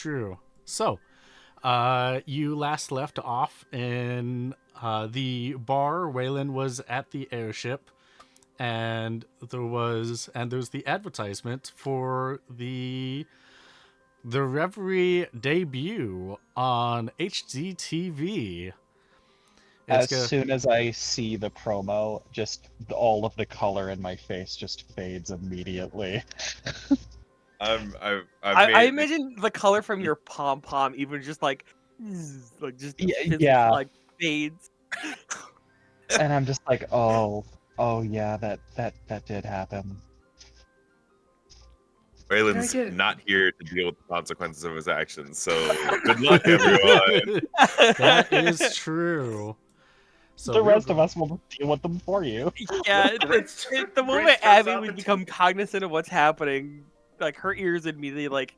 true. So, you last left off in the bar. Waylon was at the airship, and there's the advertisement for the Reverie debut on HDTV. It's As go. soon as I see the promo, just all of the color in my face just fades immediately. I've I made imagine the color from your pom pom even just like just Yeah, like fades. and I'm just like, oh yeah, that did happen. Can I Waylon's get not here to deal with the consequences of his actions. So good luck, everyone. That is true. So The we're rest of go- us will deal with them for you. Yeah, the moment turns Abby out would the become cognizant of what's happening, like her ears immediately like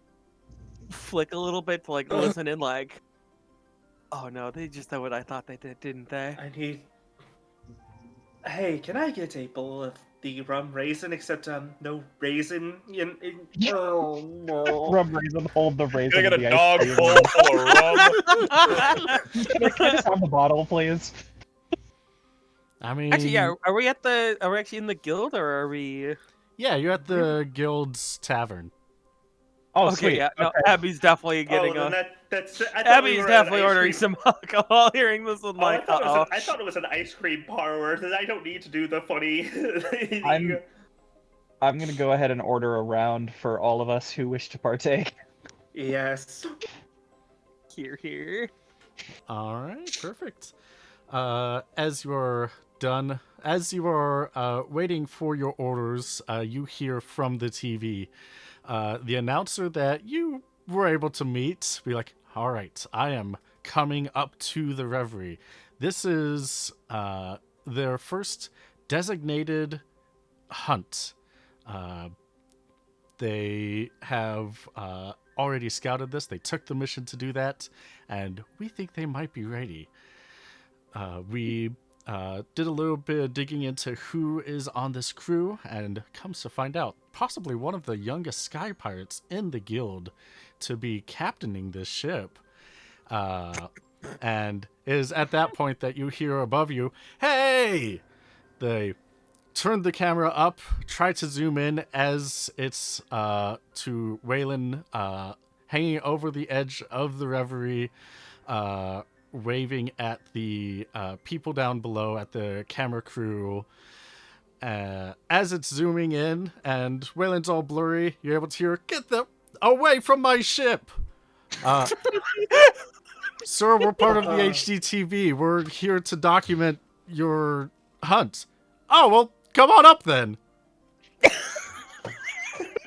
flick a little bit to like listen in, like, oh no, they just did what I thought they did, didn't they? I need. Hey, can I get a bowl of the rum raisin? Except no raisin in. Oh no! Rum raisin, hold the Can I raisin get in a the ice dog cream. bowl full of rum? Can I just have the bottle, please? I mean, Actually, yeah, are we actually in the guild or are we? yeah, you're at the guild's tavern. Oh, Okay, sweet. yeah, no, Okay. Abby's definitely Oh, getting then a. that's. I thought we Abby's were at an definitely ice ordering cream. some alcohol. Hearing this and Oh, like, uh oh. I thought it was an ice cream parlor. Then I don't need to do the funny. I'm gonna go ahead and order a round for all of us who wish to partake. Yes. Here. All right, perfect. As you're done, as you are waiting for your orders, you hear from the TV the announcer that you were able to meet be like, all right, I am coming up to the Reverie. This is their first designated hunt. Uh, they have already scouted this. They took the mission to do that, and we think they might be ready. We did a little bit of digging into who is on this crew, and comes to find out, possibly one of the youngest sky pirates in the guild to be captaining this ship. And it is at that point that you hear above you, "Hey!" They turn the camera up, try to zoom in as it's to Waylon hanging over the edge of the Reverie, waving at the people down below, at the camera crew. As it's zooming in and Waylon's all blurry, you're able to hear, "Get them away from my ship!" Sir, we're part of the HDTV. We're here to document your hunt. Oh, well, come on up then.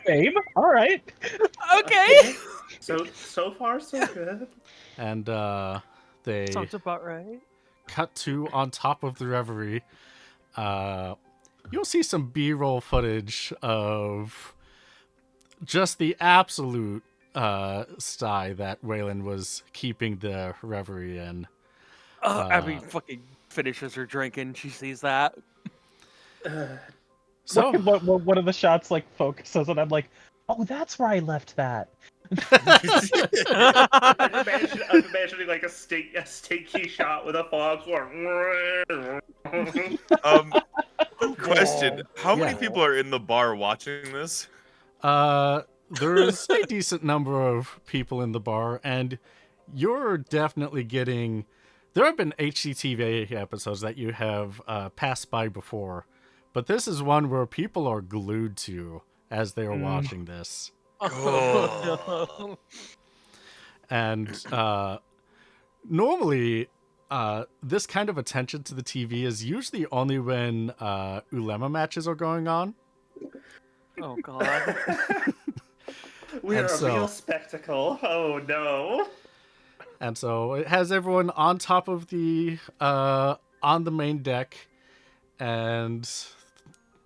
Babe, all right. Okay. So far so good. And they Sounds about right. cut to on top of the Reverie. You'll see some B-roll footage of just the absolute sty that Waylon was keeping the Reverie in. Abby fucking finishes her drink and she sees that. So, What one of the shots like focuses, and I'm like, oh, that's where I left that. I'm imagining like a stinky shot with a foghorn. Question: how many Yeah. people are in the bar watching this? there's a decent number of people in the bar, and you're definitely getting. There have been HGTV episodes that you have passed by before, but this is one where people are glued to as they are watching this. Oh. And normally, this kind of attention to the TV is usually only when Ulema matches are going on. Oh god. We're And a so- real spectacle. Oh no. And so it has everyone on top of the on the main deck, and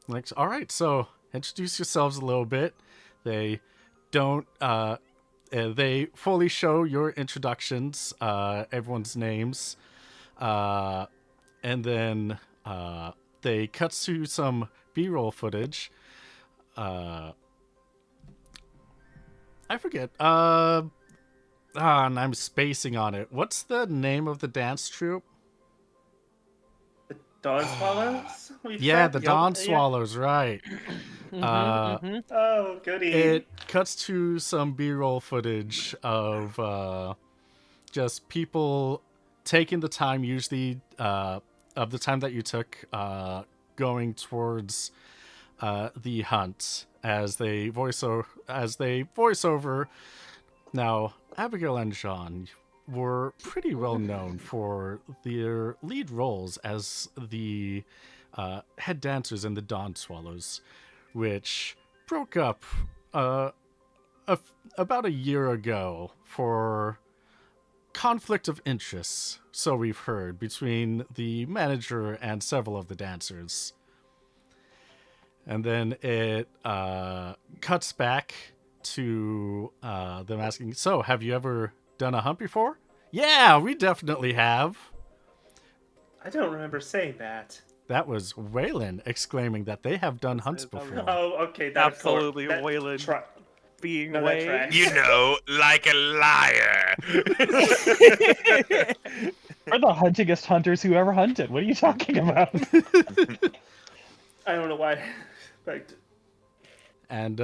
like, all right, so introduce yourselves a little bit. They don't they fully show your introductions, everyone's names, and then they cut to some B-roll footage. I forget. and I'm spacing on it. What's the name of the dance troupe? The Dawn Swallows? Yeah, the Dawn Yeah. Swallows, right. Uh, Oh, goody. It cuts to some B-roll footage of just people taking the time, usually of the time that you took going towards the hunt as they voice over. Now, Abigail and Jean were pretty well known for their lead roles as the head dancers in the Dawn Swallows, which broke up about a year ago for conflict of interests, so we've heard, between the manager and several of the dancers. And then it cuts back to them asking, so, have you ever done a hunt before? Yeah, we definitely have. I don't remember saying that. That was Waylon exclaiming that they have done hunts That was- before. Oh, okay. That Absolutely, Waylon being No, that Wade. tracks. You know, like a liar. We're the huntingest hunters who ever hunted. What are you talking about? I don't know why. But And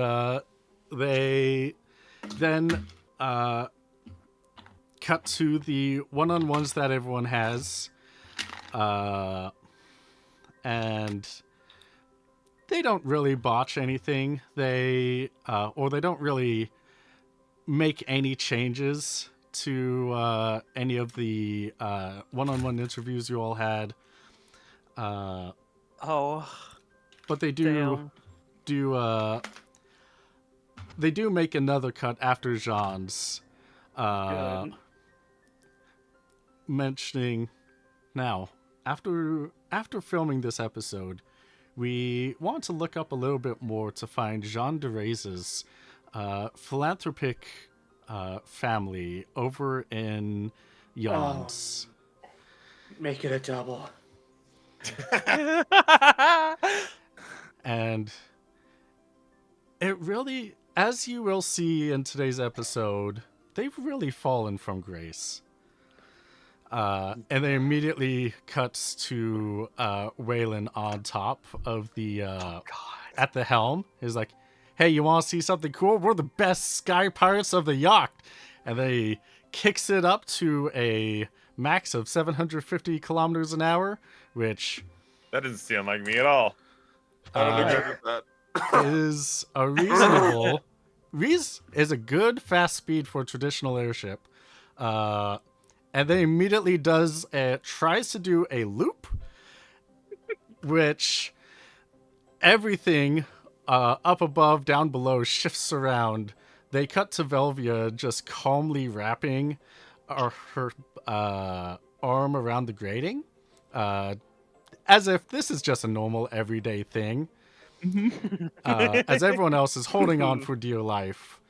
they then cut to the one-on-ones that everyone has. And they don't really botch anything. They don't really make any changes to any of the one-on-one interviews you all had. Oh, But they damn. they do make another cut after Jean's good. mentioning now after filming this episode, we want to look up a little bit more to find Jean Derez's philanthropic family over in Yons. Make it a double. And it really, as you will see in today's episode, they've really fallen from grace. And then immediately cuts to Waylon on top of the at the helm. He's like, "Hey, you want to see something cool? We're the best sky pirates of the yacht." And then he kicks it up to a max of 750 kilometers an hour, which That didn't sound like me at all. I don't agree with that. is a reasonable is a good fast speed for a traditional airship. And then immediately tries to do a loop, which everything up above, down below shifts around. They cut to Velvia just calmly wrapping her arm around the grating, as if this is just a normal everyday thing. As everyone else is holding on for dear life.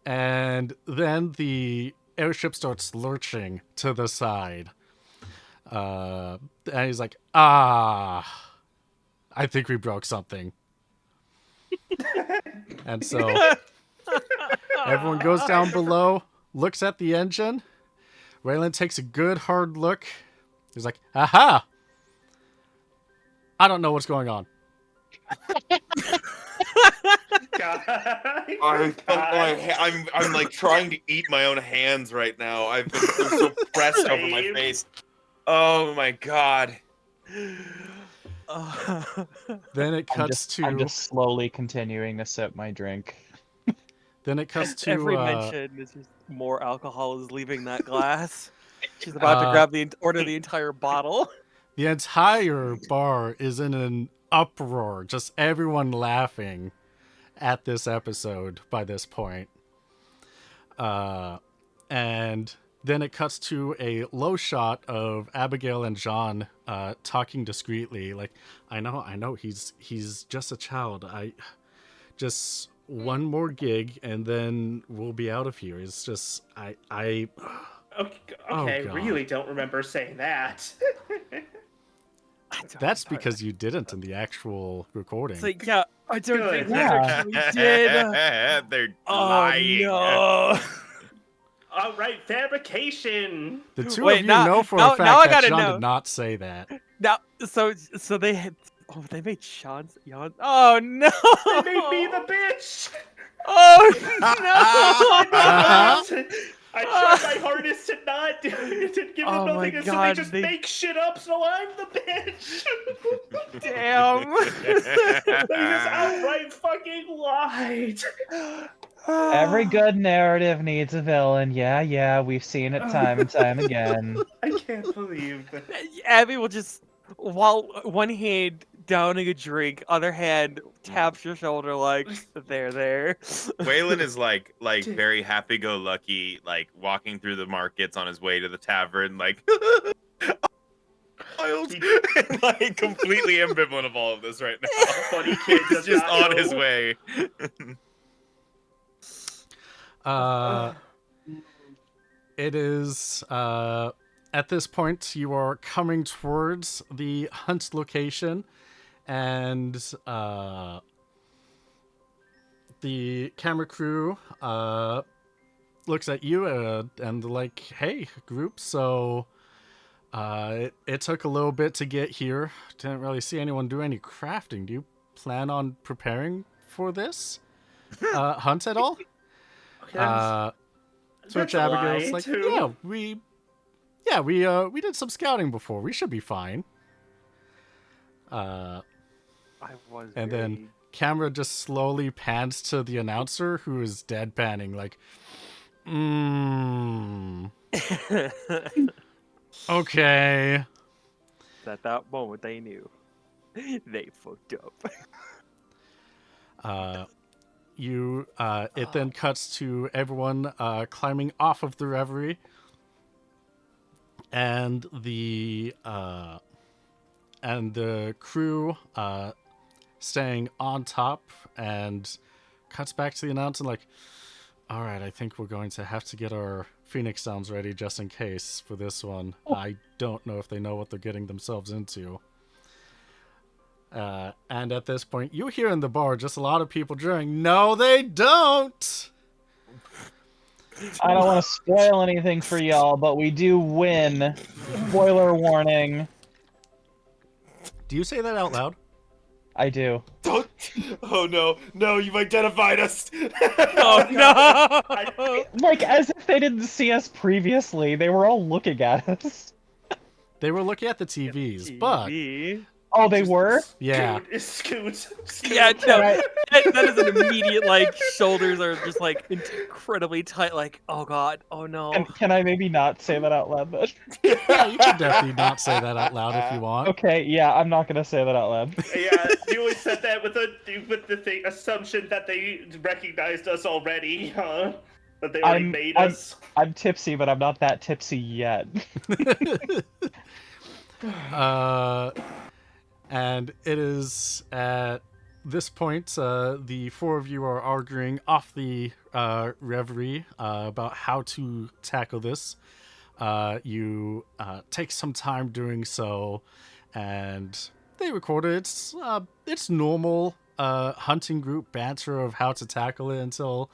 And then the airship starts lurching to the side. And he's like, I think we broke something. And so everyone goes down below, looks at the engine. Waylon takes a good hard look. He's like, aha! I don't know what's going on. I'm like trying to eat my own hands right now. I'm so pressed over my Same. face. Oh my god. Then it cuts to I'm just slowly continuing to sip my drink. then it cuts to Every mention is just more alcohol is leaving that glass. She's about to grab order the entire bottle. the entire bar is in an uproar, just everyone laughing at this episode by this point. And then it cuts to a low shot of Abigail and Jean talking discreetly, like, I know, he's just a child. Just one more gig and then we'll be out of here. It's just Okay, Oh, I God. really don't remember saying that. That's because you didn't in the actual recording. It's like, yeah, I don't think we Good. actually did. They're Oh lying. no. All right, fabrication. The two Wait, of you now- know for now- a fact now I that gotta Sean know. did not say that. Now, so they had. Oh, they made Sean's. Oh no! They made me the bitch. Oh I tried my hardest to not do it and give them Oh my nothing, and so they God, just they- make shit up, so I'm the bitch. no! Damn! They just outright fucking lied. Every good narrative needs a villain. Yeah, we've seen it time and time again. I can't believe that. Abby will just, while one hand downing a drink, other hand taps your shoulder like, there. Waylon is like very happy-go-lucky, like walking through the markets on his way to the tavern, like wild, and like completely ambivalent of all of this right now. Funny kid He's does just not on his know. way. It is at this point you are coming towards the hunt location, and the camera crew looks at you and like, hey, group. So it took a little bit to get here. Didn't really see anyone do any crafting. Do you plan on preparing for this hunt at all? Okay, To which that's a Abigail's lie, like, too. we did some scouting before. We should be fine. I was. And then camera just slowly pans to the announcer, who is deadpanning, like, okay. At that moment, they knew. They fucked up. It then cuts to everyone climbing off of the Reverie, and the crew staying on top, and cuts back to the announcer like, all right, I think we're going to have to get our Phoenix sounds ready just in case for this one. I don't know if they know what they're getting themselves into. And at this point, you hear in the bar just a lot of people jeering, no, they don't! I don't want to spoil anything for y'all, but we do win. Spoiler warning. Do you say that out loud? I do. Don't. Oh no, you've identified us. Oh no! Like, as if they didn't see us previously. They were all looking at us. They were looking at the TVs, but TV. Oh, they were? yeah. Scoot. Yeah, no, Alright. that is an immediate, like, shoulders are just, like, incredibly tight, like, oh god, oh no. Can I maybe not say that out loud then? Yeah, you can definitely not say that out loud if you want. Okay, yeah, I'm not gonna say that out loud. Yeah, you always said that with the assumption that they recognized us already, huh? That they already made us. I'm tipsy, but I'm not that tipsy yet. And it is at this point, the four of you are arguing off the Reverie about how to tackle this. You take some time doing so, and they record it. It's normal hunting group banter of how to tackle it until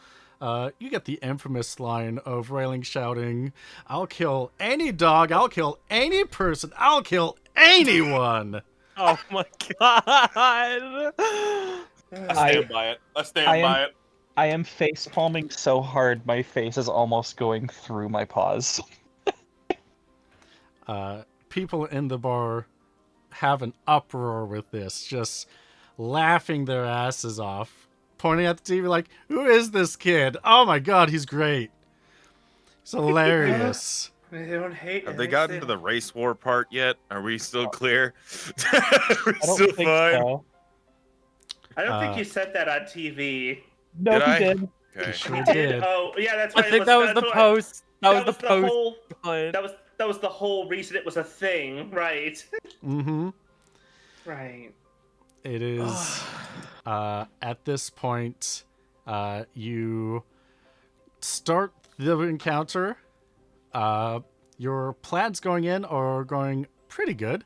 you get the infamous line of Railing shouting, "I'll kill any dog, I'll kill any person, I'll kill anyone!" Oh my god. I stand by it. I stand by it. I am face palming so hard, my face is almost going through my paws. People in the bar have an uproar with this, just laughing their asses off, pointing at the TV like, who is this kid? Oh my god, he's great. He's hilarious. They don't hate. Have they gotten to the race war part yet? Are we still clear? Are we I don't still think fine? so. I don't think you said that on TV. No, Did he I? did. Okay. Sure did. Oh, yeah, that's I right. think that was the that's post. That was That the post. whole. But That was the whole reason it was a thing, right? Mm-hmm. Right. It is at this point you start the encounter. Your plans going in are going pretty good.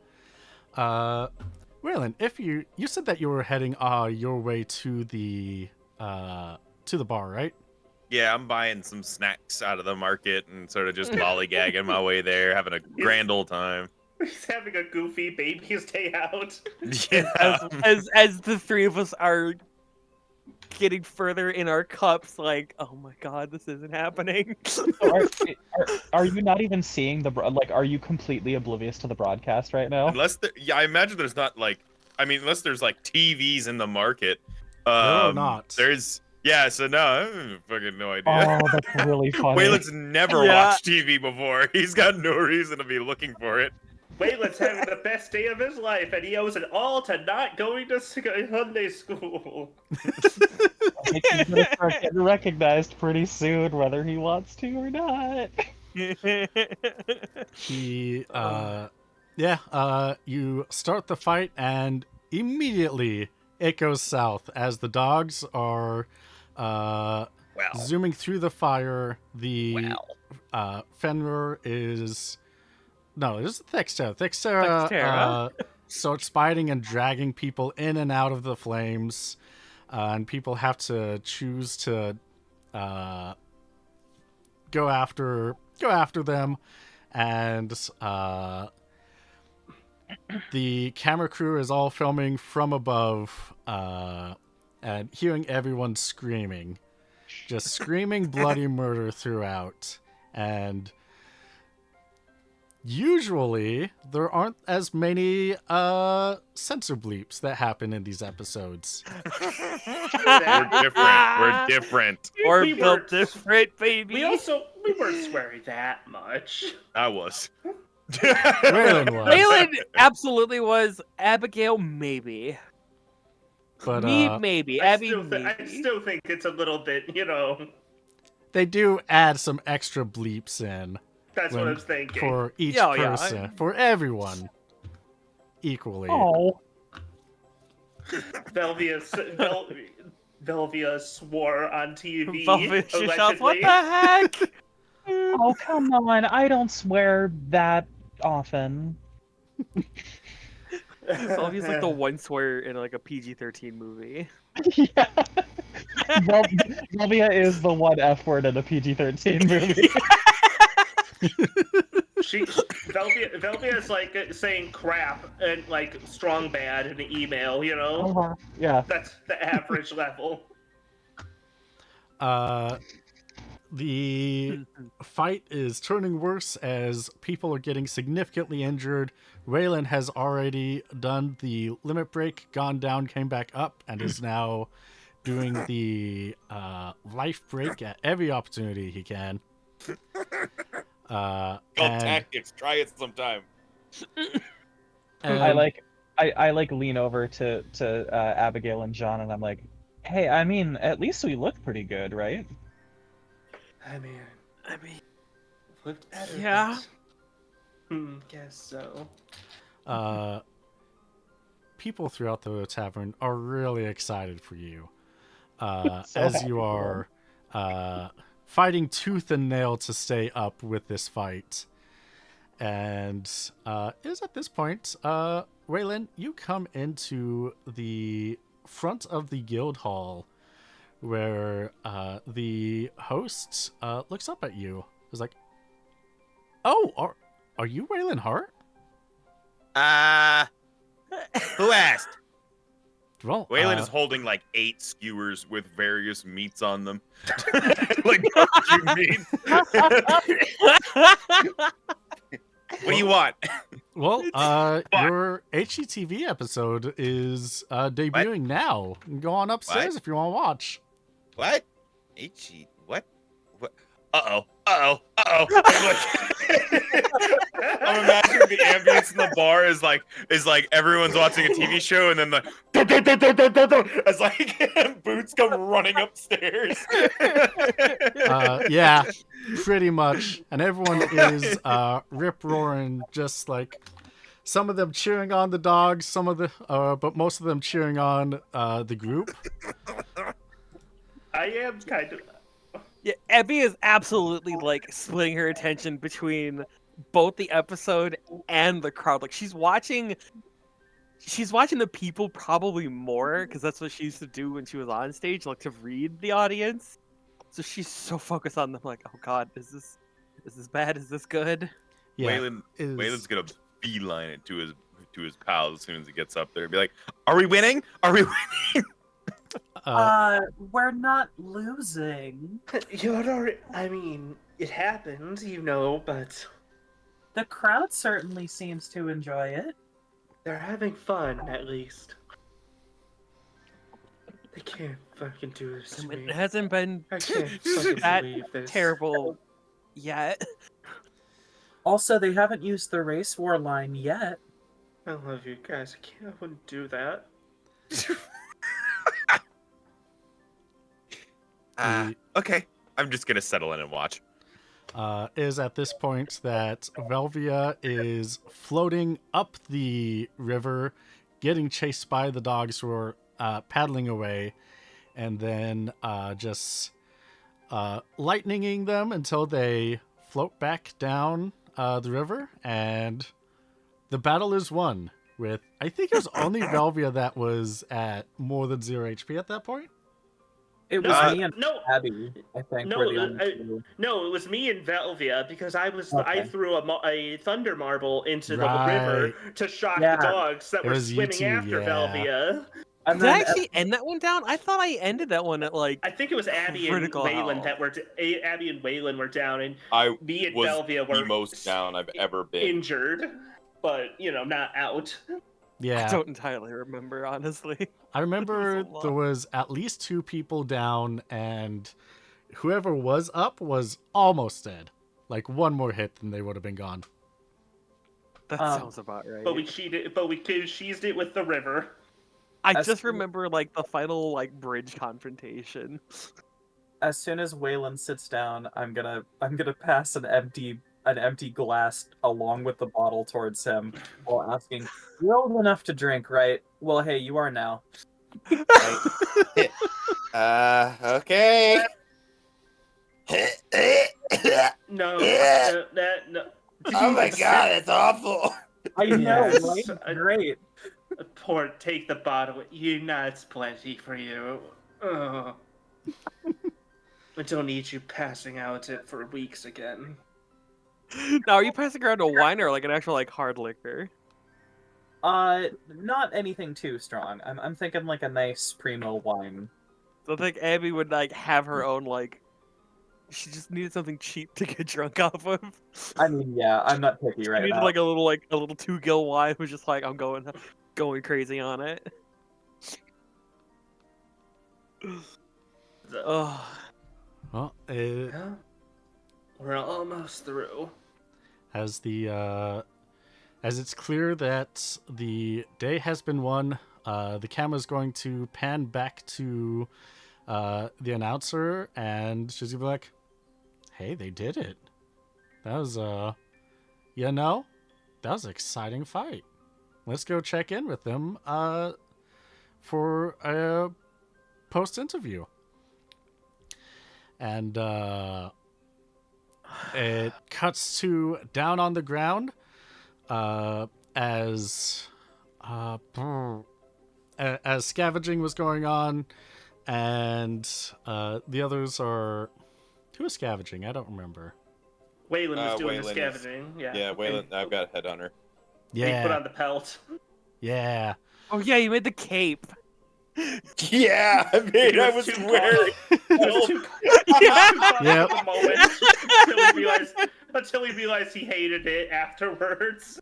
Waylon, if you said that you were heading your way to the bar, right? I'm buying some snacks out of the market and sort of just lollygagging my way there, having a grand old time. He's having a goofy baby's day out. Yeah. As the three of us are getting further in our cups, like, oh my god, this isn't happening. So are you not even seeing like? Are you completely oblivious to the broadcast right now? Unless I imagine there's not unless there's like TVs in the market. There are not. There's so no, I have fucking no idea. Oh, that's really funny. Wayland's never Yeah. watched TV before. He's got no reason to be looking for it. Wayland's having the best day of his life, and he owes it all to not going to Sunday school. He's gonna start getting recognized pretty soon, whether he wants to or not. He, you start the fight, and immediately it goes south as the dogs are zooming through the fire. The Fenrir is... No, it is Thextera. Thextera starts fighting and dragging people in and out of the flames, and people have to choose to go after them, and the camera crew is all filming from above, and hearing everyone screaming, just screaming bloody murder throughout. And usually there aren't as many censor bleeps that happen in these episodes. We're different. We're built different, baby. We weren't swearing that much. I was. Raylan was. Raylan absolutely was. Abigail, maybe. But Me, maybe. I Abby, still think it's a little bit, they do add some extra bleeps in. That's what I was thinking. For each Yeah, yeah, person. For everyone. Equally. Oh, Velvia swore on TV. Velvet shouts, what allegedly. the heck? oh, come on! I don't swear that often. Velvia's like the one swear in like a PG-13 movie. Yeah. Velvia is the one F word in a PG-13 movie. Velvia is like saying crap and like strong bad in an email, Yeah. That's the average level. The fight is turning worse as people are getting significantly injured. Raylan has already done the limit break, gone down, came back up, and is now doing the life break at every opportunity he can. Tactics. Try it sometime. I lean over to Abigail and John, and I'm like, hey, I mean, at least we look pretty good, right? I mean, looked better. Yeah. But, guess so. People throughout the tavern are really excited for you. So As happy you for are fighting tooth and nail to stay up with this fight. And it is at this point, Waylon, you come into the front of the guild hall where the host looks up at you. Is like, oh, are you Waylon Hart? Who asked? Well, Waylon is holding like 8 skewers with various meats on them. Like barbecue meat. What do you want? Well, your HGTV episode is debuting now. You can go on upstairs What? if you want to watch. What? What? Uh-oh. I'm imagining the ambience in the bar is like everyone's watching a TV show and then as like boots come running upstairs. Yeah, pretty much. And everyone is rip-roaring, just like some of them cheering on the dogs, but most of them cheering on the group. I am kind of. Yeah, Abby is absolutely like splitting her attention between both the episode and the crowd. Like she's watching the people probably more because that's what she used to do when she was on stage, like to read the audience. So she's so focused on them, like, oh god, is this bad? Is this good? Yeah, Waylon's gonna beeline it to his pals as soon as he gets up there. Be like, "Are we winning? Are we winning?" We're not losing. You're already, I mean, it happened, but The crowd certainly seems to enjoy it. they're having fun, at least. They can't fucking do this to me. It hasn't been I can't fucking that believe this. terrible yet. Also, they haven't used the race war line yet. I love you guys. I wouldn't do that. Okay. I'm just gonna settle in and watch. Is at this point that Velvia is floating up the river, getting chased by the dogs who are paddling away, and then just lightninging them until they float back down the river, and the battle is won. With, I think it was only Velvia that was at more than 0 HP at that point. It was me and No, Abby, I think, No, were the only two. no, it was me and Velvia because I Okay. threw a thunder marble into Right. the river to shock Yeah. the dogs that It were was you swimming two, after yeah. Velvia. And Did I then actually end that one down? I thought I ended that one at like I think it was Abby and Critical Waylon health. that were Abby and Waylon were down, and I me and was Velvia the were most down I've ever been. injured, but not out. Yeah, I don't entirely remember, honestly. I remember It was a lot. there was at least 2 people down, and whoever was up was almost dead. Like one more hit, and they would have been gone. That Um, sounds about right. But we cheesed it with the river. I As- just remember like the final like bridge confrontation. as soon as Waylon sits down, I'm gonna pass an empty glass along with the bottle towards him while asking, "You're old enough to drink, right? Well, hey, you are now." Okay. No, no. Oh my god, it's awful. I know, Yes. right? Great. Take the bottle. It's plenty for you. Ugh. I don't need you passing out it for weeks again. Now, are you passing around a wine or like an actual like hard liquor? Not anything too strong. I'm thinking like a nice primo wine. So I think Abby would like have her own like. She just needed something cheap to get drunk off of. I mean, yeah, I'm not picky She right needed now. like a little 2-gill wine. Was just like I'm going crazy on it. Oh, Well, Well, we're almost through. as it's clear that the day has been won, the camera's going to pan back to the announcer, and she's gonna be like, "Hey, they did it. That was that was an exciting fight. Let's go check in with them for a post interview." And it cuts to down on the ground as scavenging was going on, and the others are, who is scavenging? I don't remember. Waylon was doing the Waylon is- scavenging. Yeah. Waylon, I've got a head on her. He put Yeah, on the pelt. yeah. oh yeah, you made the cape. Yeah, I mean, I was Too caught wearing. He was too Yeah. caught up Yep. in the moment until he realized he hated it afterwards.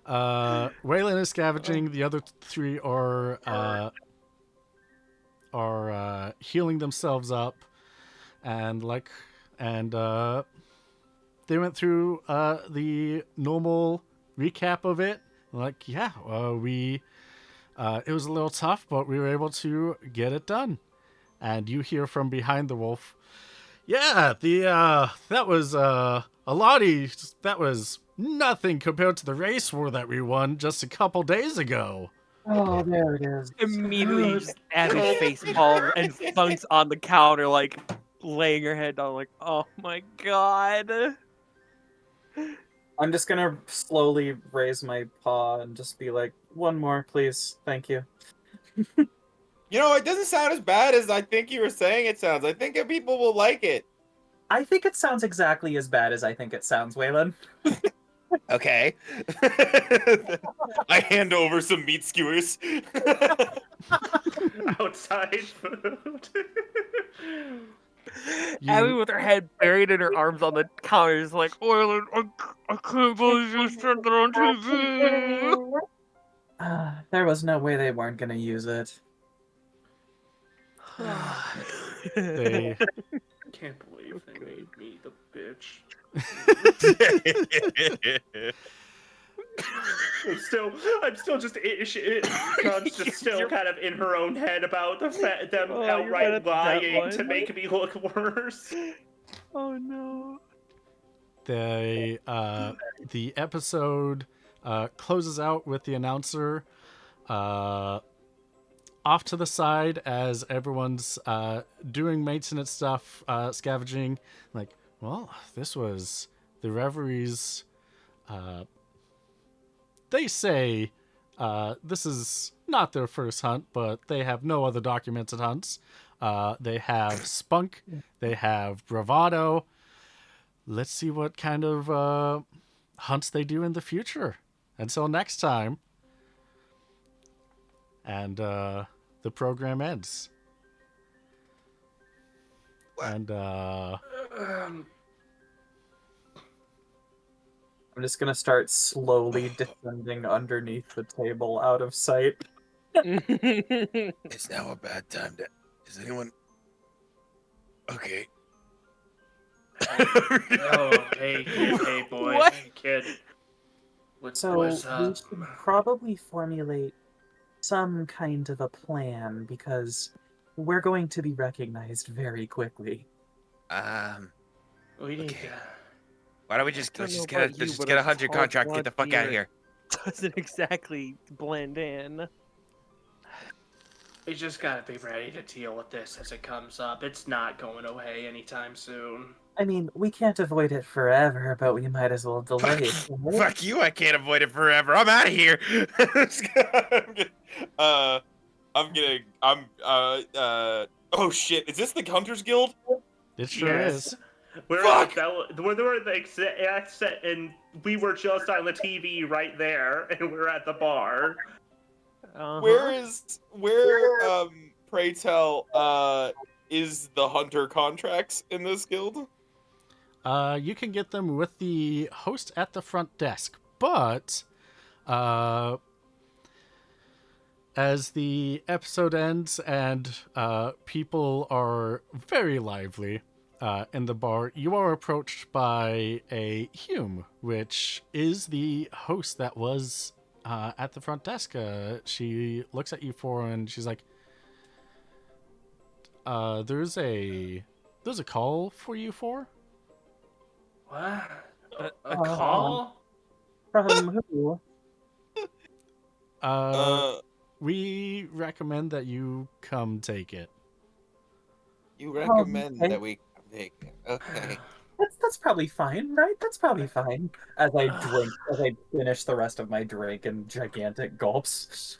Waylon is scavenging. The other 3 are healing themselves up, and they went through the normal recap of it. Like, yeah, it was a little tough, but we were able to get it done. And you hear from behind the wolf, yeah, that was a Lottie. That was nothing compared to the race war that we won just a couple days ago. Oh, there it is. Immediately, just Abby's face palm and thunks on the counter, like laying her head down, like, oh my god. I'm just gonna slowly raise my paw and just be like, "One more, please. Thank you." You know, it doesn't sound as bad as I think you were saying it sounds. I think people will like it. I think it sounds exactly as bad as I think it sounds, Waylon. Okay. I hand over some meat skewers. Outside food. Abby with her head buried in her arms on the counter is like, Oiler, I can't believe you said that on TV. There was no way they weren't gonna use it. They Can't believe they made me the bitch. I'm still just John's just still kind of in her own head about the them Oh, you're right outright at that lying to one. make me look worse. Oh no. the episode closes out with the announcer off to the side as everyone's doing maintenance stuff, scavenging. Like, well, this was the Reverie's. They say this is not their first hunt, but they have no other documented hunts. They have spunk, they have bravado. Let's see what kind of hunts they do in the future. Until next time. And the program ends. And I'm just gonna start slowly descending underneath the table out of sight. It's now a bad time to. Is anyone? Okay. Oh, hey, boy, What? hey, kid. What's So we up? should probably formulate some kind of a plan because we're going to be recognized very quickly. We need Okay. Why don't we Let's just know get a about you, just but get a a 100 tall, contract, get blonde the fuck out of beard. here. Doesn't exactly blend in. we just gotta be ready to deal with this as it comes up. It's not going away anytime soon. I mean, we can't avoid it forever, but we might as well delay it. right? Fuck you! I can't avoid it forever. I'm out of here. Oh shit! Is this the Hunters Guild? it sure Yes. is. We're Fuck! we're the exact set, and we were just on the TV right there, and we're at the bar. Uh-huh. Where pray tell is the hunter contracts in this guild? You can get them with the host at the front desk, but as the episode ends and people are very lively in the bar, you are approached by a Hume, which is the host that was at the front desk. She looks at you and she's like, there's a call for you for? What? A Oh. call? From who? We recommend that you come take it. You recommend that we take it. Okay. That's probably fine, right? That's probably fine. As I finish the rest of my drink in gigantic gulps.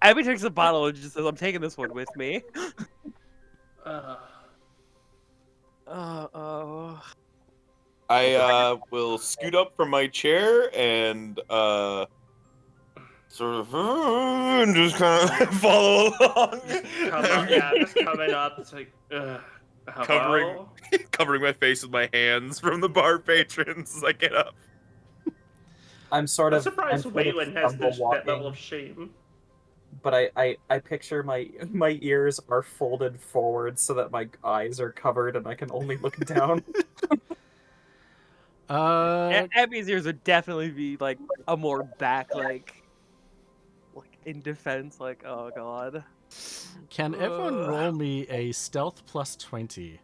Abby takes a bottle and just says, I'm taking this one with me. I will scoot up from my chair and sort of and just kind of follow along. Just coming up. It's like, Covering my face with my hands from the bar patrons as I get up. I'm sort I'm of surprised I'm sort of Waylon has that stumble-walking, level of shame. but I picture my ears are folded forward so that my eyes are covered and I can only look down. Abby's ears would definitely be like a more back, like in defense, like, oh god. Can everyone roll me a stealth plus 20?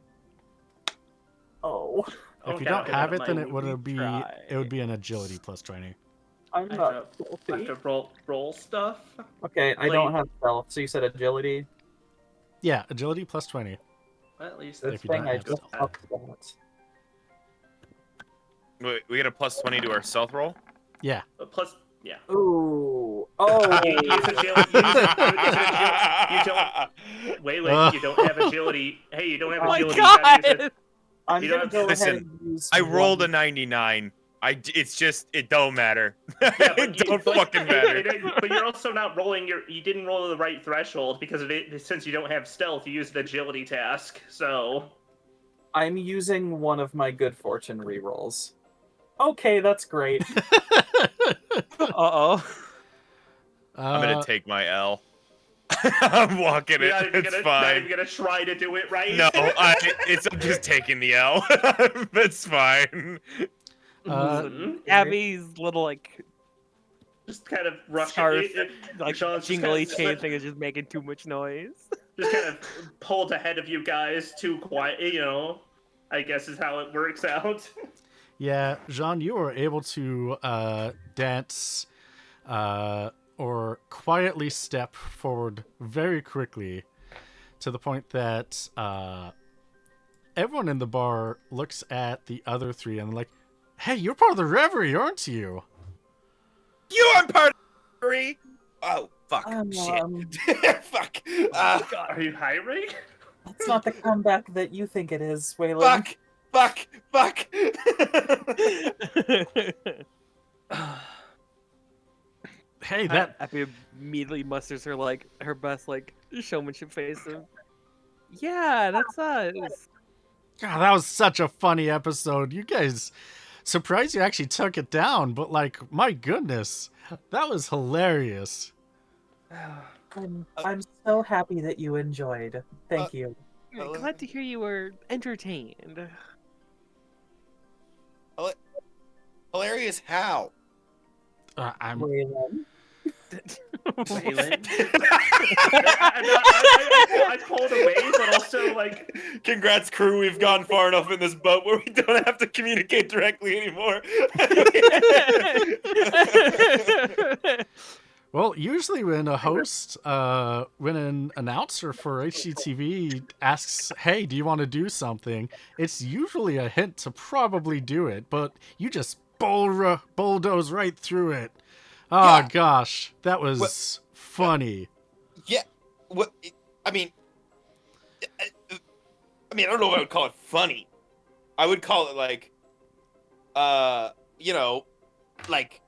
Oh, If you Okay, don't have it, then might it would be try. an agility plus 20. I'm I not have stealthy. to roll stuff. Okay, I don't have stealth. So you said agility. Yeah, agility plus 20. Well, at least This If you thing don't I have just stealth. upped that. Wait, we get a plus 20 to our stealth roll? Yeah. Plus, yeah. Ooh, Oh, Use agility. You don't. Waylon, you don't have agility. Hey, you don't have Oh my agility. You gotta use god! I'm You gonna don't go have- ahead Listen, and use. I rolled a one. 99. It's just it don't matter. Yeah, but It don't fucking hey, matter. but you're also not rolling your. You didn't roll the right threshold because of it. Since you don't have stealth, you used an agility task. So I'm using one of my good fortune rerolls. Okay, that's great. Uh-oh. I'm gonna take my L. I'm walking you're it. not even It's gonna, fine. not even gonna try to do it right. No, I'm just taking the L. That's fine. Mhm. Abby's little like Just kind of rush scarf, it. like Sean's just jingly kind of chain thing is just making too much noise. just kind of pulled ahead of you guys too quiet. I guess is how it works out. Yeah, Jean, you were able to dance or quietly step forward very quickly to the point that everyone in the bar looks at the other three and like, hey, you're part of the Reverie, aren't you? You aren't part of the jury. Oh fuck! Um, Shit! Fuck! Are you hiring? That's not the comeback that you think it is, Waylon. Fuck! Fuck! Hey, that Abby immediately musters her best showmanship face of, yeah, that's us. God, that was such a funny episode. You guys, surprised you actually took it down, but like, my goodness, that was hilarious. I'm so happy that you enjoyed. Thank you. Glad to hear you were entertained. Hilarious how? I'm Waylon. Waylon? I pulled away, but also like Congrats, crew. We've gone far enough in this boat where we don't have to communicate directly anymore. Well, usually when a host, when an announcer for HGTV asks, hey, do you want to do something? It's usually a hint to probably do it, but you just bulldoze right through it. Oh, Yeah. gosh, that was funny. Yeah. What? I mean, I don't know if I would call it funny. I would call it like, like,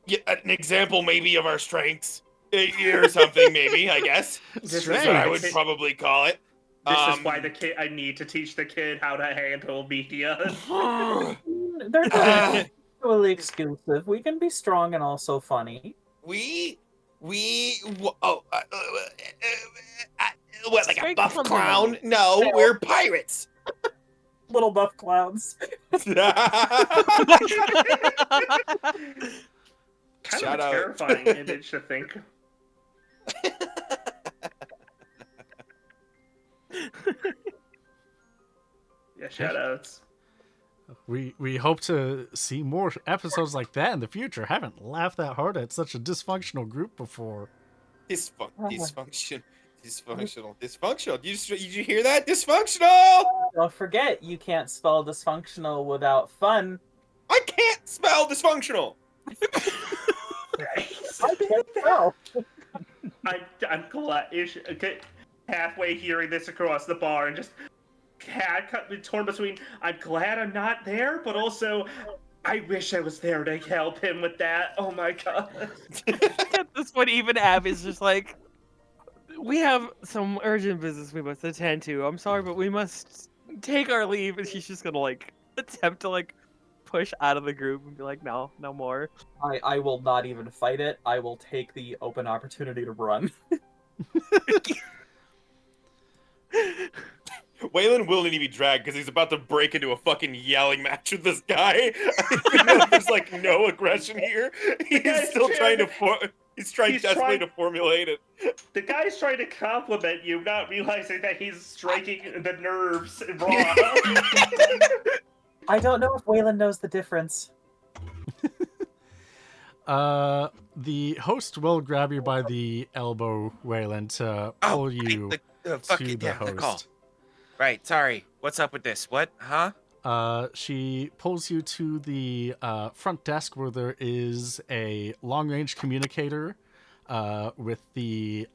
yeah, an example maybe of our strengths or something. Maybe I guess this Strange. is I would probably call it. This is why I need to teach the kid how to handle media. They're not mutually exclusive. We can be strong and also funny. What, like a Strength buff comes clown? along. No, we're pirates. Little buff clowns. Kind Shout of a out. terrifying image to think. Yeah, shout outs. We hope to see more episodes like that in the future. Haven't laughed that hard at such a dysfunctional group before. Dysfunctional. Did you hear that? Dysfunctional. Don't forget, you can't spell dysfunctional without fun. I can't spell dysfunctional. I can't spell. I'm glad. Okay, halfway hearing this across the bar and just torn between. I'm glad I'm not there, but also I wish I was there to help him with that. Oh my god. At this point, even Abby's just like, we have some urgent business we must attend to. I'm sorry, but we must take our leave. And she's just gonna attempt to push out of the group and be like, no more. I will not even fight it. I will take the open opportunity to run. Waylon will need to be dragged because he's about to break into a fucking yelling match with this guy. There's no aggression here. He's still trying to desperately to formulate it. The guy's trying to compliment you, not realizing that he's striking the nerves raw. I don't know if Waylon knows the difference. The host will grab you by the elbow, Waylon, to pull you to the host. Right, sorry. What's up with this? What? Huh? She pulls you to the front desk where there is a long-range communicator with the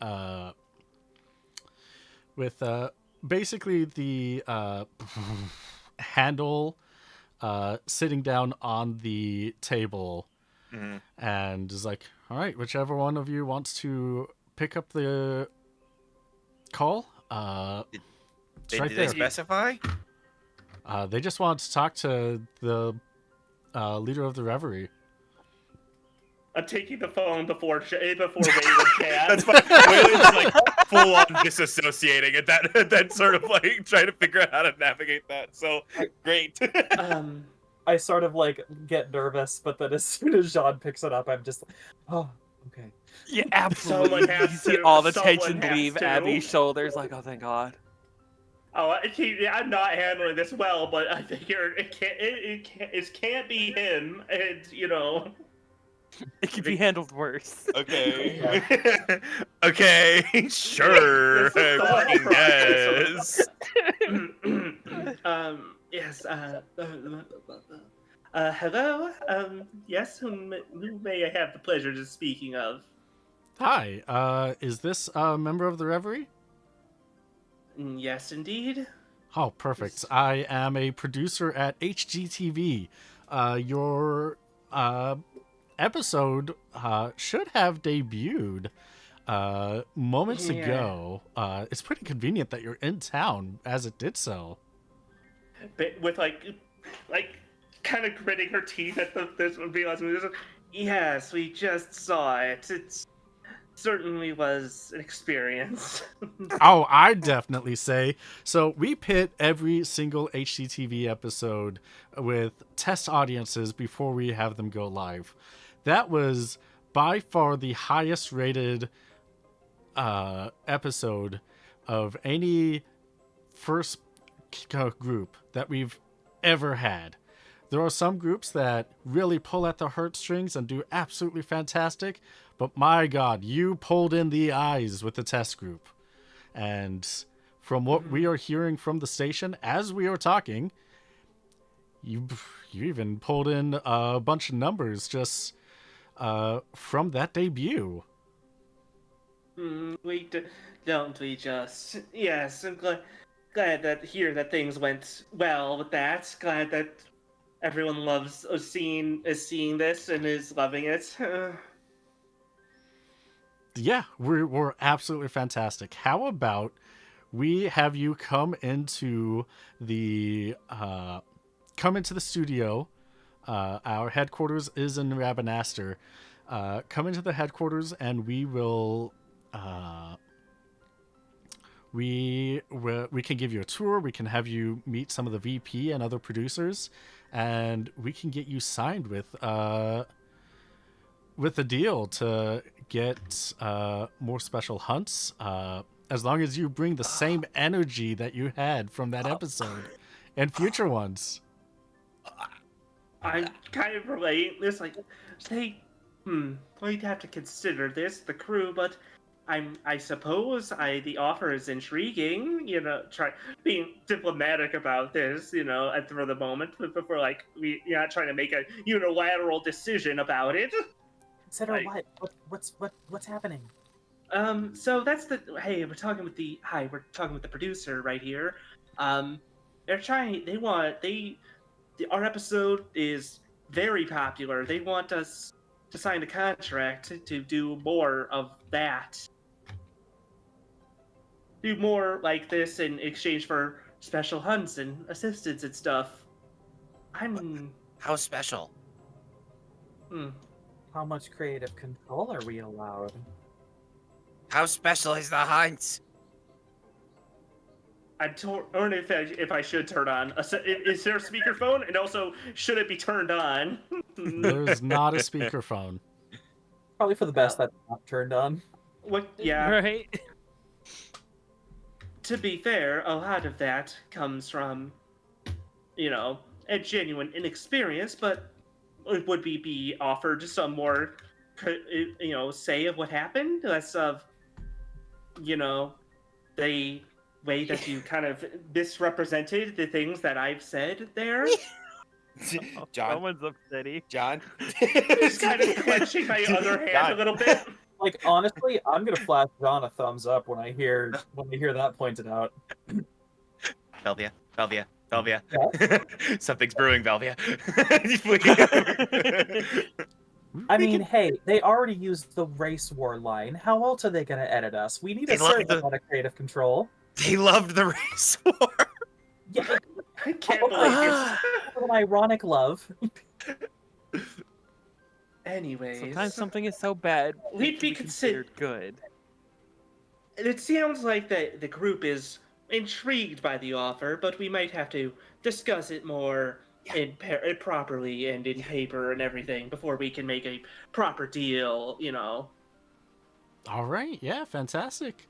with basically the handle sitting down on the table, Mhm. and is like, all right, whichever one of you wants to pick up the call, it's right Did they there. specify? They just want to talk to the leader of the Reverie. I'm taking the phone before Waylon can. That's fine. Waylon's like full on disassociating at that sort of like trying to figure out how to navigate that. So great. I sort of like get nervous, but then as soon as Jean picks it up, I'm just like, oh, okay. Yeah, absolutely. Someone has You see to- all the someone tension has leave to. Abby's shoulders. Like, oh, thank God. Oh, I'm not handling this well, but I figure it can't be him, and It could be handled worse. Okay. Okay. Sure. This is the Fucking process. yes. Yes. Hello. Yes. Who may I have the pleasure of speaking of? Hi, is this a member of the Reverie? Yes, indeed. Oh, perfect. I am a producer at HGTV. Your episode should have debuted moments Yeah. ago. It's pretty convenient that you're in town as it did so. But with like kind of gritting her teeth at this realizing this. Yes, we just saw it. It certainly was an experience. Oh, I definitely say. So we pit every single HGTV episode with test audiences before we have them go live. That was by far the highest rated episode of any first group that we've ever had. There are some groups that really pull at the heartstrings and do absolutely fantastic, but my God, you pulled in the eyes with the test group. And from what we are hearing from the station as we are talking, you even pulled in a bunch of numbers just from that debut. Don't we just? Yes, I'm glad that things went well with that. Glad that everyone is seeing this and is loving it. Yeah, we're absolutely fantastic. How about we have you come into the studio? Our headquarters is in Rabanastre. Come into the headquarters, and we will. We can give you a tour. We can have you meet some of the VP and other producers, and we can get you signed with a deal to get more special hunts. As long as you bring the same energy that you had from that episode and future ones. I'm kind of relating this, like, we'd have to consider this, the crew, but I suppose the offer is intriguing, try being diplomatic about this, for the moment, but we're like, we're not trying to make a unilateral decision about it. Consider Like- what's happening? So that's we're talking with the producer right here. Our episode is very popular. They want us to sign a contract to do more of that. Do more like this in exchange for special hunts and assistance and stuff. How special? How much creative control are we allowed? How special is the hunt? I'm torn if I should turn on. Is there a speakerphone? And also, should it be turned on? There's not a speakerphone. Probably for the best that's not turned on. What? Yeah. Right? To be fair, a lot of that comes from, a genuine inexperience, but would be offered some more, say of what happened, less of, they way that you kind of misrepresented the things that I've said there. John, Someone's upsetty. John. Just kind of clenching my other hand a John. little bit. Like honestly, I'm gonna flash John a thumbs up when I hear that pointed out. Velvia, Velvia, Velvia. Yeah. Something's brewing, Velvia. I mean, hey, they already used the race war line. How else are they gonna edit us? We need They a certain love the- amount of creative control. They loved the race war. Yeah, I can't believe you. an ironic love. Anyways, Sometimes something is so bad We'd it be can be considered good. it sounds like the group is intrigued by the offer, but we might have to discuss it more properly and in paper and everything before we can make a proper deal. You know. All right, yeah, fantastic.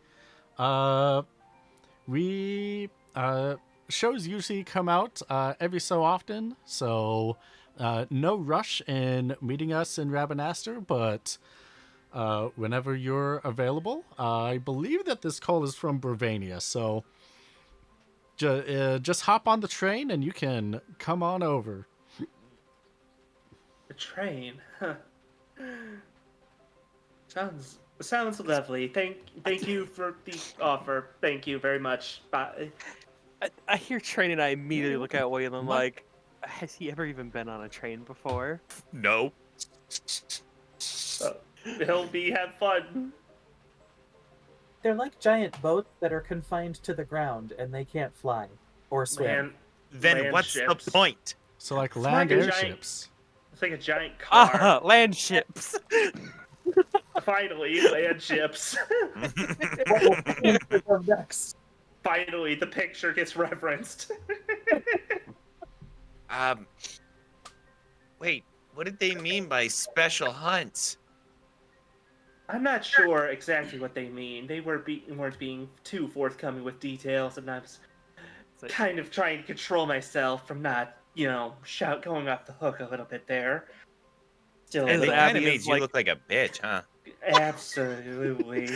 We shows usually come out every so often, so no rush in meeting us in Rabanastre, but whenever you're available. I believe that this call is from Bravania, so just hop on the train and you can come on over. The train. Huh. Sounds lovely. Thank you for the offer. Thank you very much. Bye. I hear train and I immediately look at Waylon like, has he ever even been on a train before? No. Have fun. They're like giant boats that are confined to the ground and they can't fly or swim. Then Land what's ships. the point? So like It's land like a giant- airships. It's like a giant car. Ah, land ships. Finally, land ships. Next. Finally, the picture gets referenced. Wait, what did they mean by special hunts? I'm not sure exactly what they mean. They weren't being too forthcoming with details, and I was kind of trying to control myself from not, going off the hook a little bit there. Still, And they kind Abby of made is you like- look like a bitch, huh? absolutely.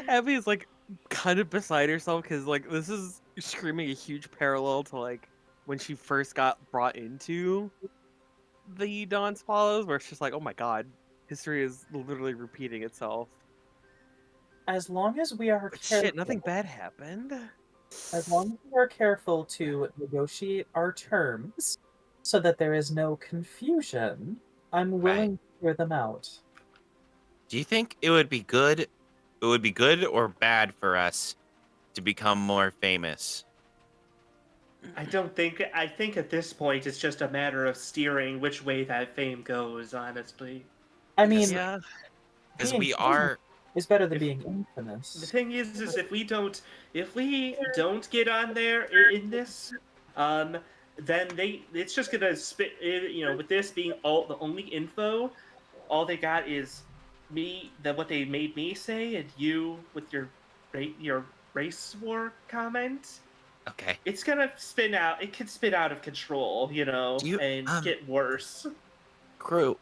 Abby is like kind of beside herself because like this is screaming a huge parallel to like when she first got brought into the Dawn Swallows, where it's just like, oh my god, history is literally repeating itself. As long as we are But careful, shit, nothing bad happened. as long as we are careful to negotiate our terms so that there is no confusion, I'm willing to hear them out. Do you think it would be good? It would be good or bad for us to become more famous? I think at this point it's just a matter of steering which way that fame goes, honestly. I mean, Yeah, Because being we famous are. is better than If- being The infamous. thing is if we don't get on there in this, then it's just gonna spit. With this being all the only info, all they got is what they made me say, and you with your race war comment. Okay. It's gonna spin out. It can spin out of control, Do you- and get worse. Crew.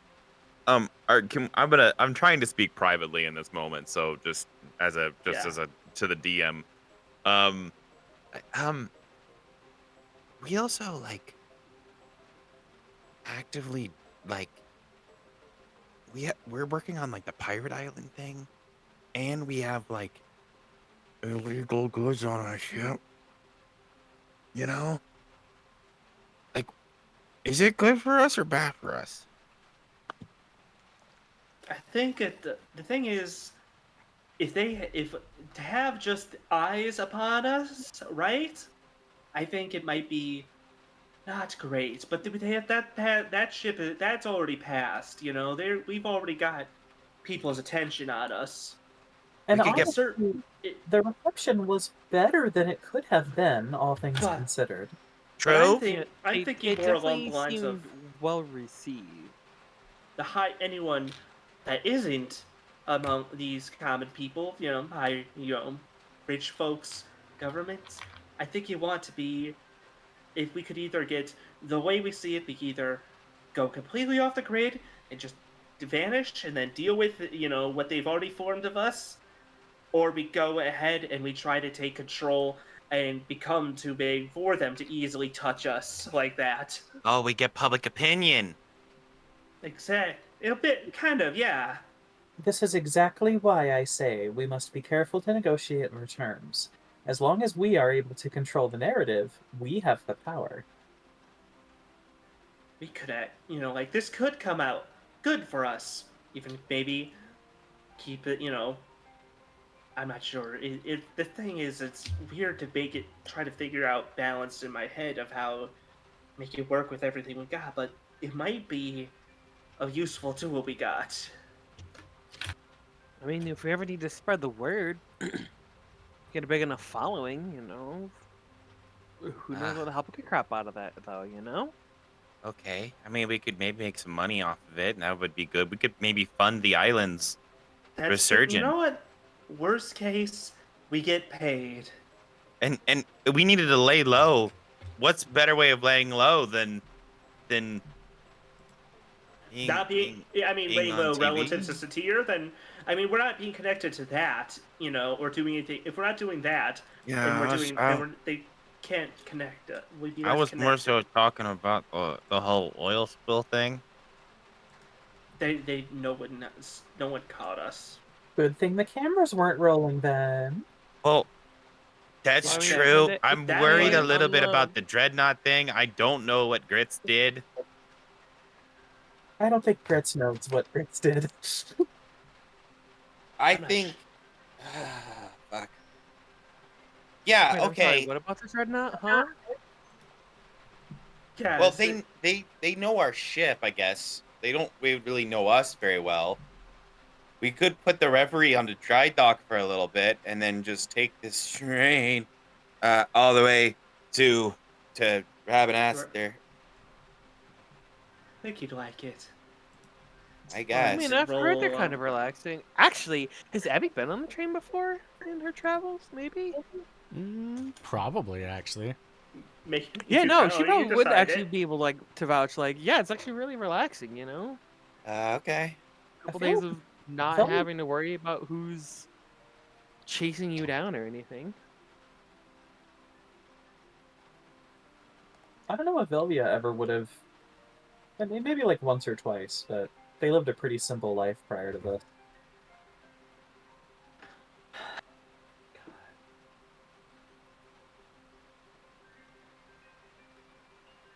I'm trying to speak privately in this moment, so just as a to the DM. We also actively we're working on the pirate island thing, and we have illegal goods on our ship. You know, is it good for us or bad for us? I think the thing is, if to have just eyes upon us, right? I think it might be not great, but they have that ship that's already passed. We've already got people's attention on us. And We could get- honestly, the reception was better than it could have been, all things But- considered. But True. I'm thinking it more along definitely the lines of seemed well received. anyone that isn't among these common people, rich folks, governments. I think you want to be. If we could either get the way we see it, we could either go completely off the grid and just vanish and then deal with what they've already formed of us, or we go ahead and we try to take control and become too big for them to easily touch us like that. Oh, we get public opinion. Exactly. A bit, kind of, yeah. This is exactly why I say we must be careful to negotiate our terms. As long as we are able to control the narrative, we have the power. We could, like, this could come out good for us. Even maybe keep it, I'm not sure. The thing is, it's weird to try to figure out balance in my head of how make it work with everything we got, but it might be a useful tool we got. I mean, if we ever need to spread the word, get a big enough following, who knows Ah, what the hell we could crap out of that, though. okay. I mean, we could maybe make some money off of it, and that would be good. We could maybe fund the island's You resurgence. know what? Worst case, we get paid. And we needed to lay low. What's a better way of laying low than being Not being, being I mean, being laying on low TV? relative to Satir, then, I mean, we're not being connected to that, or doing anything. If we're not doing that, then Yeah, they can't connect. We'd be I less was more so connected. talking about the whole oil spill thing. They no one caught us. Good thing the cameras weren't rolling then. Well, that's I mean, Okay, true. if I'm that worried a and little bit about the dreadnought thing. I don't know what Grits did. I don't think Grits knows what Grits did. I I'm not think. Fuck. Yeah. wait, I'm sorry. Okay. What about the dreadnought, huh? yeah, Well, they know our ship. I guess they don't really know us very well. We could put the Reverie on the dry dock for a little bit, and then just take this train all the way to Rabanastre there. I think you'd like it. I I Fun mean, guess. to I've heard they're roll kind along. of relaxing. Actually, has Abby been on the train before in her travels? Maybe. Probably, actually. Yeah, no, she You probably would decide actually it. be able to vouch. Yeah, it's actually really relaxing. Okay. I Couple feel days of not Velvia, having to worry about who's chasing you down or anything. I don't know if Velvia ever would have. I mean, maybe like once or twice, but they lived a pretty simple life prior to this.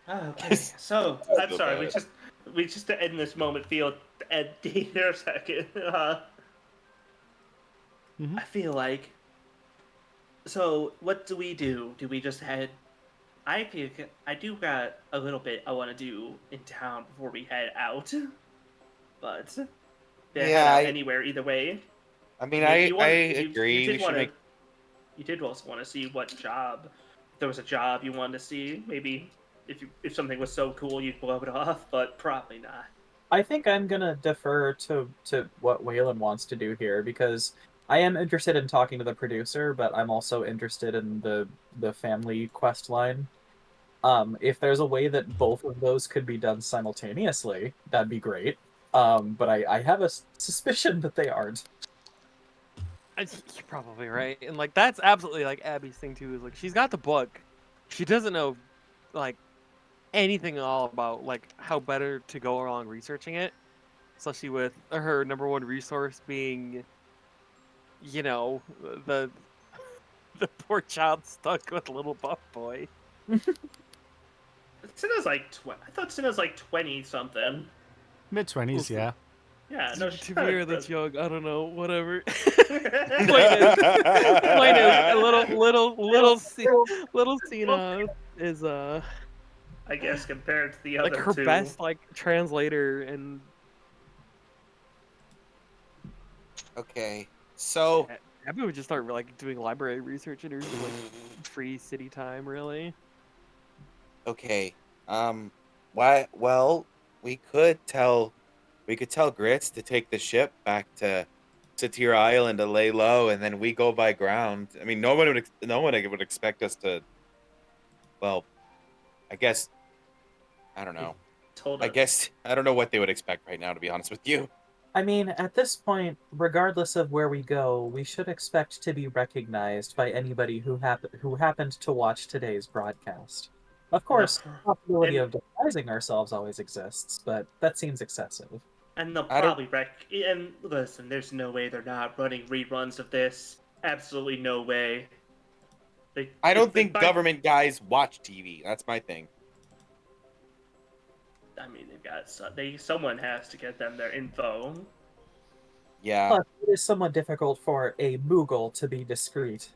Okay, so I'm So sorry. bad. We just to end this moment feel empty for a second. I feel like. So what do we do? Do we just head? I do got a little bit I want to do in town before we head out, but head Yeah, out anywhere either way. I mean, Maybe I you agree. We did should want to make. you did also want to see what job, if there was a job you wanted to see. Maybe if something was so cool you'd blow it off, but probably not. I think I'm gonna defer to what Waylon wants to do here because I am interested in talking to the producer, but I'm also interested in the family quest line. If there's a way that both of those could be done simultaneously, that'd be great. But I have a suspicion that they aren't. You're probably right, and that's absolutely Abby's thing too. Is she's got the book, she doesn't know like anything at all about how better to go along researching it, especially with her number one resource being, you know, the the poor child stuck with little buff boy. Cinna's I thought Cinna's like 20 something. Mid 20s, Listen, yeah. Yeah, no, she's to not. me, that's young. I don't know. Whatever. Point is, a little Cena is I guess compared to the like other her two. best translator, and Okay. So. Abby would just start doing library research in her free city time. Really. Okay. Why? Well, we could tell Grits to take the ship back to Satira Island to lay low, and then we go by ground. I mean, no one would expect us to. Well, I guess I don't know. Told I us. guess I don't know what they would expect right now, to be honest with you. I mean, at this point, regardless of where we go, we should expect to be recognized by anybody who happened to watch today's broadcast. Of And, course, the possibility and of disguising ourselves always exists, but that seems excessive. and they'll I don't. probably and listen, there's no way they're not running reruns of this. Absolutely no way. I don't think By, government guys watch TV. That's my thing. I mean, someone has to get them their info. Yeah. Plus, it is somewhat difficult for a Moogle to be discreet.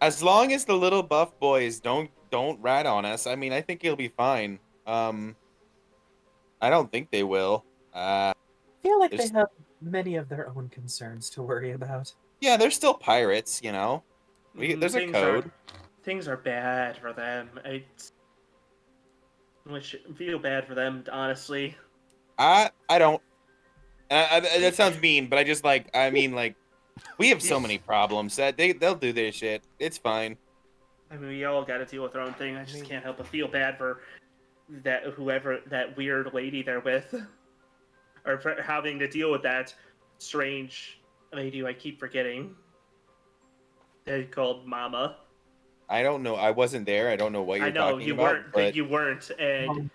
As long as the little buff boys don't rat on us, I mean, I think he'll be fine. I don't think they will. I feel like they There's- have many of their own concerns to worry about. Yeah, they're still pirates, you know. There's a Things code. Things are bad for them. I feel bad for them, honestly. I don't. That sounds mean, but I mean, like, we have so many problems that they'll do their shit. It's fine. I mean, we all got to deal with our own thing. I just can't help but feel bad for that weird lady they're with, or for having to deal with that strange lady who I keep forgetting. They called Mama. I don't know. I wasn't there. I don't know what you're I know talking you about. weren't, But you weren't, and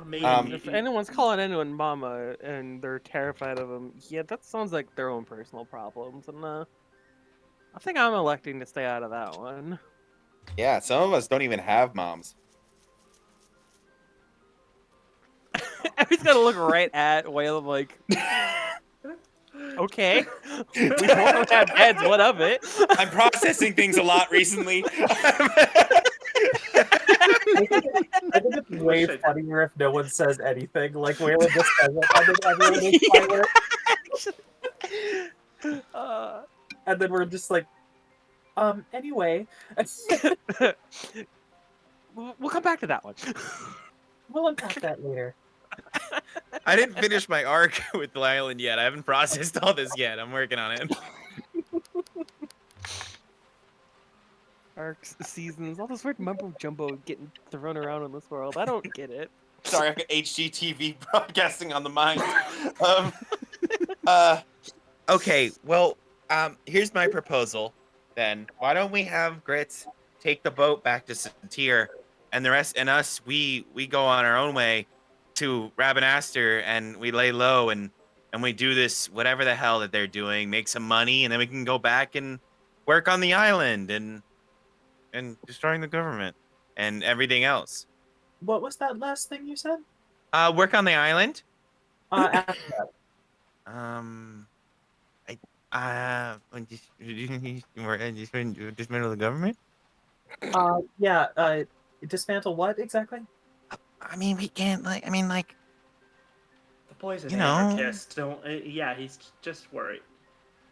maybe If anyone's calling anyone mama and they're terrified of them, yeah, that sounds like their own personal problems, and I think I'm electing to stay out of that one. yeah, some of us don't even have moms. Everybody's gotta look right at Whalem like, okay, we both don't have dads. What of it? I'm processing things a lot recently. I think it's way funnier if no one says anything. Like Wayland just says it, and then everyone is quiet, and then we're just like, anyway. We'll come back to that one. We'll unpack that later. I didn't finish my arc with the island yet. I haven't processed all this yet. I'm working on it. Arcs, seasons, all this weird mumbo jumbo getting thrown around in this world. I don't get it. Sorry, I've got HGTV broadcasting on the mind. Okay, well, here's my proposal. Then why don't we have Grits take the boat back to Satir, and the rest and us we go on our own way to Rabenaster, and we lay low and we do this whatever the hell that they're doing, make some money, and then we can go back and work on the island and destroying the government and everything else. What was that last thing you said? Work on the island. After Dismantle the government. that. Yeah. Dismantle what exactly? I mean, we can't like. I mean, like. the boy's an You know. anarchist. Don't. Yeah, he's just worried.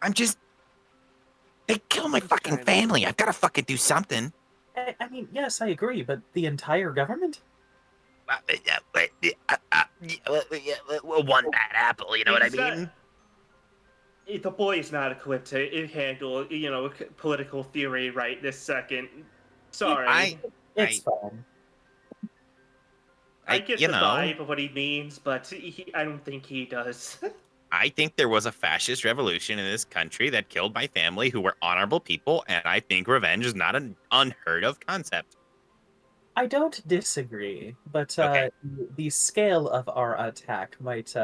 I'm just. They killed my fucking family. I've got to fucking do something. I mean, yes, I agree, but the entire government? One bad apple. You know what I He's not- mean? The boy is not equipped to handle, political theory right this second. Sorry. It's fine. I get the vibe of what he means, but I don't think he does. I think there was a fascist revolution in this country that killed my family, who were honorable people, and I think revenge is not an unheard of concept. I don't disagree, but Okay. the scale of our attack might.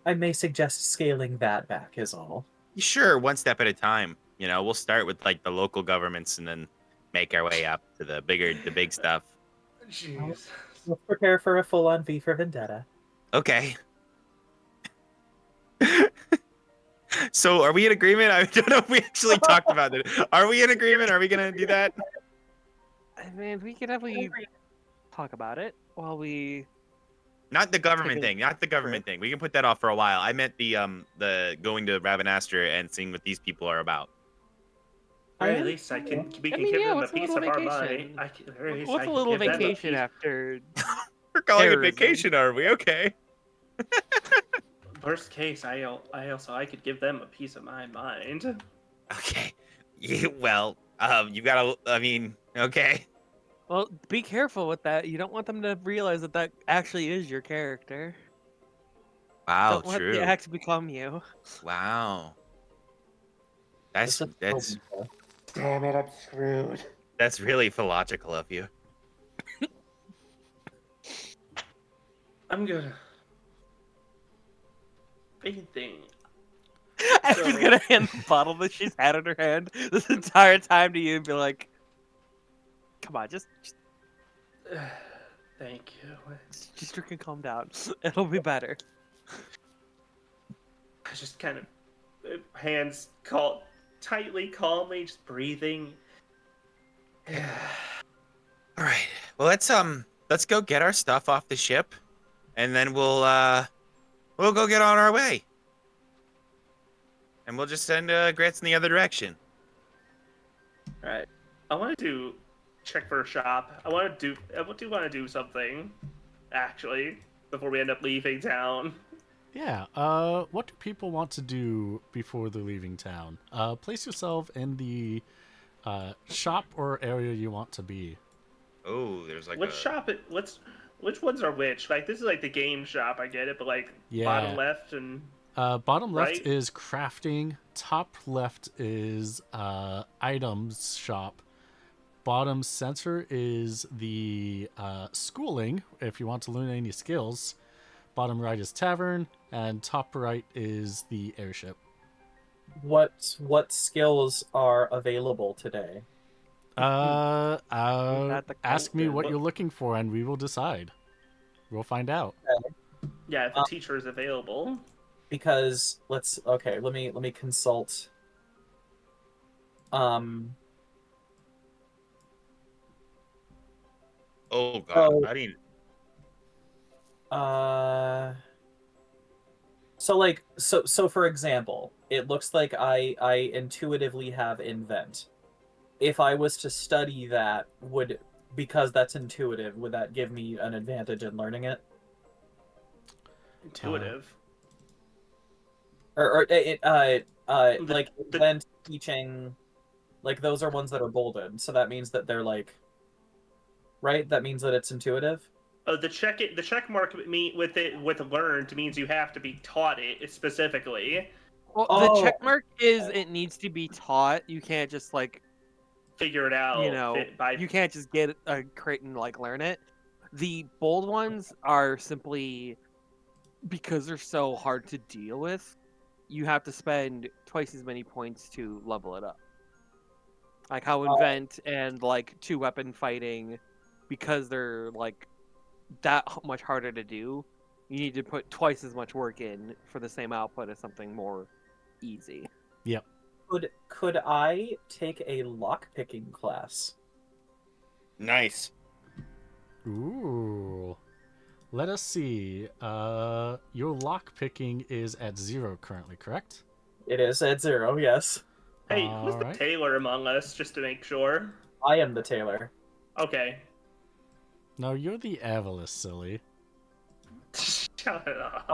I may suggest scaling that back, is all. Sure, one step at a time. You know, we'll start with like the local governments and then make our way up to the big stuff. Jeez. Let's prepare for a full-on V for Vendetta. Okay. So, are we in agreement? I don't know if we actually talked about it. Are we in agreement? Are we gonna do that? I mean, we could definitely talk about it while we. Not the government Okay. thing. Not the government thing. We can put that off for a while. I meant the going to Rabenaster and seeing what these people are about. Or at least we I can mean, give yeah, them a what's a piece little of our vacation? money. Or at least I What's a can little give them a vacation piece- after? We're calling Terrorism. it vacation, are we? Okay. Worst case, I could give them a piece of my mind. Okay. Yeah, well, you gotta. I mean, okay. Well, be careful with that. You don't want them to realize that that actually is your character. Wow, Don't let the true. act become you. Wow. This That's is that's so Damn it, I'm screwed. that's really philological of you. I'm gonna. Main thing. Abby's So- gonna hand the bottle that she's had in her hand this entire time to you and be like, "Come on, just Thank you. drink and calm down. It'll be better." I just kind of hands tightly, calmly, just breathing. All right. Well, let's go get our stuff off the ship, and then we'll go get on our way, and we'll just send Gretz in the other direction. All right. I want to check for a shop. I do want to do something, actually, before we end up leaving town. Yeah. What do people want to do before they're leaving town? Place yourself in the shop or area you want to be. Oh, there's like Which a shop? Which ones are which? Like this is like the game shop. I get it, but like Yeah. bottom left and Bottom left Right? is crafting. Top left is items shop. Bottom center is the schooling, if you want to learn any skills. Bottom right is tavern, and top right is the airship. What skills are available today? that the Ask me count? what you're looking for, and we will decide. We'll find out. yeah, if the teacher is available. Because let me consult. oh god, Oh. I mean, So for example, it looks like I intuitively have invent. If I was to study that, because that's intuitive, would that give me an advantage in learning it? Intuitive. Like invent, teaching, like those are ones that are bolded, so that means that they're like, right? That means that it's intuitive. The check mark with learned means you have to be taught it specifically. Well, Oh, the check mark is it needs to be taught. You can't just like Figure it out. you can't just get a crate and like learn it. The bold ones are simply because they're so hard to deal with. You have to spend twice as many points to level it up. Like how invent and like 2-weapon fighting, because they're like that much harder to do. You need to put twice as much work in for the same output as something more easy. Yep. Could I take a lockpicking class? Nice. Ooh. Let us see. Your lock picking is at 0 currently, correct? It is at 0, yes. Hey, who's the Alright. tailor among us, just to make sure? I am the tailor. Okay. No, you're the Avalis, silly. Shut it up.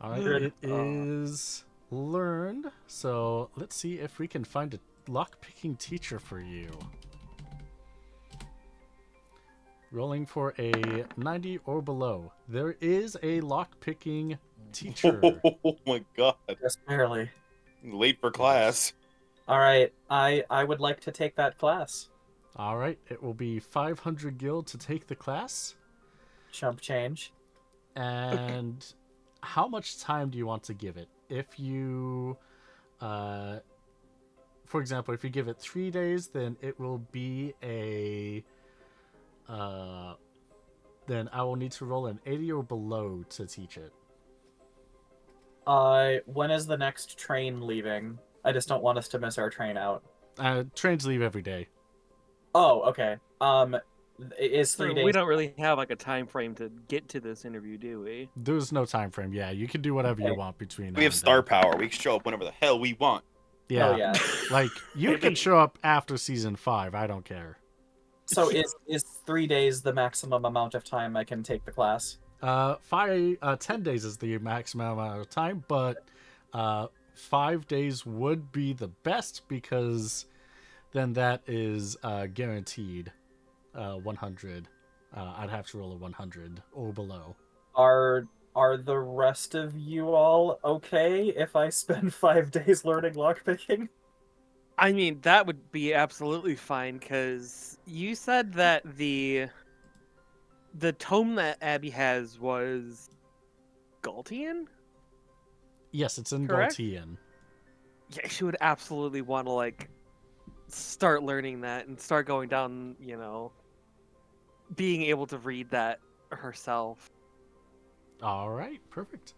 Alright, Good. it is learned. So let's see if we can find a lock-picking teacher for you. Rolling for a 90 or below. There is a lock-picking teacher. Oh my god. Just barely. Late for class. All right, I would like to take that class. Alright, it will be 500 gil to take the class. Chump change. And how much time do you want to give it? If you, for example, if you give it 3 days, then it will be a, then I will need to roll an 80 or below to teach it. When is the next train leaving? I just don't want us to miss our train out. Trains leave every day. Oh, okay. Is 3 days? We don't really have like a time frame to get to this interview, do we? There's no time frame. Yeah, you can do whatever you Okay. want between now We have and star then. power. We can show up whenever the hell we want. Yeah, Oh yeah. like you can show up after season 5. I don't care. So is 3 days the maximum amount of time I can take the class? 10 days is the maximum amount of time, but 5 days would be the best because then that is guaranteed 100. I'd have to roll a 100 or below. Are the rest of you all okay if I spend 5 days learning lockpicking? I mean, that would be absolutely fine because you said that the tome that Abby has was Galtian, Yes, it's in correct? Galtian. Yeah, she would absolutely want to like start learning that and start going down, being able to read that herself. All right, perfect.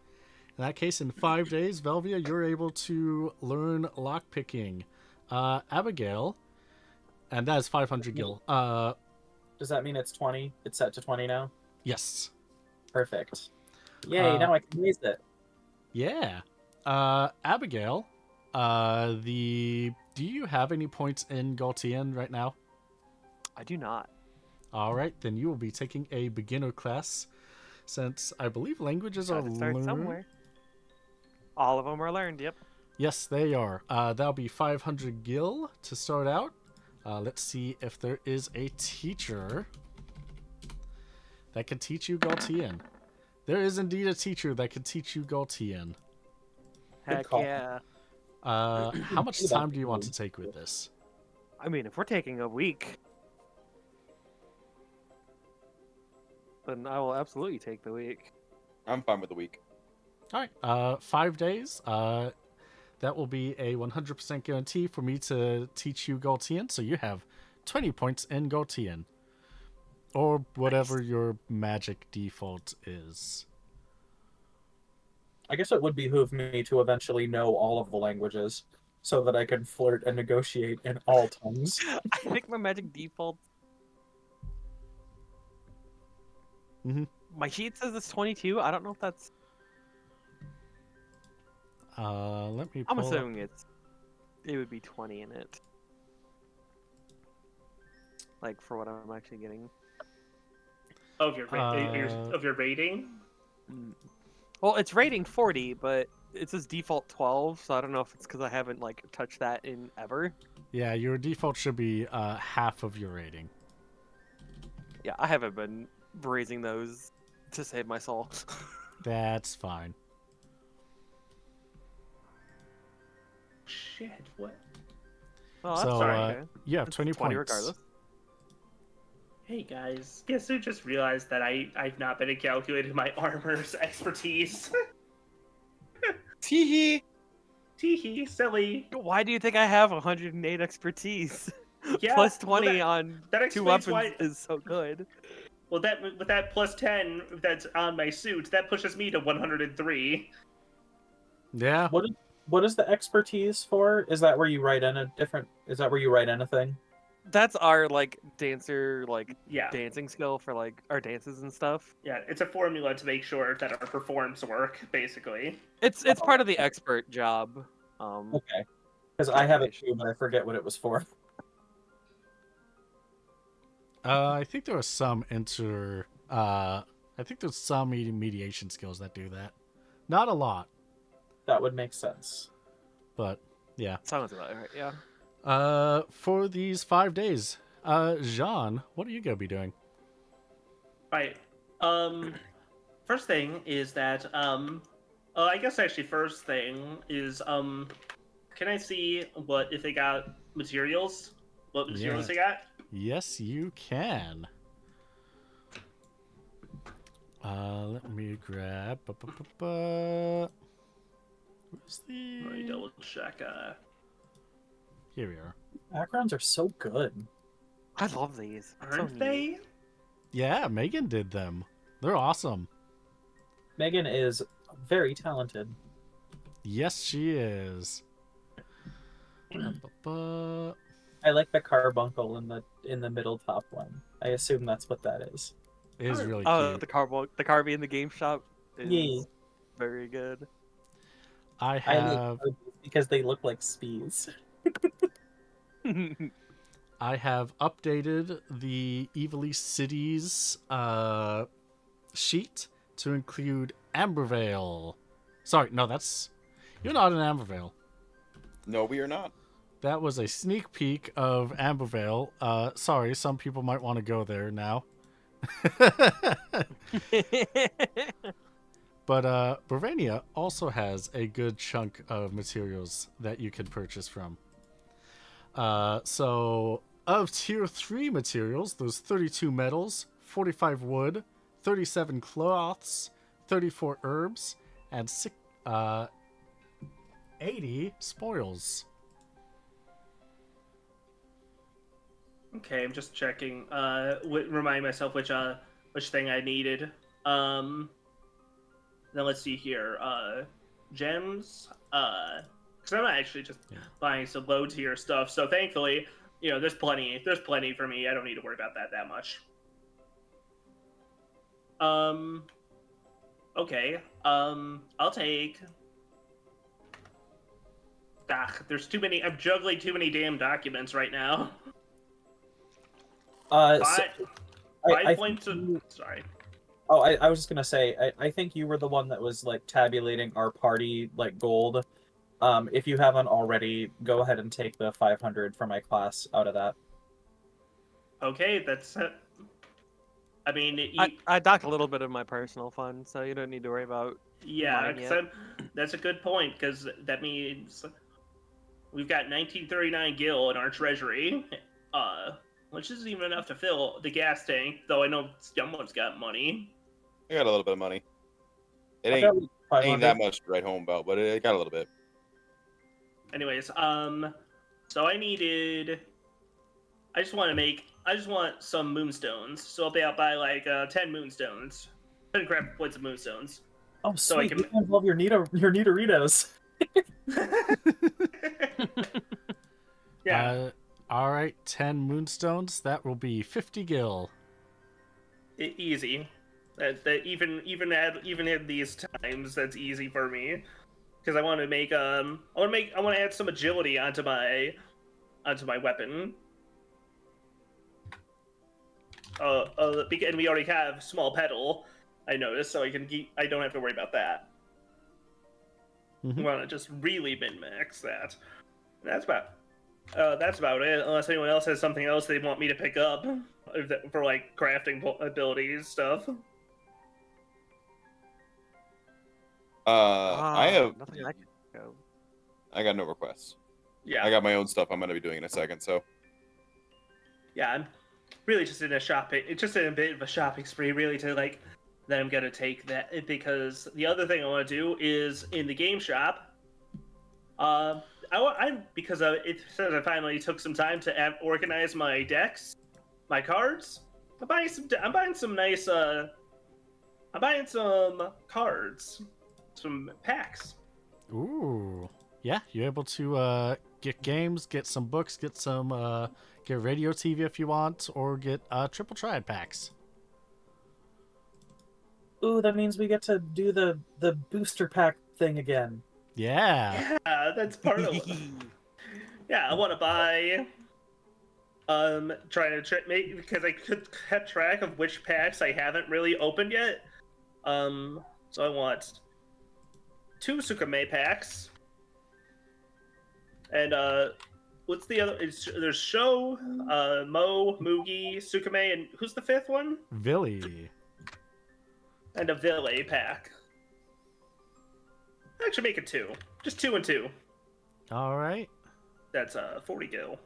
In that case, in 5 days, Velvia, you're able to learn lockpicking. Abigail, and that is 500 gil. Does that mean it's 20? It's set to 20 now? Yes. Perfect. Yay, now I can raise it. Yeah. Abigail, do you have any points in Gaultian right now? I do not. All right, then you will be taking a beginner class, since I believe languages are Gotta start learned. somewhere. All of them are learned. Yep. Yes, they are. That'll be 500 gil to start out. Let's see if there is a teacher that can teach you Gaultian. There is indeed a teacher that can teach you Gaultian. Heck call. yeah. How much time do you want to take with this? I mean, if we're taking a week, then I will absolutely take the week. I'm fine with the week. All right, 5 days. That will be a 100% guarantee for me to teach you Gaultian. So you have 20 points in Gaultian, or whatever your magic default is. I guess it would behoove me to eventually know all of the languages so that I can flirt and negotiate in all tongues. I think my magic default. My sheet says it's 22. I don't know if that's. Let me. I'm assuming it would be 20 in it. Like for what I'm actually getting. Of your rating. Well, it's rating 40, but it says default 12, so I don't know if it's because I haven't like touched that in ever. Yeah, your default should be half of your rating. Yeah, I haven't been raising those to save my soul. That's fine. Shit, what? Oh, that's So okay. you have It's 20 points. regardless. Hey guys, guess who just realized that I've not been calculating my armor's expertise? Teehee. Teehee, silly. Why do you think I have 108 expertise? Yeah, Plus 20 well, on that 2 explains weapons why. is so good. Well, that with that plus 10 that's on my suit, that pushes me to 103. Yeah. What is the expertise for? Is that where you write in a different? Is that where you write in a thing? That's our like dancer Yeah, dancing skill for like our dances and stuff. yeah, it's a formula to make sure that our performs work, basically. It's part of the expert job. Okay, because I have it too, but I forget what it was for. I think there are some I think there's some mediation skills that do that. Not a lot, That would make sense. but yeah. Sounds about right. Yeah. For these 5 days, Jean, what are you gonna be doing? Right. First thing is that I guess actually first thing is can I see if they got materials? What materials they got? Yes, you can. Let me grab. Where's the? Let me double check. Here we are. Backgrounds are so good. I love these. Aren't So they? neat. Yeah, Megan did them. They're awesome. Megan is very talented. Yes, she is. I like the carbuncle in the middle top one. I assume that's what that is. It is really Oh, cute. the Carby in the game shop is Yeah. very good. I I have like because they look like spees. I have updated the Evilly Cities sheet to include Ambervale. Sorry, no, that's You're not in Ambervale. No, we are not. That was a sneak peek of Ambervale. Sorry, some people might want to go there now. But Bravania also has a good chunk of materials that you can purchase from. So, of tier 3 materials, there's 32 metals, 45 wood, 37 cloths, 34 herbs, and 80 spoils. Okay, I'm just checking. Remind myself which thing I needed. Then let's see here. Gems. Because I'm not actually just buying some low tier stuff. So thankfully, there's plenty. There's plenty for me. I don't need to worry about that much. Okay. I'll take. There's too many. I'm juggling too many damn documents right now. So I points of. Sorry. Oh, I was just gonna say, I think you were the one that was like tabulating our party like gold. If you haven't already, go ahead and take the 500 for my class out of that. Okay, that's. I mean, I dock a little bit of my personal fund, so you don't need to worry about. Yeah, mine yet. that's a good point because that means we've got 1939 gil in our treasury, which isn't even enough to fill the gas tank. Though I know someone's got money. I got a little bit of money. It I got ain't 500. that much to write home about, but it got a little bit. Anyways, so I needed. I just want some moonstones. So I'll be out by like 10 moonstones, 10 crap points of moonstones. Oh, So sweet! I can- You can involve your Nidoritos. Yeah, All right, 10 moonstones. That will be 50 gil. Easy. That even at these times, that's easy for me. Because I want to make I want to add some agility onto my weapon. And we already have small pedal, I noticed, so I don't have to worry about that. Mhm. I want to just really min-max that. That's about it. Unless anyone else has something else they want me to pick up for like crafting abilities stuff. I have. Nothing I can go. I got no requests. Yeah, I got my own stuff I'm gonna be doing in a second. So yeah. I'm really just in a bit of a shopping spree, really, to like that I'm gonna take that because the other thing I want to do is in the game shop. It says I finally took some time to organize my decks, my cards. I'm buying some nice. I'm buying some cards, some packs. Ooh. Yeah, you're able to get games, get some books, get radio TV if you want, or get triple triad packs. Ooh, that means we get to do the booster pack thing again. Yeah. Yeah, that's part of. Yeah, I want to buy. Trying to make because I could kept track of which packs I haven't really opened yet. So I want 2 Sukume packs. And what's the other? There's Sho, Mo, Mugi, Sukume, and who's the 5th one? Villy. And a Ville pack. Actually, make it 2. Just 2 and 2. All right. That's 40 gil.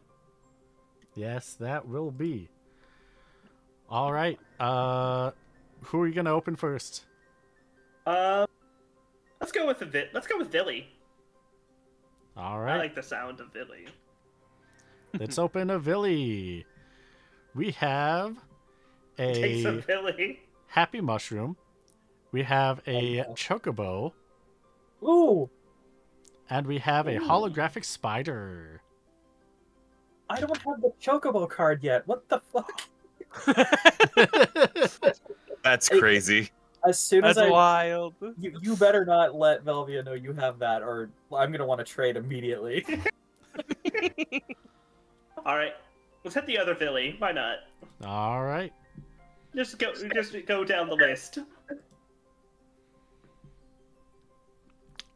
Yes, that will be. All right. Who are you gonna open first? Let's go with Ville. All I right. like the sound of Ville. Let's open a Villy. We have Take some a Ville. happy mushroom. We have a chocobo, Ooh, and we have a Ooh. holographic spider. I don't have the Chocobo card yet. What the fuck? That's crazy. As soon as That's I wild. you better not let Velvia know you have that, or I'm gonna want to trade immediately. All right, let's hit the other Ville. Why not? All right. Just go down the list.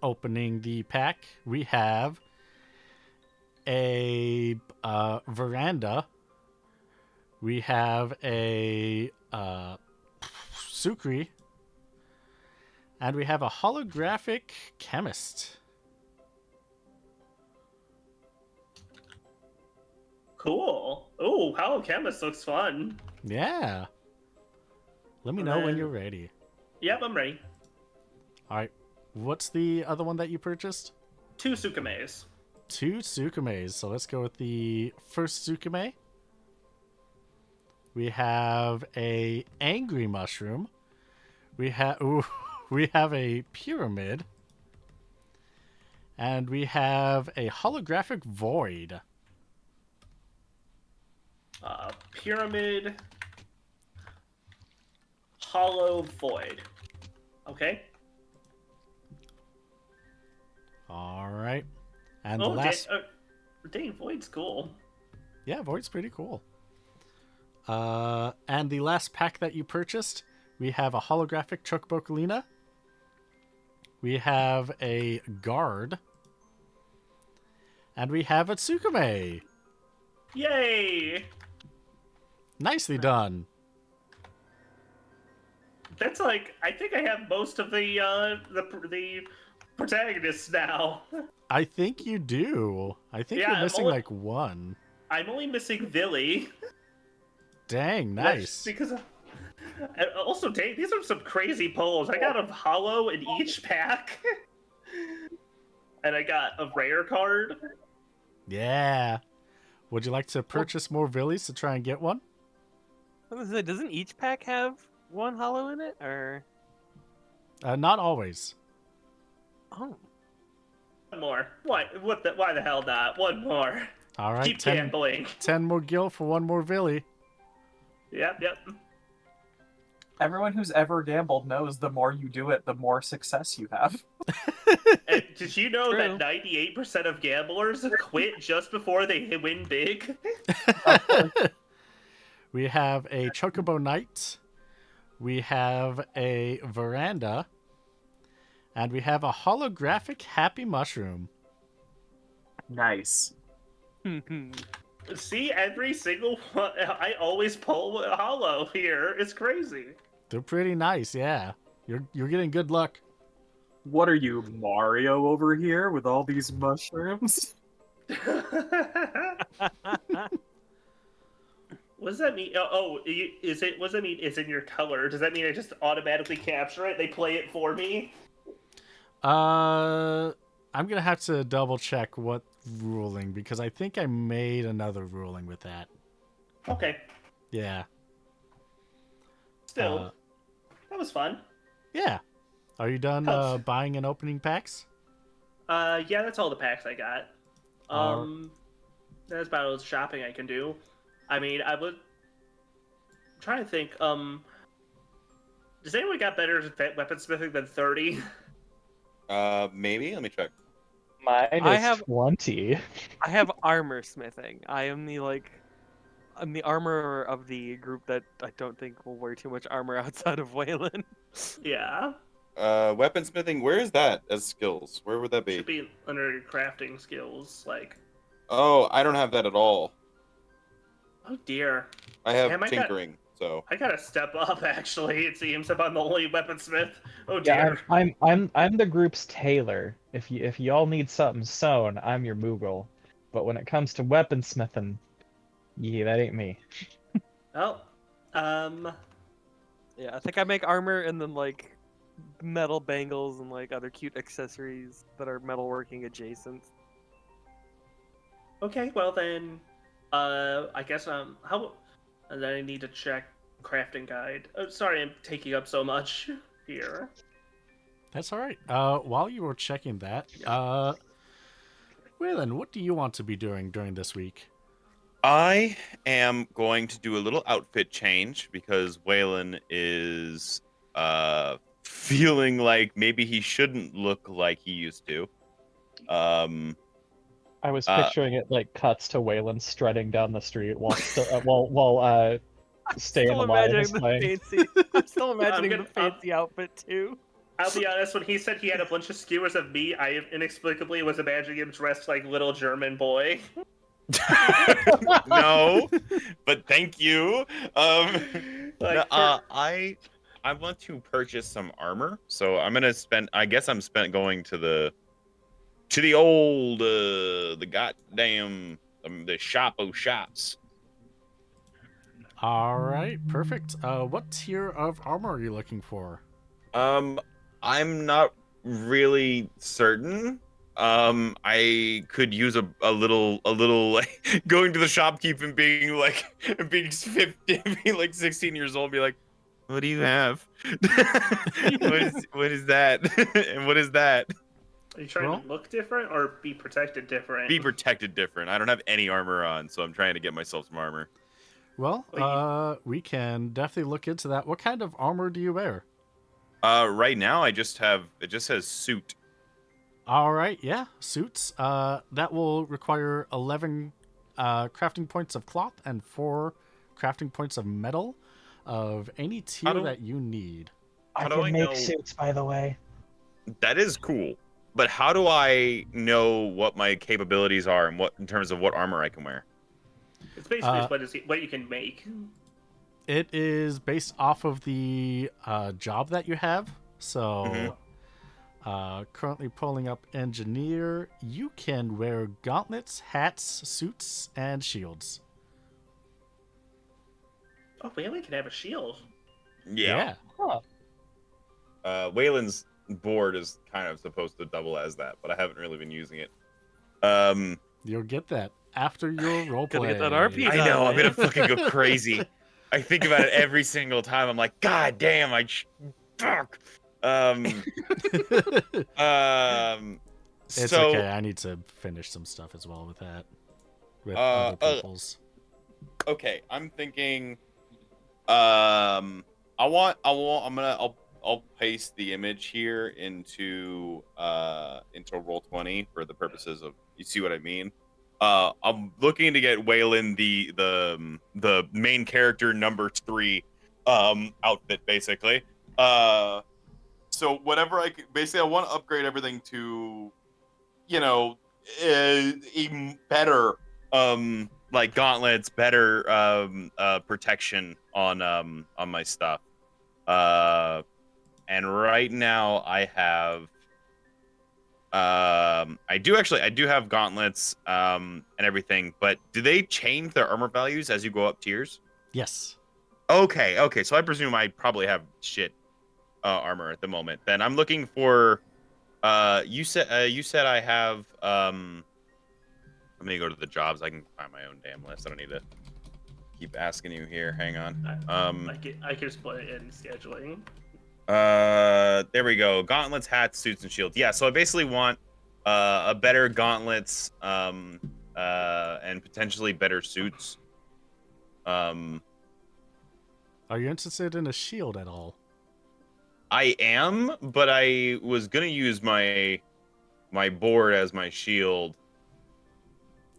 opening the pack, we have a veranda. We have a Sukri. And we have a holographic chemist. Cool. Oh, Hollow Chemist looks fun. Yeah. Let me know when you're ready. Yep, I'm ready. All right. What's the other one that you purchased? 2 Sukumes. 2 Sukumes. So let's go with the first Sukume. We have a angry mushroom. We have a pyramid. And we have a holographic void. Pyramid. Hollow Void. Okay. All right. And Oh, the last... dang, Void's cool. Yeah, Void's pretty cool. And the last pack that you purchased, we have a holographic Chocobokalina. We have a guard. And we have a Tsukume. Yay! Nicely done. That's like, I think I have most of the protagonists now. I think you do. I think Yeah, you're missing like one. I'm only missing Villy. Dang, nice. Because also, dang, these are some crazy pulls. I got a hollow in each pack. And I got a rare card. Yeah. Would you like to purchase more Villies to try and get one? I was gonna say, doesn't each pack have one hollow in it, or? Not always. Oh. One more. Why the hell not? One more. All right. Keep gambling. 10 more gil for one more Villy. Yep. Everyone who's ever gambled knows the more you do it, the more success you have. And did you know True. that 98% of gamblers quit just before they win big? We have a Chocobo Knight. We have a Veranda. And we have a holographic Happy Mushroom. Nice. See, every single one, I always pull a hollow here. It's crazy. They're pretty nice, yeah. You're getting good luck. What are you, Mario over here with all these mushrooms? What does that mean? Oh, is it? What does that mean? It's in your color. Does that mean I just automatically capture it? They play it for me. I'm gonna have to double check what ruling because I think I made another ruling with that. Okay. Yeah. Still, that was fun. Yeah. Are you done buying and opening packs? Yeah, that's all the packs I got. That's about all the shopping I can do. I mean, I'm trying to think. Does anyone got better at weaponsmithing than 30? Maybe. Let me check. Mine is I have- 20. I have armor smithing. I'm the armorer of the group that I don't think will wear too much armor outside of Waylon. Yeah. Weaponsmithing. Where is that as skills? Where would that be? Should be under your crafting skills. Like, Oh, I don't have that at all. oh dear. I have Damn, tinkering. So I gotta step up. Actually, it seems if I'm the only weaponsmith. Oh Yeah, dear. I'm the group's tailor. If y'all need something sewn, I'm your Moogle. But when it comes to weaponsmithing, yeah, that ain't me. Well, Yeah, I think I make armor and then like metal bangles and like other cute accessories that are metalworking adjacent. okay. Well then, I guess how. And then I need to check crafting guide. Oh, sorry, I'm taking up so much here. That's all right. While you were checking that, Waylon, what do you want to be doing during this week? I am going to do a little outfit change because Waylon is feeling like maybe he shouldn't look like he used to. I was picturing it like cuts to Waylon strutting down the street while staying Still alive imagining is playing. I'm still imagining gonna- the fancy outfit too. I'll be honest, when he said he had a bunch of skewers of meat, I inexplicably was imagining him dressed like little German boy. No, but thank you. Like, I want to purchase some armor, so I'm gonna spend. I guess I'm spent going to the old the goddamn the shop of shops. All right, perfect. What tier of armor are you looking for? I'm not really certain. I could use a little like going to the shopkeep and being like being 50, being like 16 years old, be like, what do you have? what is that? And what is that? are you trying Well- to look different or be protected different? Be protected different. I don't have any armor on, so I'm trying to get myself some armor. Well, we can definitely look into that. What kind of armor do you wear? Right now it just says suit. All right, yeah, suits. That will require 11 crafting points of cloth and 4 crafting points of metal of any tier do- that you need. I How do can I make know- suits, by the way. That is cool. But how do I know what my capabilities are and what in terms of what armor I can wear? It's basically what you can make. It is based off of the job that you have. So, currently pulling up engineer, you can wear gauntlets, hats, suits, and shields. Oh, Bailey can have a shield. Yeah. Huh. Waylon's board is kind of supposed to double as that, but I haven't really been using it. You'll get that after your roleplay. Gotta get that RP. I know, I'm gonna fucking go crazy. I think about it every single time. I'm like, God damn, fuck. It's So okay. I need to finish some stuff as well with that. With other people's. okay, I'm thinking. I'll paste the image here into Roll20 for the purposes of, you see what I mean. I'm looking to get Waylon the main character number 3 outfit basically. So whatever I could, basically I want to upgrade everything to, even better like gauntlets, better protection on my stuff. And right now I have I do have gauntlets and everything, but do they change their armor values as you go up tiers? Yes. Okay, so I presume I probably have shit armor at the moment. Then I'm looking for you said I have let me go to the jobs. I can find my own damn list. I don't need to keep asking you here. Hang on. I can just put it in scheduling. There we go. Gauntlets, hats, suits, and shields. Yeah, so I basically want a better gauntlets and potentially better suits. Are you interested in a shield at all? I am, but I was gonna use my board as my shield.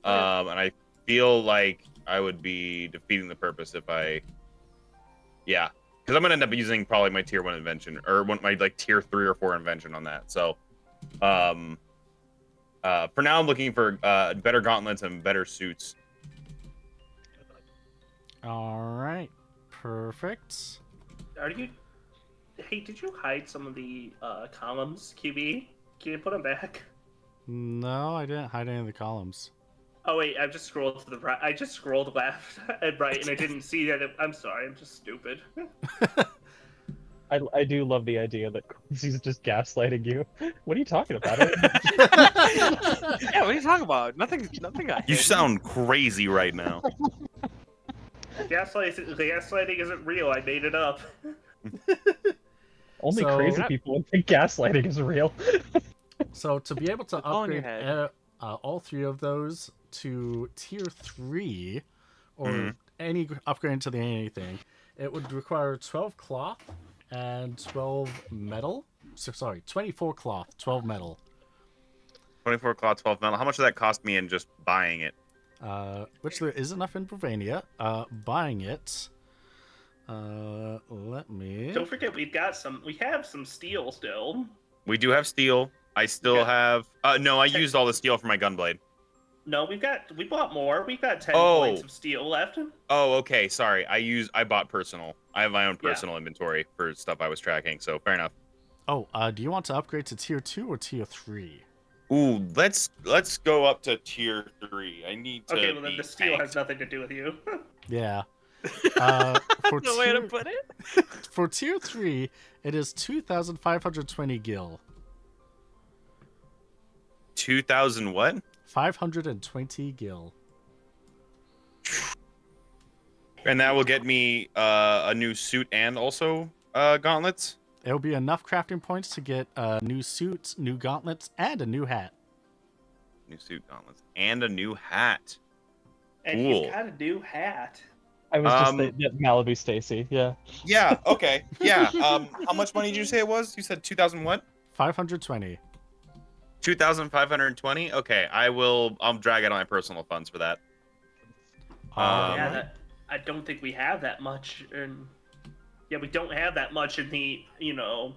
And I feel like I would be defeating the purpose if I, yeah, because I'm gonna end up using probably my tier 1 invention or my like tier 3 or 4 invention on that. So, for now I'm looking for better gauntlets and better suits. All right. Perfect. Hey, did you hide some of the columns, QB? Can you put them back? No, I didn't hide any of the columns. Oh wait, I just scrolled to the right. I just scrolled left and right, and I didn't see that. I'm sorry, I'm just stupid. I do love the idea that Quincy's just gaslighting you. What are you talking about? Yeah, what are you talking about? Nothing got You hit. sound crazy right now. Gaslighting isn't real. I made it up. Only So- crazy people think gaslighting is real. So to be able to all in your upgrade head. all 3 of those to tier 3, or Mhm. any upgrade to the anything, it would require 12 cloth and 12 metal. So, sorry, 24 cloth, 12 metal. 24 cloth, 12 metal. How much did that cost me in just buying it? Which there is enough in Bravania. Buying it, Let me. Don't forget, we have some steel still. We do have steel. I still Okay. have. No, I Ten- used all the steel for my gunblade. No, we bought more. We've got 10 Oh. points of steel left. Oh, okay. Sorry. I bought personal. I have my own Yeah. personal inventory for stuff I was tracking. So fair enough. Oh, do you want to upgrade to tier 2 or tier 3? Ooh, let's go up to tier 3. I need to. Okay, well then be the steel tanked. has nothing to do with you. Yeah. For The way to tier, put it. for tier 3, it is 2,520 gil. 2,000 what? 520 gil. And that will get me a new suit and also gauntlets. It'll be enough crafting points to get new suits, new gauntlets, and a new hat. New suit, gauntlets, and a new hat. And Cool. he's got a new hat. I was just saying, yeah, Malibu Stacy, yeah. Yeah. Okay. Yeah. How much money did you say it was? You said 2,000 what? 520. 2,520. Okay. I'll drag it on my personal funds for that. Yeah, I don't think we have that much. Yeah, we don't have that much in the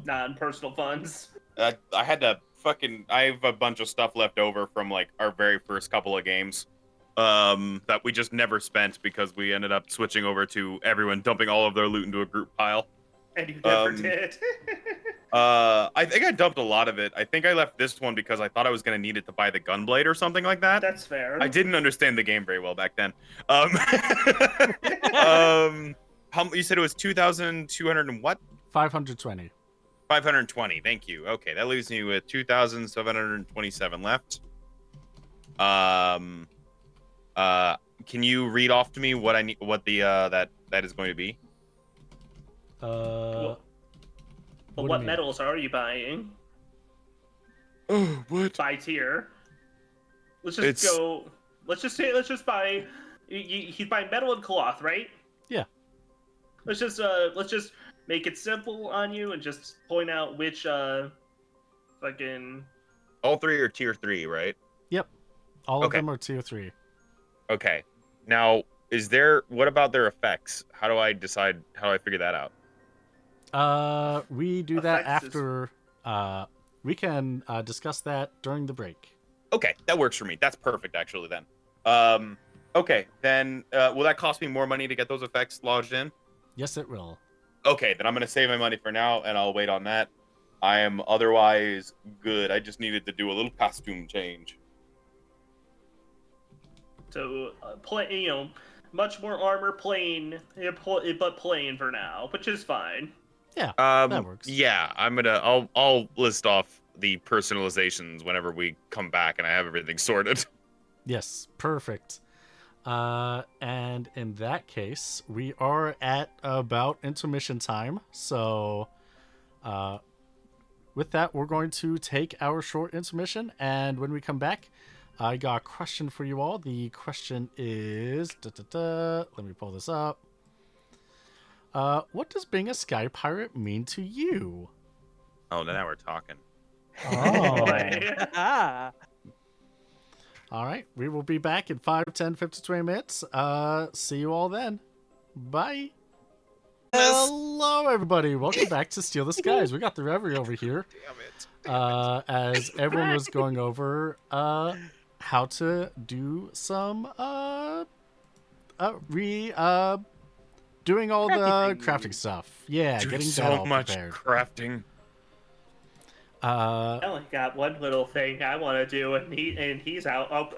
non-personal funds. I had to I have a bunch of stuff left over from like our very first couple of games. That we just never spent because we ended up switching over to everyone dumping all of their loot into a group pile. And you never did. I think I dumped a lot of it. I think I left this one because I thought I was going to need it to buy the gunblade or something like that. That's fair. I didn't understand the game very well back then. You said it was 2,200 and what? 520. 520. Thank you. Okay, that leaves me with 2,727 left. Can you read off to me what I need? What the that is going to be? Well, do you what mean? metals are you buying? Oh, what? By tier. Let's just It's- go. Let's just buy. He's buying metal and cloth, right? Yeah. Let's just make it simple on you and just point out which fucking. All three are tier 3, right? Yep. All of Okay. them are tier 3. Okay. Now, what about their effects? How do I figure that out? We do that Effects is- after. We can discuss that during the break. Okay, that works for me. That's perfect, actually. Then, okay, then will that cost me more money to get those effects lodged in? Yes, it will. Okay, then I'm gonna save my money for now, and I'll wait on that. I am otherwise good. I just needed to do a little costume change. So much more armor, plain, but plain for now, which is fine. Yeah, that works. Yeah, I'll list off the personalizations whenever we come back and I have everything sorted. Yes, perfect. And in that case, we are at about intermission time. So, with that, we're going to take our short intermission. And when we come back, I got a question for you all. The question is, let me pull this up. What does being a sky pirate mean to you? Oh, now we're talking. Oh. Ah. All right, we will be back in 5, 10, 15, 20 minutes. See you all then. Bye. Hello, everybody. Welcome back to Steal the Skies. We got the Reverie over here. Damn it. As everyone was going over how to do some doing all the crafting stuff. Yeah, Doing getting that so all much prepared. crafting. I only got one little thing I want to do, and he's out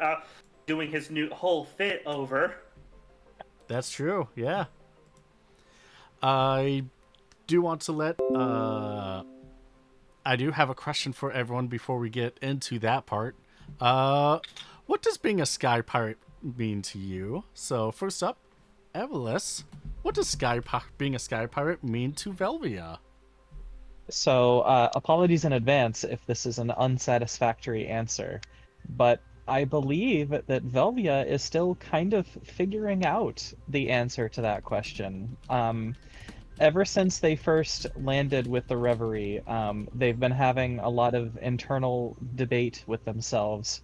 doing his new whole fit over. That's true. Yeah. I do want to let I do have a question for everyone before we get into that part. What does being a sky pirate mean to you? So first up, Evelys, what does being a sky pirate mean to Velvia? So, apologies in advance if this is an unsatisfactory answer, but I believe that Velvia is still kind of figuring out the answer to that question. Ever since they first landed with the Reverie, they've been having a lot of internal debate with themselves,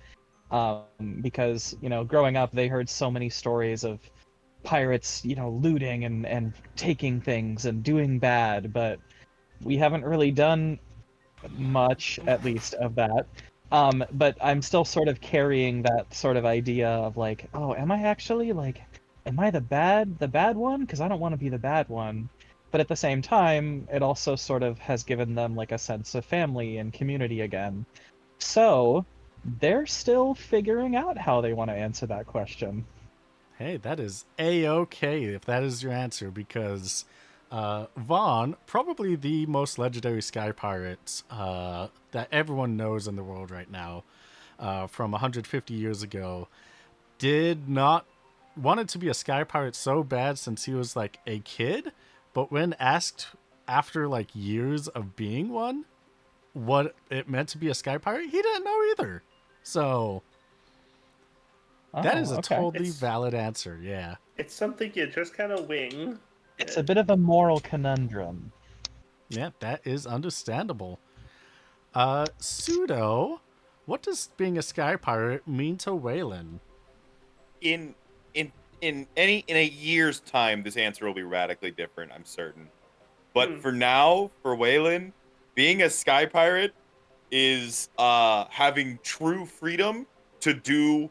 because, growing up, they heard so many stories of pirates, looting and taking things and doing bad, but we haven't really done much, at least, of that. But I'm still sort of carrying that sort of idea of like, oh, am I actually like, am I the bad one? Because I don't want to be the bad one. But at the same time, it also sort of has given them like a sense of family and community again. So they're still figuring out how they want to answer that question. Hey, that is A-okay if that is your answer, because Vaughn, probably the most legendary sky pirate that everyone knows in the world right now, from 150 years ago, did not wanted to be a sky pirate so bad since he was like a kid, but when asked after like years of being one what it meant to be a sky pirate, he didn't know either. So that is Oh, a okay. totally valid answer. Yeah. It's something you just kind of wing. It's a bit of a moral conundrum. Yeah, that is understandable. Pseudo, what does being a sky pirate mean to Waylon? In in in a year's time, this answer will be radically different. I'm certain. But for now, for Waylon, being a sky pirate is having true freedom to do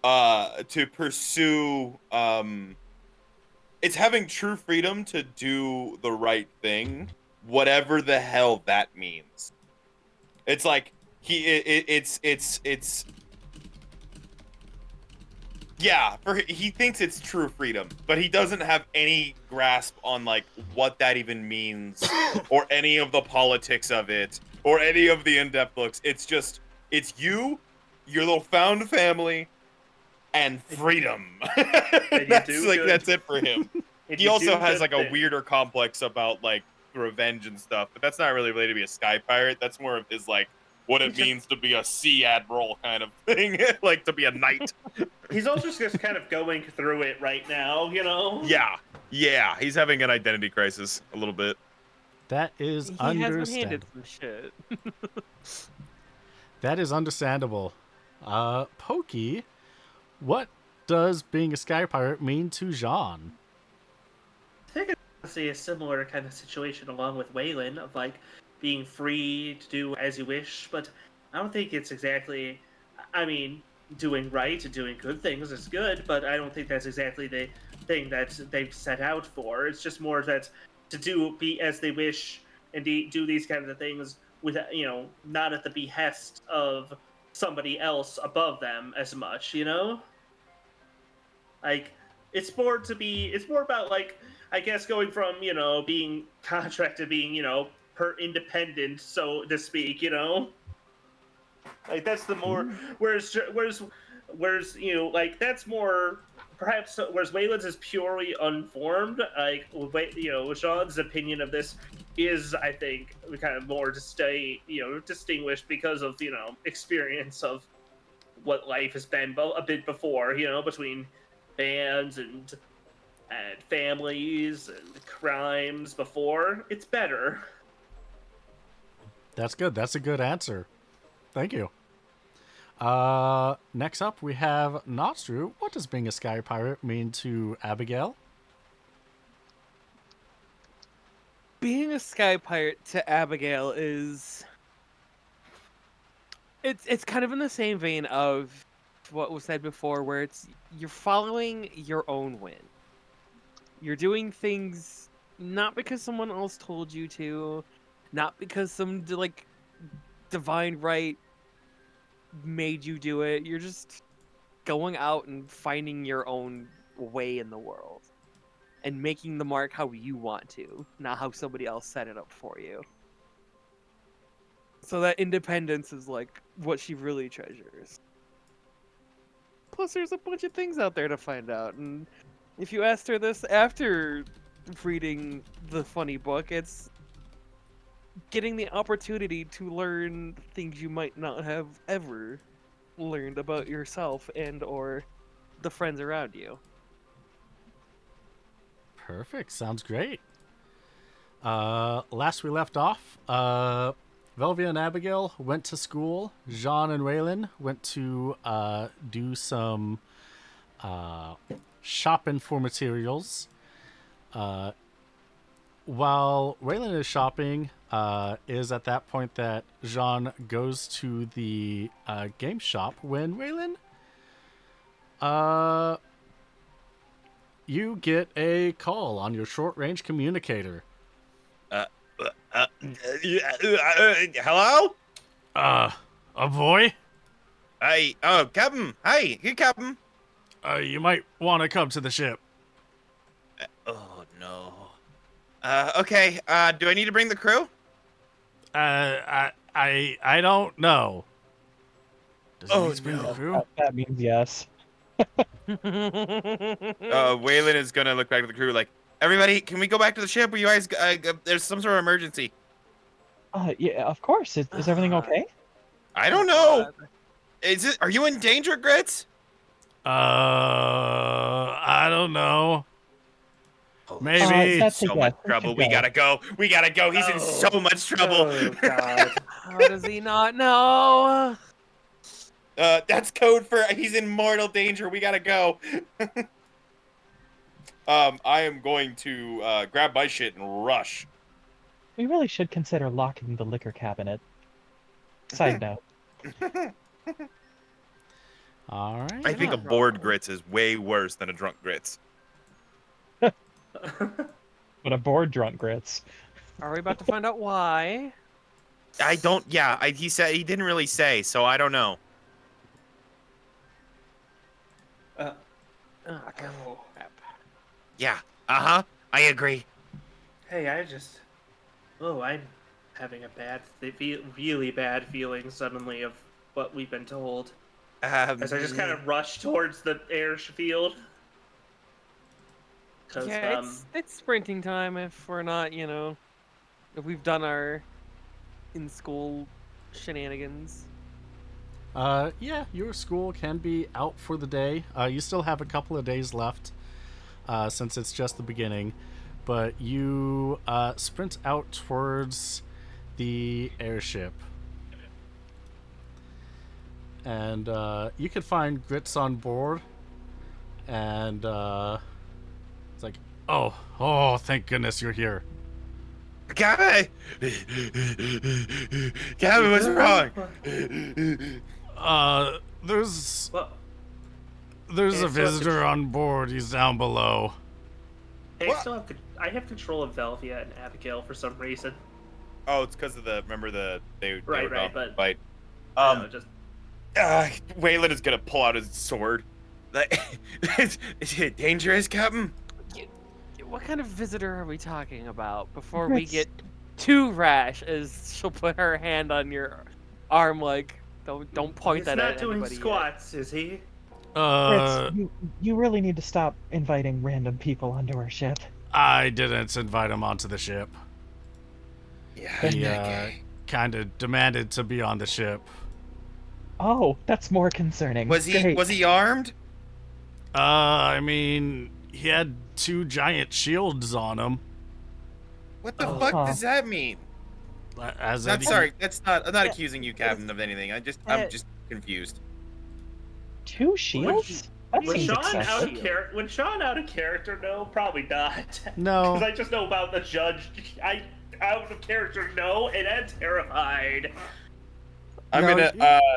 to pursue it's having true freedom to do the right thing, whatever the hell that means. It's like it's yeah, he thinks it's true freedom, but he doesn't have any grasp on like what that even means or any of the politics of it or any of the in-depth books. It's just it's you, your little found family, and freedom. And That's it for him. He also has like a thing. weirder complex about like revenge and stuff, but that's not really related to be a sky pirate. That's more of his like what it means to be a sea admiral kind of thing, like to be a knight. He's also just kind of going through it right now, you know? Yeah, he's having an identity crisis a little bit. That is He has been handed understandable. some shit. That is understandable. Pokey, what does being a sky pirate mean to Jean? I think it's honestly a similar kind of situation along with Waylon of like being free to do as you wish, but I don't think it's exactly. I mean, doing right and doing good things is good, but I don't think that's exactly the thing that they've set out for. It's just more that to be as they wish and do these kinds of things with not at the behest of somebody else above them as much, you know? Like it's more about like I guess going from being contracted being per independent so to speak, like that's the more whereas like that's more perhaps whereas Wayland's is purely unformed. Like Sean's opinion of this is I think kind of more to stay distinguished because of experience of what life has been a bit before between bands and families and crimes before. It's better. That's good. That's a good answer. Thank you. Next up, we have Natsu. What does being a sky pirate mean to Abigail? Being a sky pirate to Abigail is it's kind of in the same vein of what was said before, where it's you're following your own wind. You're doing things not because someone else told you to, not because some like divine right made you do it. You're just going out and finding your own way in the world and making the mark how you want to, not how somebody else set it up for you. So that independence is like what she really treasures. Plus, there's a bunch of things out there to find out, and if you asked her this after reading the funny book, it's getting the opportunity to learn things you might not have ever learned about yourself and or the friends around you. Perfect. Sounds great. Last we left off, Velvia and Abigail went to school. Jean and Waylon went to do some shopping for materials. While Waylon is shopping, is at that point that Jean goes to the game shop when Waylon, you get a call on your short-range communicator. Hello? A boy? Hey, oh, Captain. Hey, Captain. You might want to come to the ship. Oh, no. Okay, do I need to bring the crew? I don't know. Does he need to bring the crew? That means yes. Waylon is gonna look back at the crew like, everybody, can we go back to the ship? You guys, there's some sort of emergency. Yeah, of course. Is everything okay? I don't know. Are you in danger, Grits? I don't know. Maybe. That's so much trouble. We gotta go. We gotta go. He's in so much trouble. Oh God. How does he not know? That's code for he's in mortal danger. We gotta go. I am going to grab my shit and rush. We really should consider locking the liquor cabinet. Side note. All right. I think a bored Grits is way worse than a drunk Grits. But a bored drunk Grits. Are we about to find out why? I don't. Yeah, he said he didn't really say, so I don't know. Oh, crap. Yeah. I agree. Hey, I'm having a really bad feeling suddenly of what we've been told. As I just kind of rush towards the airfield. Yeah, it's sprinting time if we're not, if we've done our in-school shenanigans. Yeah, your school can be out for the day. You still have a couple of days left, since it's just the beginning. But you sprint out towards the airship. And you can find Grits on board. And it's like, oh, thank goodness you're here. Gabby! Gabby, what's wrong? There's Hey, a visitor on board. He's down below. Hey, I have control of Velvia and Abigail for some reason. Oh, it's because of they were Right, gone but- fight. No, just Waylon is gonna pull out his sword. Is it dangerous, Captain? What kind of visitor are we talking about before we get too rash? As she'll put her hand on your arm, like, don't point he's that not at doing anybody squats, is he? Grits, you really need to stop inviting random people onto our ship. I didn't invite him onto the ship. Yeah. He kind of demanded to be on the ship. Oh, that's more concerning. Was he armed? I mean, he had 2 giant shields on him. What the fuck does that mean? As I'm any- sorry. I'm not accusing you, Captain, of anything. I'm just confused. 2 shields? That Was seems Sean out excessive. of character? When Sean out of character? No, probably not. No. Because I just know about the judge. I out of character. No, and I'm terrified. I'm No, gonna.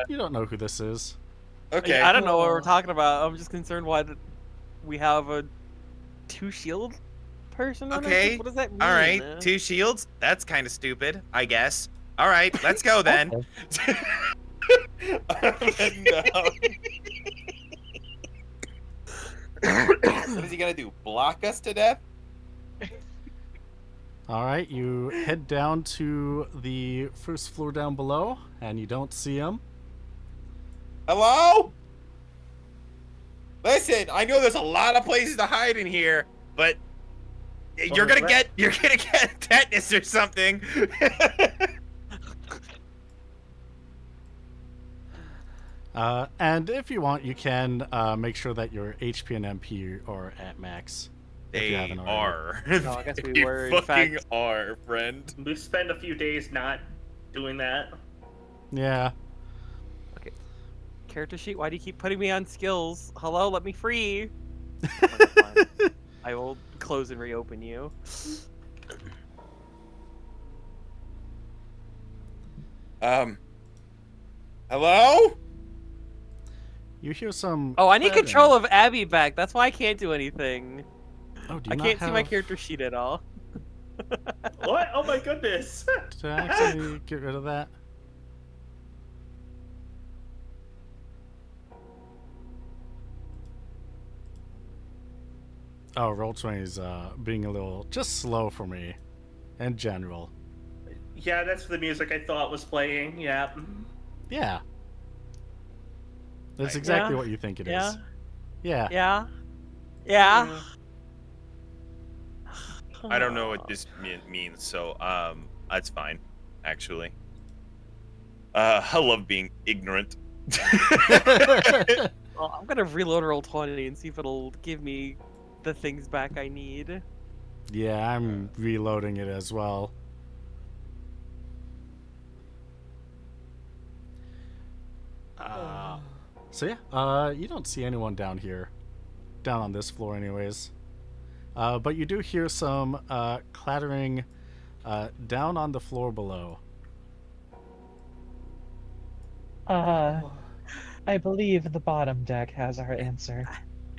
You don't know who this is. Okay. I don't know what we're talking about. I'm just concerned why we have a 2 shield person on our Okay. ship. What does that mean? All right. 2 shields. That's kind of stupid, I guess. All right. Let's go then. No. What is he gonna do? Block us to death? All right, you head down to the first floor down below, and you don't see him. Hello? Listen, I know there's a lot of places to hide in here, but you're gonna get tetanus or something. And if you want, you can make sure that your HP and MP are at max. if you They haven't already. are. No, I guess we They were, in fucking fact. are, friend. We spent a few days not doing that. Yeah. Character sheet, why do you keep putting me on skills? Hello, let me free. Fine. I will close and reopen you. Hello? You hear some. Oh, I need clattering. control of Abby back. That's why I can't do anything. Oh, do you I not can't see my have- character sheet at all. What? Oh my goodness. Did I actually get rid of that? Oh, Roll20's being a little just slow for me in general. Yeah, that's the music I thought was playing. Yeah. Yeah. That's I- exactly Yeah. what you think it is. Yeah. Yeah. Yeah. Yeah. I don't know what this means, so that's fine, actually. I love being ignorant. Well, I'm gonna reload Roll20 and see if it'll give me the things back I need. Yeah, I'm reloading it as well. So yeah, you don't see anyone down here. Down on this floor anyways. But you do hear some clattering down on the floor below. I believe the bottom deck has our answer.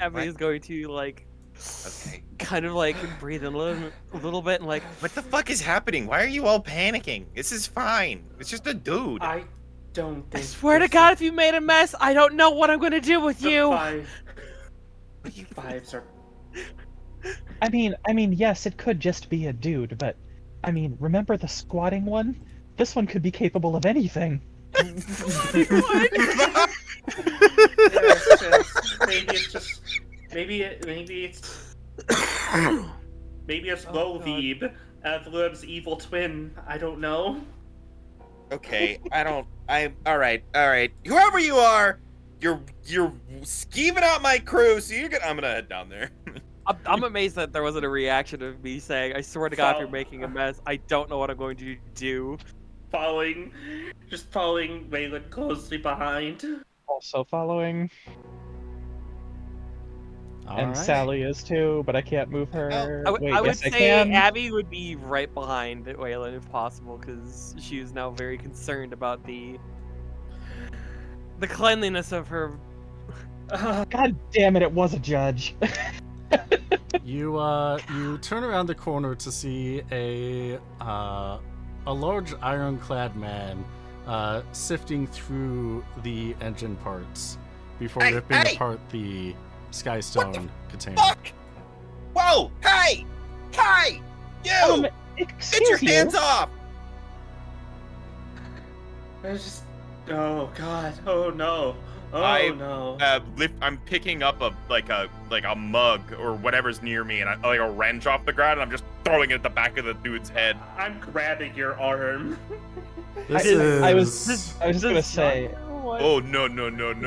Abby What? is going to like, Okay. kind of like breathe in a little bit and like, What the fuck is happening? Why are you all panicking? This is fine. It's just a dude. I don't I think. swear to this God, is if you made a mess, I don't know what I'm gonna do with the you. Vibes are. I mean, yes, it could just be a dude, but I mean, remember the squatting one? This one could be capable of anything. Yes, yes. Maybe it's just. Maybe it's. Maybe it's Oh, God. Loveeb, Avlib's evil twin. I don't know. Okay, I'm all right. Whoever you are, you're skeeving out my crew, so I'm gonna head down there. I'm amazed that there wasn't a reaction of me saying, I swear to God, if you're Fol- making a mess, I don't know what I'm going to do. Following Waylon closely behind. Also following, All and right. Sally is too, but I can't move her. I Wait, would yes, I say can. Abby would be right behind Waylon if possible, because she is now very concerned about the cleanliness of her. God damn it! It was a judge. You turn around the corner to see a large ironclad man sifting through the engine parts before Hey, ripping hey! apart the Skystone container. Fuck! Whoa! Hey! You! Get Excuse your you. hands off! It's just. Oh God. Oh no. Oh no. I'm picking up a mug or whatever's near me, and I like a wrench off the ground, and I'm just throwing it at the back of the dude's head. I'm grabbing your arm. This I is. was gonna say, Oh no! What's going on?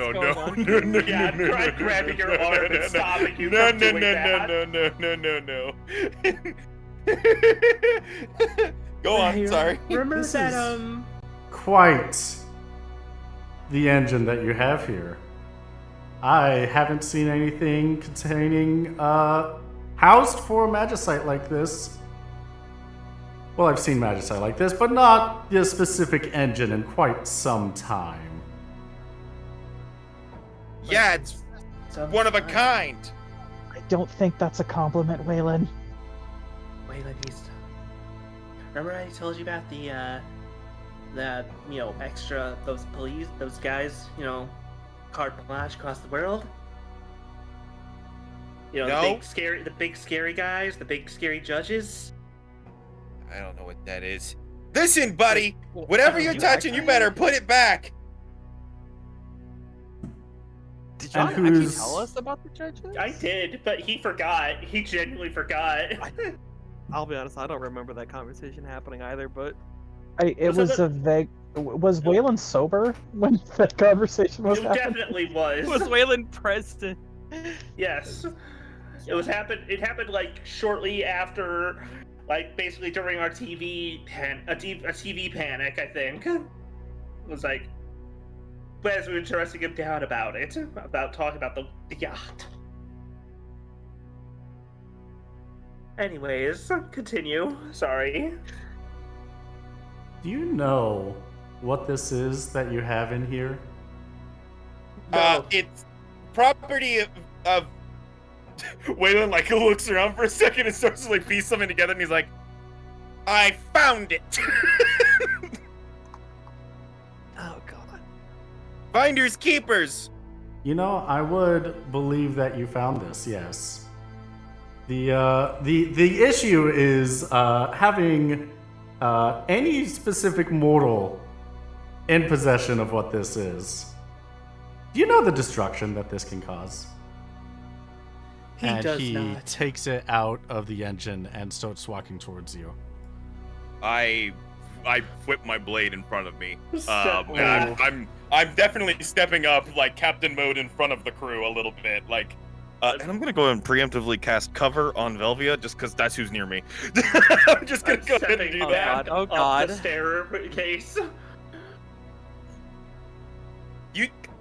No! Yeah, I'm grabbing your arm and stopping you No! from doing that. No! Go on. Hey, Sorry. Remember This that is- Quite the engine that you have here. I haven't seen anything containing housed for a magicite like this. Well, I've seen magicite like this, but not this specific engine in quite some time. Yeah, it's one of a kind. I don't think that's a compliment, Waylon. Waylon, remember I told you about the extra those guys, carte blanche across the world. No. the big scary guys, the big scary judges. I don't know what that is. Listen, buddy. Whatever you're touching, you better put it back. Did And John actually who's- tell us about the judges? I did, but he forgot. He genuinely forgot. I'll be honest, I don't remember that conversation happening either, but It Was was it a vague. Was Waylon sober when that conversation was It happening? definitely was. was Waylon Preston? Yes. It happened like shortly after, like basically during our TV panic, I think. It was like, as we were dressing him down about it, about talking about the yacht. Anyways, continue. Sorry. Do you know what this is that you have in here? No. It's property of Waylon like looks around for a second and starts to like piece something together, and he's like, "I found it." Oh god. Finders keepers. You know, I would believe that you found this. Yes. The issue is having any specific mortal in possession of what this is. Do you know the destruction that this can cause? He and does he not. takes it out of the engine and starts walking towards you. I whip my blade in front of me. Step- And I'm definitely stepping up like captain mode in front of the crew a little bit, like. And I'm gonna go and preemptively cast cover on Velvia just because that's who's near me. I'm just gonna go ahead and do Oh that. god, oh Up god. the staircase.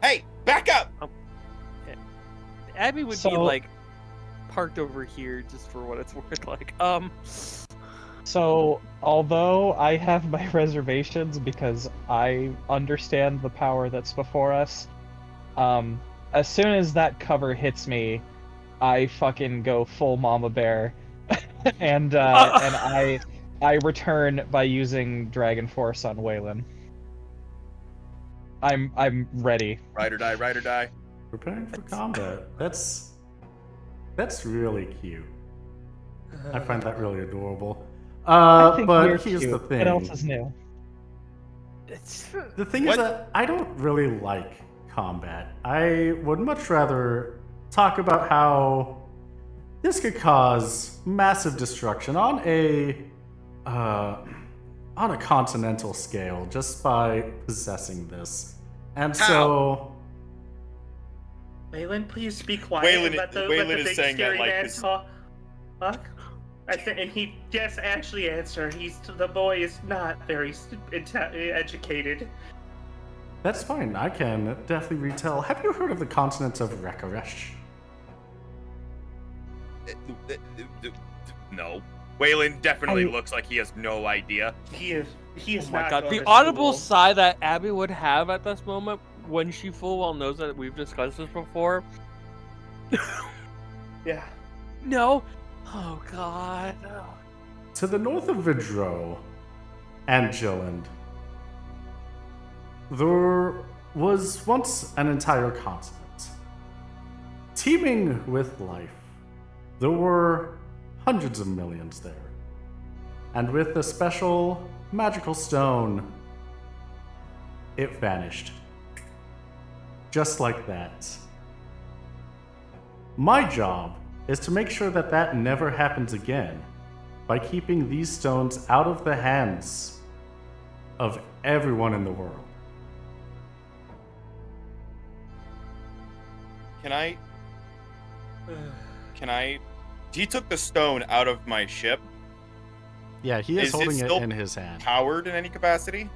Hey, back up! Abby would be So- like parked over here just for what it's worth. Like, So, although I have my reservations because I understand the power that's before us, as soon as that cover hits me, I fucking go full mama bear, and I return by using Dragon Force on Waylon. I'm ready. Ride or die, ride or die. Preparing for combat. That's really cute. I find that really adorable. I think But you're here's cute. the thing. What else is new? it's The thing is What? that I don't really like combat. I would much rather talk about how this could cause massive destruction on a continental scale just by possessing this. And so Waylon, please be quiet Waylon- and let the Waylon is big saying that, scary like, man this- talk. And he actually answered. The boy is not very educated. that's fine. I can definitely retell. Have you heard of the continent of Rekaresh? No. Waylon definitely I- looks like he has no idea. He is oh my not god. going The to audible school. sigh that Abby would have at this moment when she full well knows that we've discussed this before. Yeah. No. Oh god. Oh. To the north of Vidro and Jilland, there was once an entire continent, teeming with life. There were hundreds of millions there. And with a special magical stone, it vanished. Just like that. My job is to make sure that that never happens again by keeping these stones out of the hands of everyone in the world. Can I? He took the stone out of my ship. Yeah, he is Is it holding it still in his hand. Powered in any capacity?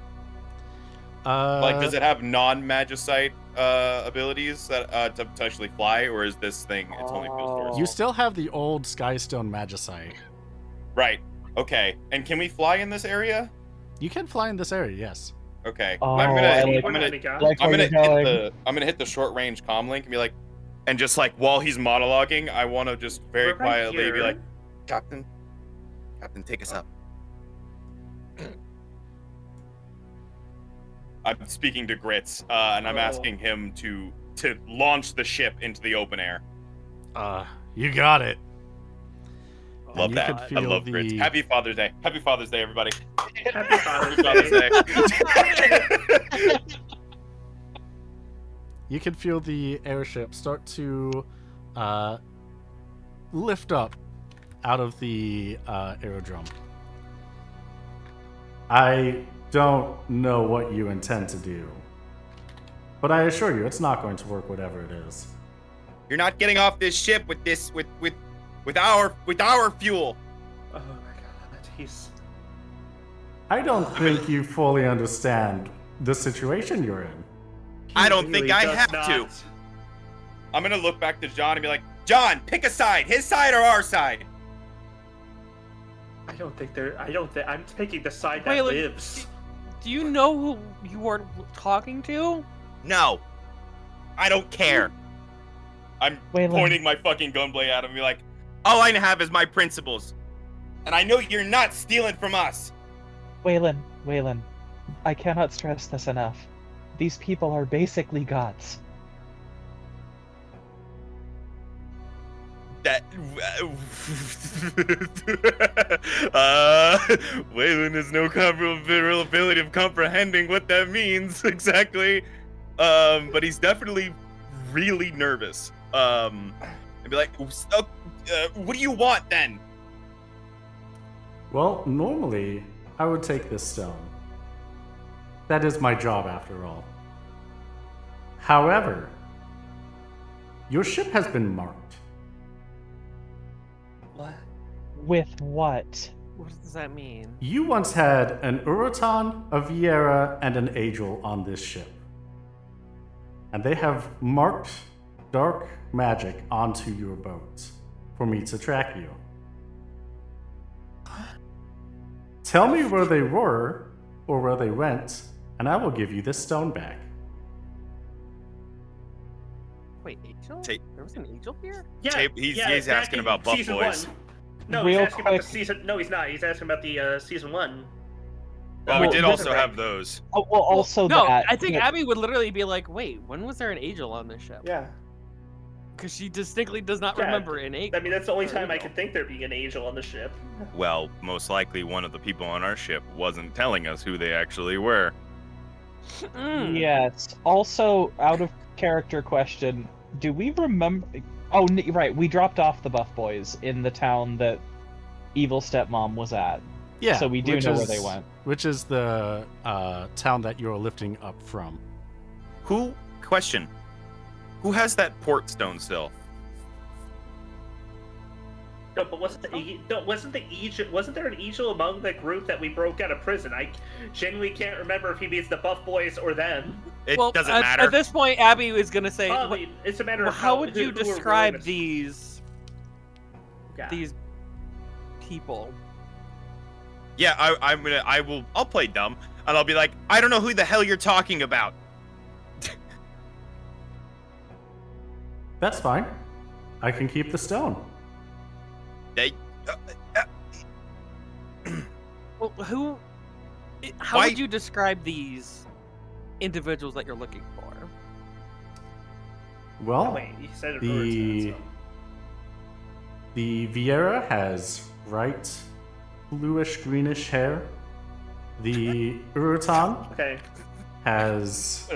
Uh, Like, does it have non-magicite abilities that to potentially fly, or is this thing it's only feels doors? You still have the old Skystone Magicite. Right. Okay. And can we fly in this area? You can fly in this area, yes. Okay. Oh, I'm I gonna like- I'm gonna Like I'm where gonna you're going. I'm gonna hit the short range comm link and be like, and just like while he's monologuing, I want to just very We're right quietly be here. like, Captain, take us up. I'm speaking to Grits, and I'm Oh. asking him to launch the ship into the open air. You got it. Love you that. could I feel love Grits. the- Happy Father's Day. Happy Father's Day, everybody. Happy Father's Happy Father's Day. Day. You can feel the airship start to lift up out of the aerodrome. I don't know what you intend to do, but I assure you it's not going to work whatever it is. You're not getting off this ship with this with our fuel. Oh my god, he's. I don't think you fully understand the situation you're in. I don't think I does have not. to. I'm gonna look back to John and be like, John, pick a side, his side or our side. I don't think they're. I don't think I'm taking the side that Waylon, lives. Do you know who you are talking to? No, I don't care. I'm Waylon. pointing my fucking gunblade at him and be like, all I have is my principles. And I know you're not stealing from us. Waylon, I cannot stress this enough. These people are basically gods. That Waylon has no ability of comprehending what that means exactly. But he's definitely really nervous. And be like, what do you want then? Well, normally I would take this stone. That is my job after all. However, your ship has been marked. What? With what? What does that mean? You once had an Urutan, a Viera, and an Angel on this ship. And they have marked dark magic onto your boat for me to track you. Tell me where they were or where they went, and I will give you this stone back. Wait, Angel? Tape. There was an Angel here? Yeah, He's back asking in about Buff season Boys. 1. No, Real he's asking about the quick. season. No, he's not. He's asking about the season 1. Well, we Well, did also Reverie. have those. Oh, well, also no, that. I think but- Abby would literally be like, wait, when was there an Angel on this ship? Yeah. Because she distinctly does not Yeah, remember an Angel. I mean, that's the only or time I Angel. could think there being an angel on the ship. Well, most likely one of the people on our ship wasn't telling us who they actually were. Mm. Yes. Also, out of character question, do we remember? Oh, right. We dropped off the Buff Boys in the town that Evil Stepmom was at. Yeah, So we do which know where is- they went. Which is the town that you're lifting up from. Question. Who has that port stone still? No, but wasn't there an angel among the group that we broke out of prison? I genuinely can't remember if he means the Buff Boys or them. It Well, doesn't at, matter. At this point, Abby is going to say, Probably, it's a matter well, of how would you who are willing describe to- these Yeah. people? Yeah, I'll play dumb, and I'll be like, I don't know who the hell you're talking about. That's fine. I can keep the stone. They, Well, how Why- would you describe these individuals that you're looking for? Well, Oh, wait, you said it the first, the Viera has bright bluish greenish hair. The Urutan Okay. has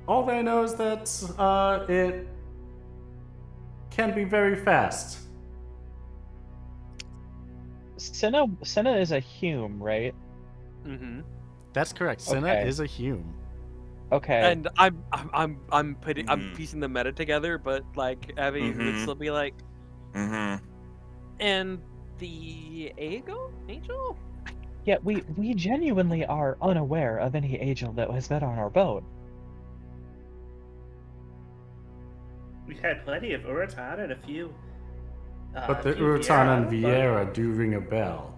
all that I know is that it can be very fast. Senna is a Hume, right? Mm-hmm. That's correct. Senna Okay. is a Hume. Okay. And I'm Mhm. piecing the meta together, but like Abby would Mhm. still be like, mm-hmm. and the Angel? Yeah, we genuinely are unaware of any angel that has been on our boat. We've had plenty of Uratan and a few. But the few Urutan and Viera, Viera do ring a bell.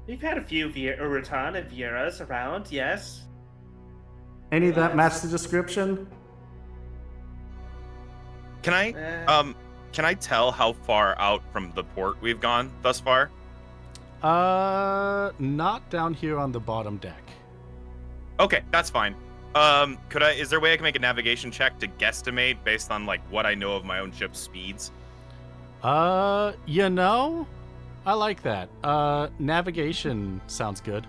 but We've had a few Uratan and Vieras around, yes. Any that match the description? Can I can I tell how far out from the port we've gone thus far? Not down here on the bottom deck. Okay, that's fine. Is there a way I can make a navigation check to guesstimate based on like what I know of my own ship's speeds? I like that. Navigation sounds good.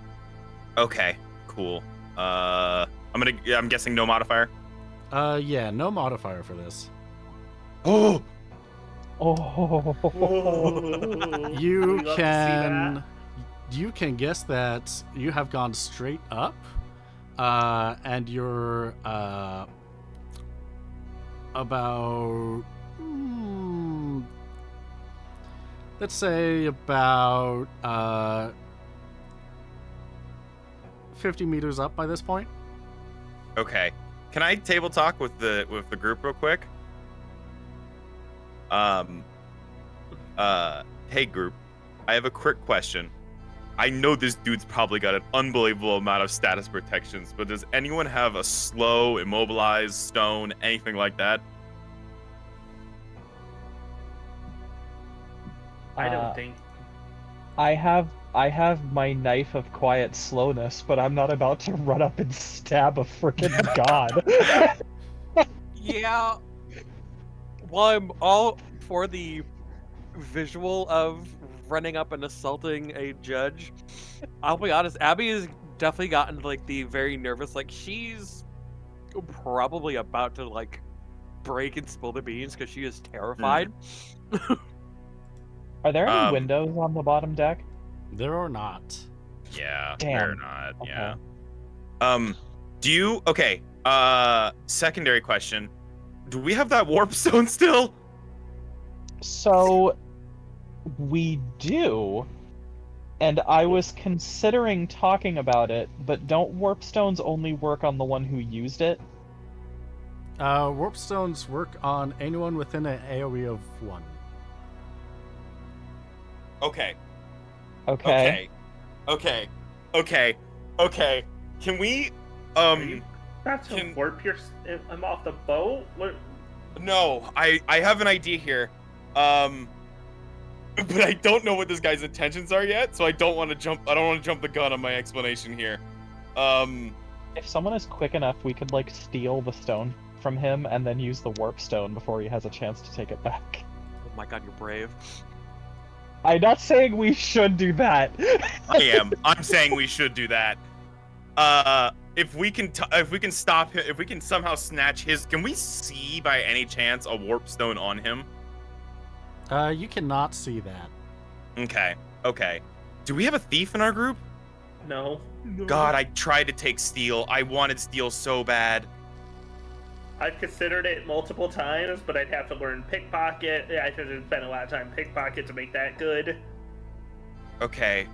Okay, cool. I'm guessing no modifier. Yeah, no modifier for this. Oh, Oh. You We'd love to see that. can guess that you have gone straight up, and you're about let's say about 50 meters up by this point. okay. Can I table talk with the group real quick? Um, hey group, I have a quick question. I know this dude's probably got an unbelievable amount of status protections, but does anyone have a slow, immobilized, stone, anything like that? I don't think. I have my knife of quiet slowness, but I'm not about to run up and stab a freaking god. Yeah. While I'm all for the visual of running up and assaulting a judge, I'll be honest, Abby has definitely gotten like the very nervous, like she's probably about to like break and spill the beans because she is terrified. Are there any Um, windows on the bottom deck? There are not. Yeah, Damn. they're not. Okay. Yeah. Do you? Okay. Secondary question. Do we have that warp stone still? So we do, and I was considering talking about it, but don't warp stones only work on the one who used it? Warp stones work on anyone within an AoE of 1. Okay. Okay. Okay. Can we? Are you about to can- warp him off the boat? What? No. I have an idea here. But I don't know what this guy's intentions are yet, so I don't want to jump. I don't want to jump the gun on my explanation here. If someone is quick enough, we could like steal the stone from him and then use the warp stone before he has a chance to take it back. Oh my god, you're brave. I'm not saying we should do that. I am. I'm saying we should do that. If we can stop him, if we can somehow snatch his, can we see by any chance a warp stone on him? You cannot see that. Okay. Do we have a thief in our group? No. God, I tried to take steel. I wanted steel so bad. I've considered it multiple times, but I'd have to learn pickpocket. I'd have to spend a lot of time pickpocket to make that good. Okay.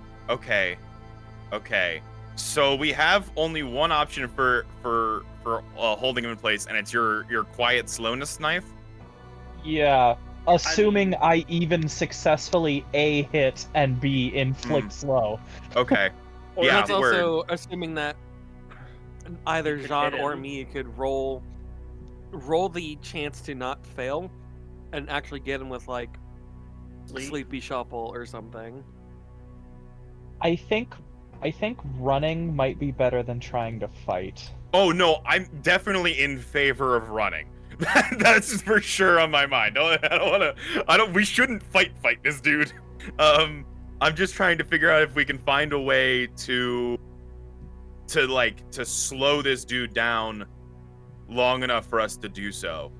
So we have only one option for holding him in place, and it's your quiet slowness knife. Yeah. Assuming I even successfully A, hit and B, inflict slow. Okay. Or Yeah, That's word. also assuming that either You could Jean hit or him. me could roll the chance to not fail and actually get him with like sleepy shuffle or something. I think running might be better than trying to fight. Oh no, I'm definitely in favor of running. That's for sure on my mind. We shouldn't fight this dude. I'm just trying to figure out if we can find a way to slow this dude down long enough for us to do so.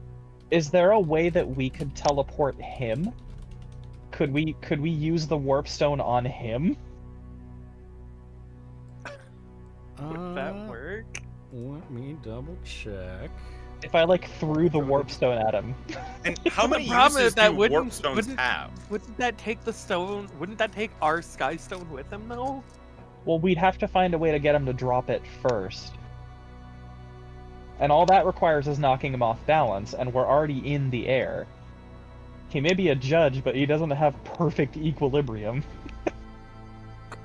Is there a way that we could teleport him? Could we use the warp stone on him? Would that work? Let me double check. If I like threw the warp stone at him. And how The many problem uses is that do warp wouldn't- stones wouldn't- have? Wouldn't that take the stone? Wouldn't that take our sky stone with him though? Well, we'd have to find a way to get him to drop it first. And all that requires is knocking him off balance, and we're already in the air. He may be a judge, but he doesn't have perfect equilibrium.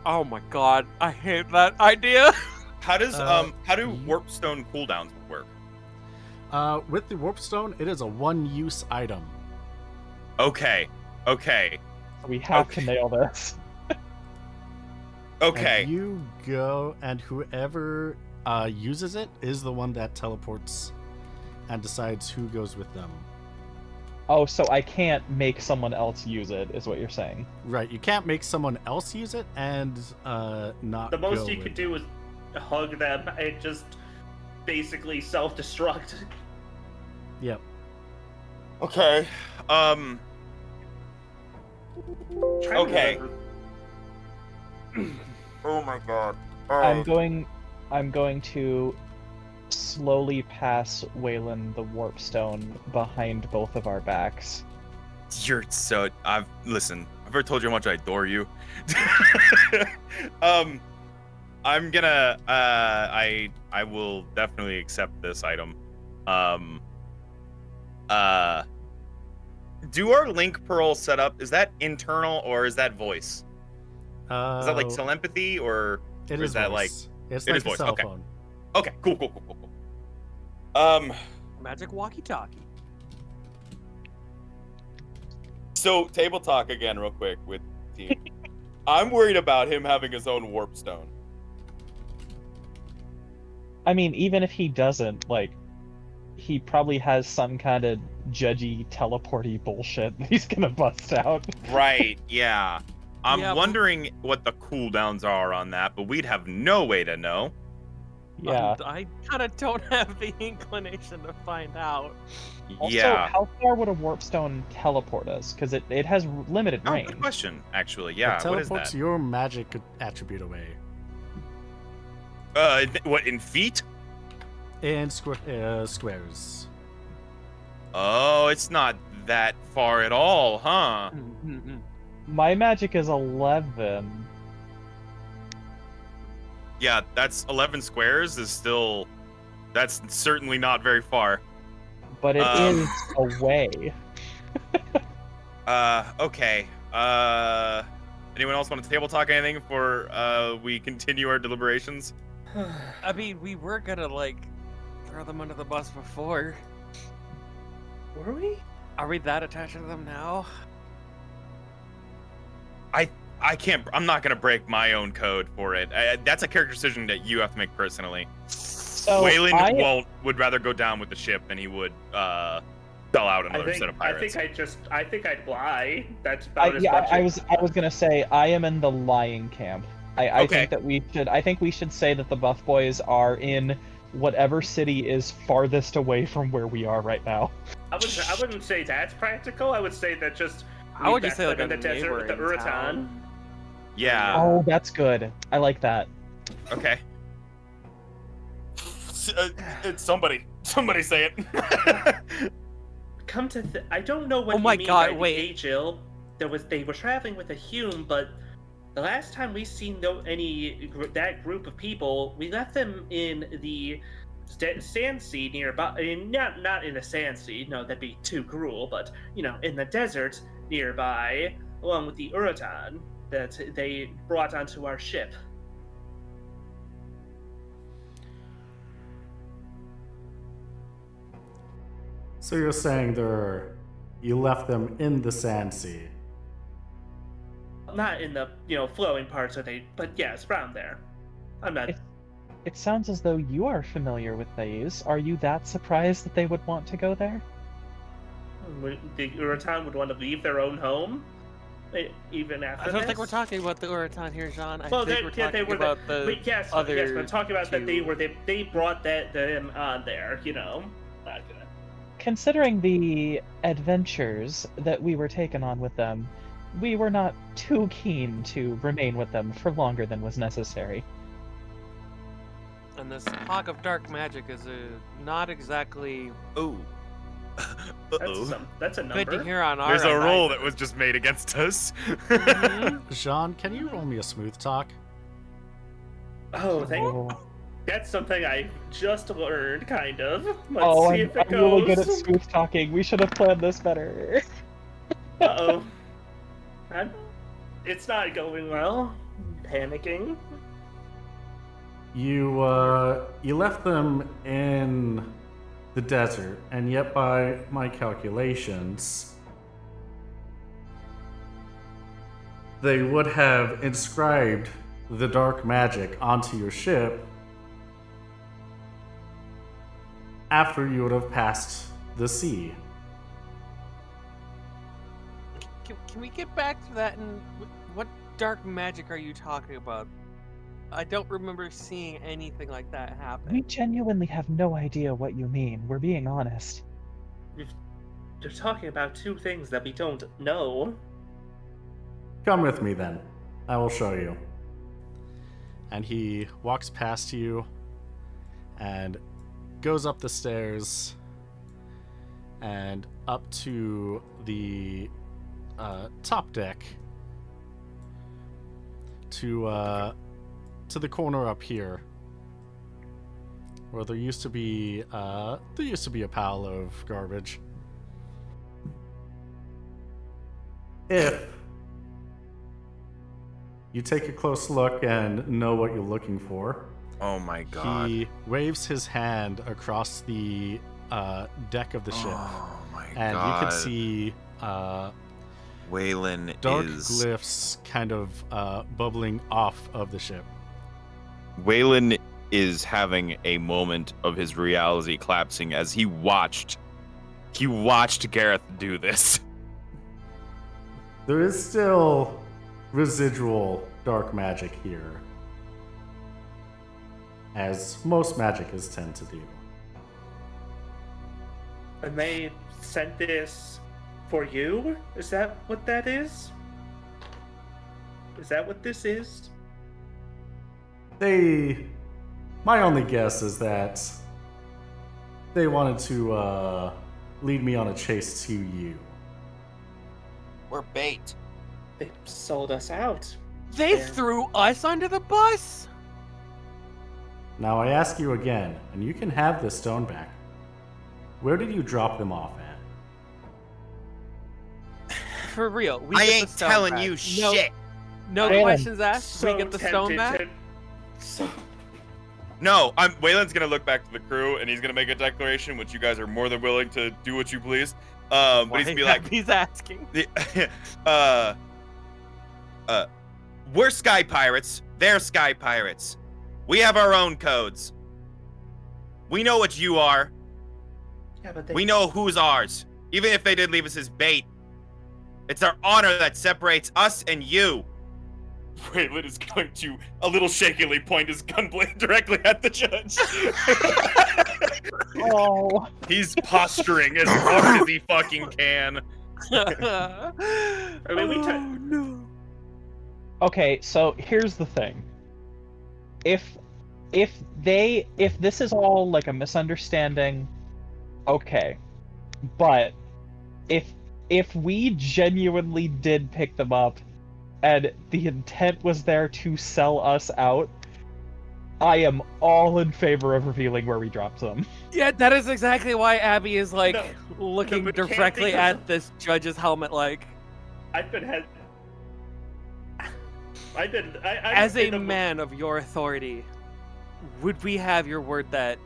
Oh my god, I hate that idea. How does how do ye- warp stone cooldowns work? With the warp stone, it is a one-use item. Okay. We have Okay. to nail this. Okay. And you go, and whoever uses it is the one that teleports and decides who goes with them. Oh, so I can't make someone else use it, is what you're saying. Right, you can't make someone else use it and not The most go you with could do is hug them and just basically self-destruct. Yep. Okay. Try to Okay. remember- Oh my god. I'm going to slowly pass Waylon the warp stone behind both of our backs. You're so. Listen. I've already told you how much I adore you. I'm gonna. I will definitely accept this item. do our link pearl setup, is that internal or is that voice? Is that like telepathy or it or is that voice. like It's it like is a voice? cell Okay. phone. Okay, cool. Magic walkie-talkie. So table talk again, real quick with team. I'm worried about him having his own warp stone. I mean, even if he doesn't, like, he probably has some kind of judgy teleporty bullshit that he's gonna bust out. Right? Yeah. I'm Yeah, but- wondering what the cooldowns are on that, but we'd have no way to know. Yeah. I kind of don't have the inclination to find out. Also, Yeah. how far would a warp stone teleport us? Because it has limited Oh, range. good question. Actually, It yeah. What is teleports that? your magic attribute away. What in feet? And squares. Oh, it's not that far at all, huh? My magic is 11. Yeah, that's 11 squares is still. That's certainly not very far. But it is away. Okay. Anyone else want to table talk anything before we continue our deliberations? I mean, we were gonna like throw them under the bus before. Were we? Are we that attached to them now? I can't. I'm not gonna break my own code for it. That's a character decision that you have to make personally. So Waylon would rather go down with the ship than he would sell out another set of pirates. I think I'd lie. That's about as yeah, much. I was gonna say I am in the lying camp. I Okay. think that we should say that the Buff Boys are in whatever city is farthest away from where we are right now. I wouldn't say that's practical. I would say that just I would we just say left like them a in the desert with the neighboring Uraton. town. Yeah. Oh, that's good. I like that. Okay. It's somebody. Somebody say it. Come to I don't know what Oh you my mean God, by wait. the Agil. They were traveling with a Hume, but the last time we seen that group of people, we left them in the sand sea nearby. Not in the sand sea. No, that'd be too cruel. But in the desert nearby, along with the Uraton that they brought onto our ship. So you're saying you left them in the sand sea. Not in the flowing parts but yes, around there. I'm not. It sounds as though you are familiar with these. Are you that surprised that they would want to go there? The Uraton would want to leave their own home, even after. I don't think we're talking about the Uraton here, John. I think we're they talking were about the yes, other yes, but I'm talking about that two. they brought them on there. Not gonna. Considering the adventures that we were taken on with them, we were not too keen to remain with them for longer than was necessary. And this talk of dark magic is not exactly Ooh. That's a number. good to hear on our There's a end roll either. that was just made against us. Jean, can you roll me a smooth talk? Oh, Oh, that's something I just learned, kind of. Let's see if it I'm really good at goes. smooth talking. We should have planned this better. Uh-oh. It's not going well. Panicking. You left them in the desert, and yet by my calculations, they would have inscribed the dark magic onto your ship after you would have passed the sea. Can we get back to that? And what dark magic are you talking about? I don't remember seeing anything like that happen. We genuinely have no idea what you mean. We're being honest. They're talking about two things that we don't know. Come with me then. I will show you. And he walks past you and goes up the stairs and up to the top deck to the corner up here where there used to be a pile of garbage. if you take a close look and know what you're looking for, Oh my god. he waves his hand across the deck of the ship, Oh my and god. you can see Waylon dark is glyphs kind of bubbling off of the ship. Waylon is having a moment of his reality collapsing as he watched Gareth do this. There is still residual dark magic here, as most magic is tend to do. And they sent this for you? Is that what that is? Is that what this is? My only guess is that they wanted to lead me on a chase to you. We're bait. They sold us out. They Yeah. threw us under the bus? Now I ask you again, and you can have this stone back. Where did you drop them off at? For real. We I get the ain't stone telling back. you No, shit. no Waylon, questions asked. So We get the stone tempted back. to- No, Waylon's gonna look back to the crew and he's gonna make a declaration, which you guys are more than willing to do what you please. But he's gonna be like, He's asking. we're sky pirates. They're sky pirates. We have our own codes. We know what you are. Yeah, but they... We know who's ours. Even if they did leave us as bait. It's our honor that separates us and you. Waylon is going to a little shakily point his gunblade directly at the judge. Oh. He's posturing as hard as he fucking can. I mean, we Oh, no. Okay, so here's the thing. If this is all like a misunderstanding, okay. But if we genuinely did pick them up and the intent was there to sell us out, I am all in favor of revealing where we dropped them. Yeah, that is exactly why Abby is like looking but can't directly think of at this judge's helmet, like, I've been as a in the- man of your authority, would we have your word that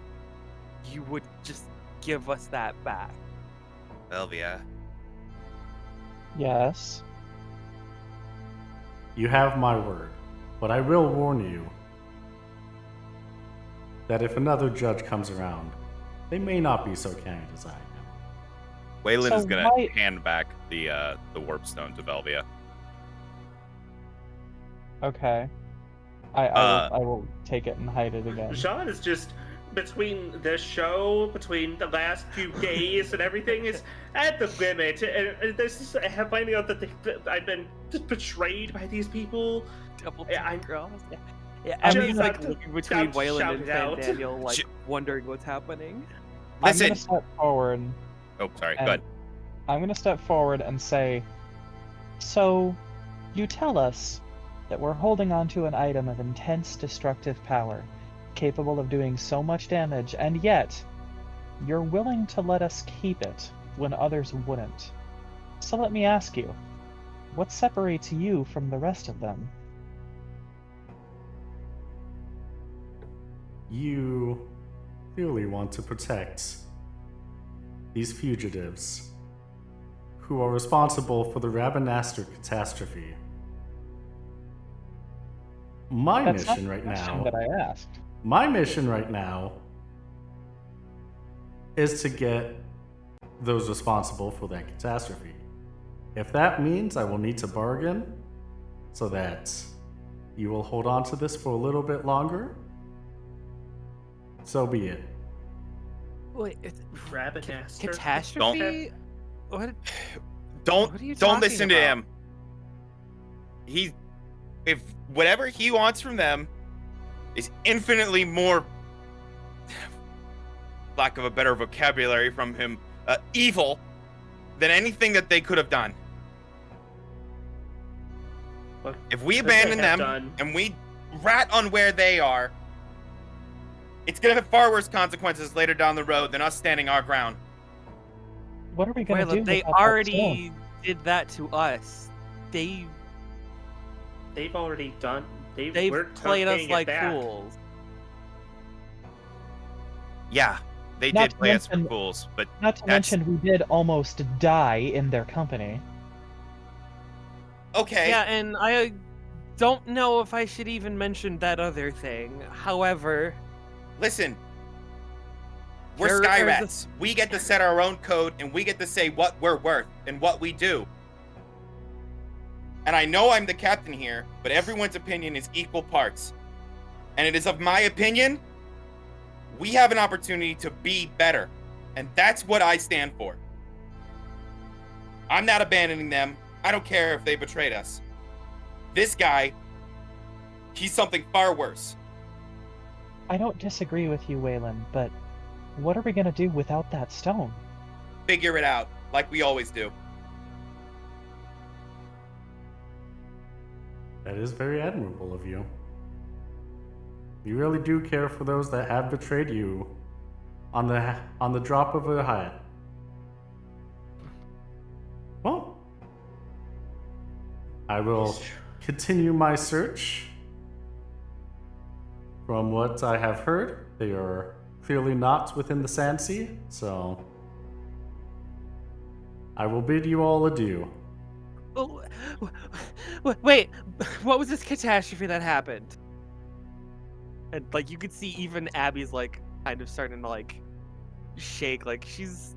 you would just give us that back? Elvia. Yes. You have my word, but I will warn you that if another judge comes around, they may not be so candid as I am. Waylon So is gonna why- hand back the warp stone to Velvia. Okay. I will take it and hide it again. Jean is just between the show, between the last few days and everything is at the limit. And this is finding out that I've been just betrayed by these people. Double Yeah, I'm- girls. Yeah, I'm Abby's just like about to- looking between about to Waylon shout and it Fan out. Daniel, like Sh- wondering what's happening. I'm Listen. gonna step forward. Oh, sorry. And Go ahead. I'm gonna step forward and say, so, you tell us that we're holding onto an item of intense destructive power, capable of doing so much damage, and yet you're willing to let us keep it when others wouldn't. So let me ask you, what separates you from the rest of them? You clearly want to protect these fugitives who are responsible for the Rabanastor catastrophe. My That's not mission the right question now, that I asked. my mission right now is to get those responsible for that catastrophe. If that means I will need to bargain so that you will hold on to this for a little bit longer, so be it. Wait, it's Rabbit-aster. catastrophe? What? Don't What are you don't talking listen to about? him. If whatever he wants from them is infinitely more, lack of a better vocabulary from him, evil than anything that they could have done. What If we could they abandon have them done? and we rat on where they are, it's gonna have far worse consequences later down the road than us standing our ground. What are we gonna do? Waylon, they without that already stone? did that to us, They've already done. they've We're played us paying it like back. fools. Yeah, they Not did to play us for mention- fools, but Not to That's- mention, we did almost die in their company. okay. Yeah, and I don't know if I should even mention that other thing. However, Listen, we're There sky is a- rats. We get to set our own code, and we get to say what we're worth and what we do. And I know I'm the captain here, but everyone's opinion is equal parts. And it is of my opinion, we have an opportunity to be better. And that's what I stand for. I'm not abandoning them. I don't care if they betrayed us. This guy, he's something far worse. I don't disagree with you, Waylon, but what are we gonna do without that stone? Figure it out, like we always do. That is very admirable of you. You really do care for those that have betrayed you on the drop of a hat. Well, I will continue my search. From what I have heard, they are clearly not within the Sand Sea, so I will bid you all adieu. oh, wait, what was this catastrophe that happened? And like you could see, even Abby's like kind of starting to like shake. Like she's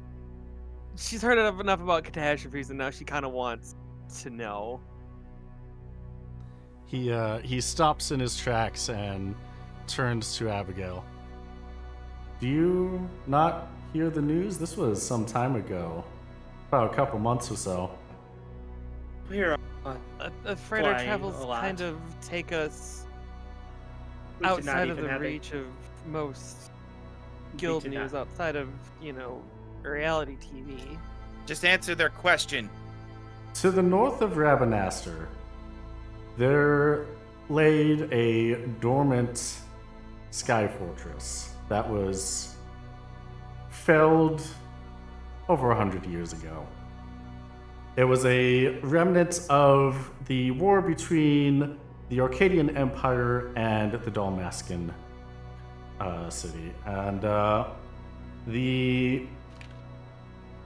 heard enough about catastrophes, and now she kind of wants to know. He stops in his tracks and turns to Abigail. Do you not hear the news? This was some time ago, about a couple months or so. We're Afraid our Flying travels a lot. kind of take us we should not outside of even the have reach of most We guild should news, not. outside of reality TV. Just answer their question. To the north of Rabanastre, there laid a dormant sky fortress that was felled over 100 years ago. It was a remnant of the war between the Arcadian Empire and the Dalmascan city. And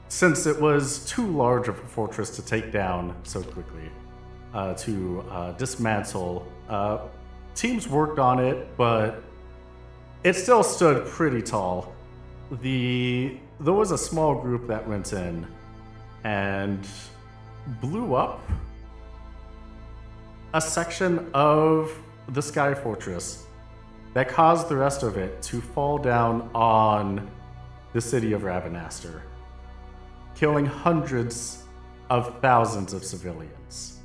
since it was too large of a fortress to take down so quickly, to dismantle, teams worked on it, but it still stood pretty tall. There was a small group that went in and blew up a section of the Sky Fortress that caused the rest of it to fall down on the city of Rabanastre, killing hundreds of thousands of civilians.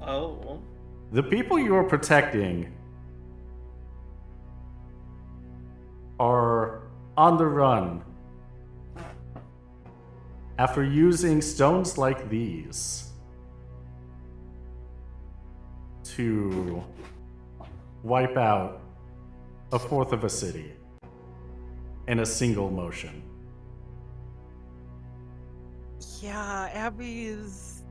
Oh, The people you are protecting are on the run after using stones like these to wipe out a fourth of a city in a single motion. Yeah, Abby is.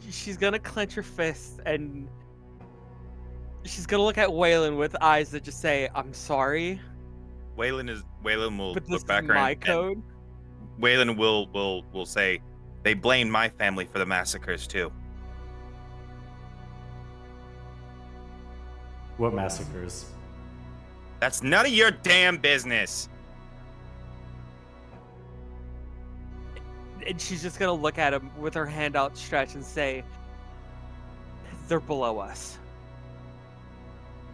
She's gonna clench her fist and she's gonna look at Waylon with eyes that just say, "I'm sorry, Waylon will but this look is back my and code." Waylon will say, they blamed my family for the massacres too. What massacres? That's none of your damn business. And she's just gonna look at him with her hand outstretched and say, "They're below us."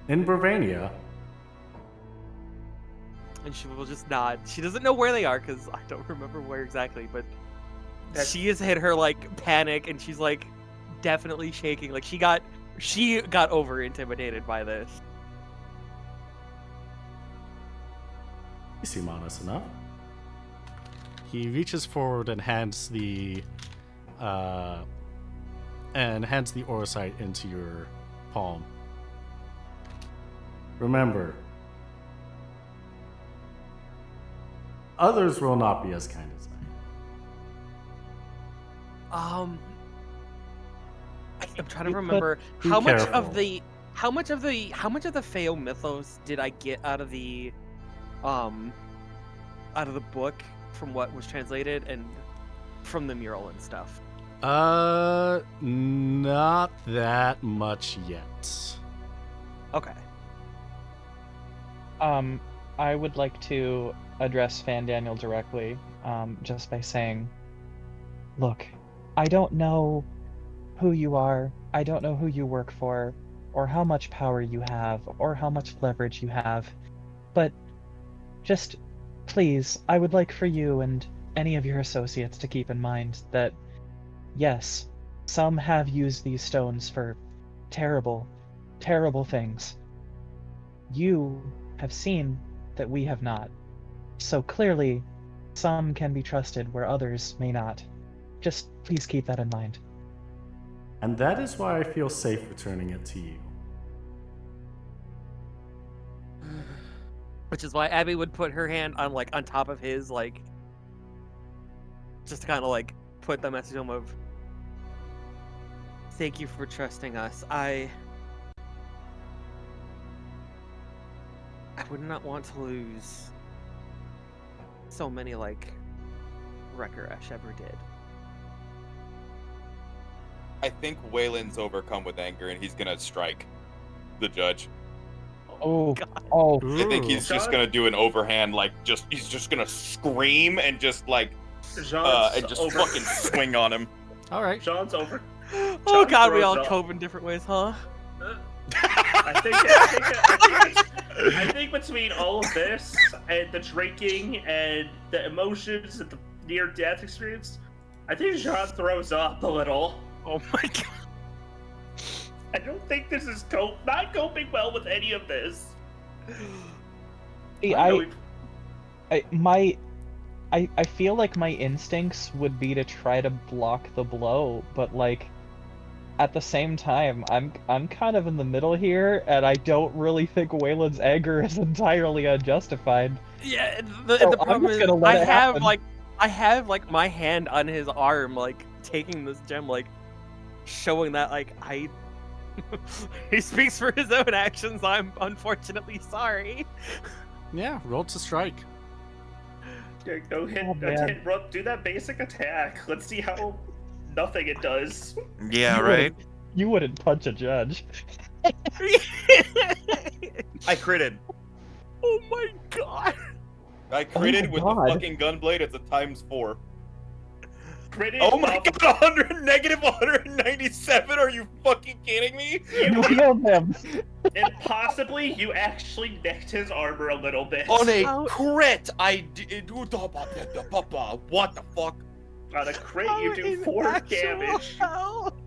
In Bravania, And she will just nod. She doesn't know where they are because I don't remember where exactly, but she has hit her like panic and she's like definitely shaking. Like she got over intimidated by this. you seem honest enough. He reaches forward and hands the orosite into your palm. Remember, others will not be as kind as I. I'm trying to You remember be how much careful. of the Feo mythos did I get out of the book from what was translated and from the mural and stuff. Not that much yet. Okay. I would like to address Fan Daniel directly, just by saying, look, I don't know who you are, I don't know who you work for, or how much power you have, or how much leverage you have, but just please, I would like for you and any of your associates to keep in mind that, yes, some have used these stones for terrible, terrible things. You have seen that we have not. So clearly, some can be trusted where others may not. Just please keep that in mind. And that is why I feel safe returning it to you. Which is why Abby would put her hand on on top of his, just to kind of put the message on him of, thank you for trusting us. I would not want to lose so many like Wrecker-Esh ever did. I think Waylon's overcome with anger and he's gonna strike the judge. Oh, God. oh, I think he's just John? gonna do an overhand, he's just gonna scream and just Jean's fucking swing on him. All right. Jean's over. Oh John God, we throws all up. cope in different ways, huh? I think between all of this and the drinking and the emotions and the near-death experience, I think Jean throws up a little. Oh my God. I don't think this is not coping well with any of this. See, I know I feel like my instincts would be to try to block the blow, but at the same time, I'm kind of in the middle here, and I don't really think Waylon's anger is entirely unjustified. Yeah, So the I'm problem just is gonna let I it have happen. my hand on his arm, taking this gem, showing that I he speaks for his own actions. I'm unfortunately sorry. Yeah, roll to strike. Go hit, Oh, man. do that basic attack. Let's see how nothing it does. Yeah, You right? wouldn't- You wouldn't punch a judge. I critted. Oh my God. I critted with God. the fucking gunblade. It's a ×4. Critted Oh my off- god, negative 197? Are you fucking kidding me? You healed him. And possibly you actually nicked his armor a little bit. On a How- crit, I did. What the fuck? On a crit, How you do in 4 actual damage. hell?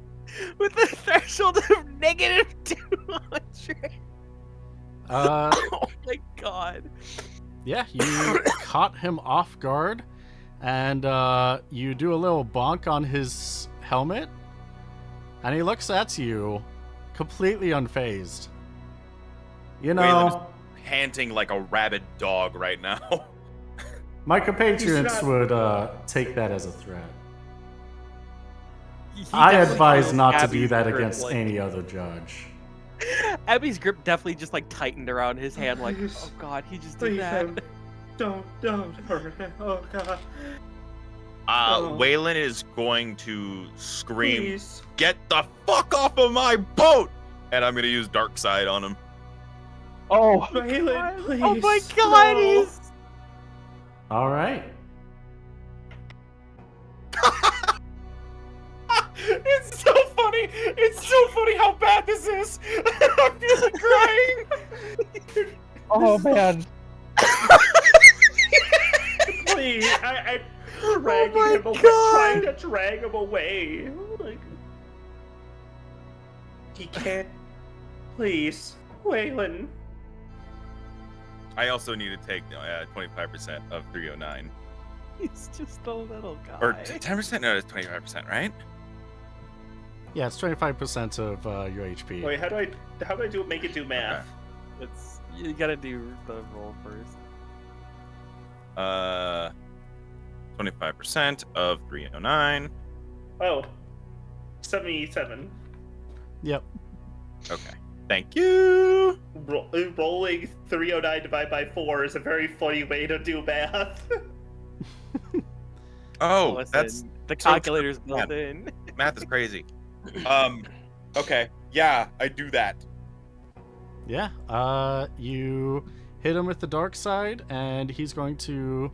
With a threshold of negative 200. Oh my God. Yeah, you caught him off guard, and you do a little bonk on his helmet, and he looks at you, completely unfazed. You know, Waylon is panting like a rabid dog right now. my compatriots He's would take that as a threat. He I definitely advise feels not to Abby's do that grip, against any other judge. Abby's grip definitely just tightened around his hand, Please. oh God, he just did Please, that. don't hurt him. Oh god. Waylon is going to scream, Please. "Get the fuck off of my boat!" And I'm gonna use Dark Side on him. Oh, Waylon, please. Oh my God, no. he's... All right. It's so funny. It's so funny how bad this is. I'm feeling crying. oh man. Please, I dragging my him away, God. trying to drag him away. He can't. Please, Waylon. I also need to take 25% of 309. He's just a little guy. Or 10%? No, it's 25%, right? Yeah, it's 25% of your HP. Wait, how do I make it do math? It's you gotta do the roll first. 25% of 309. Oh, 77. Yep. Okay. Thank you. Rolling 309 divided by 4 is a very funny way to do math. Oh, Listen, that's the so calculator's true. built in. math is crazy. Okay. Yeah, I do that. Yeah. You hit him with the dark side, and he's going to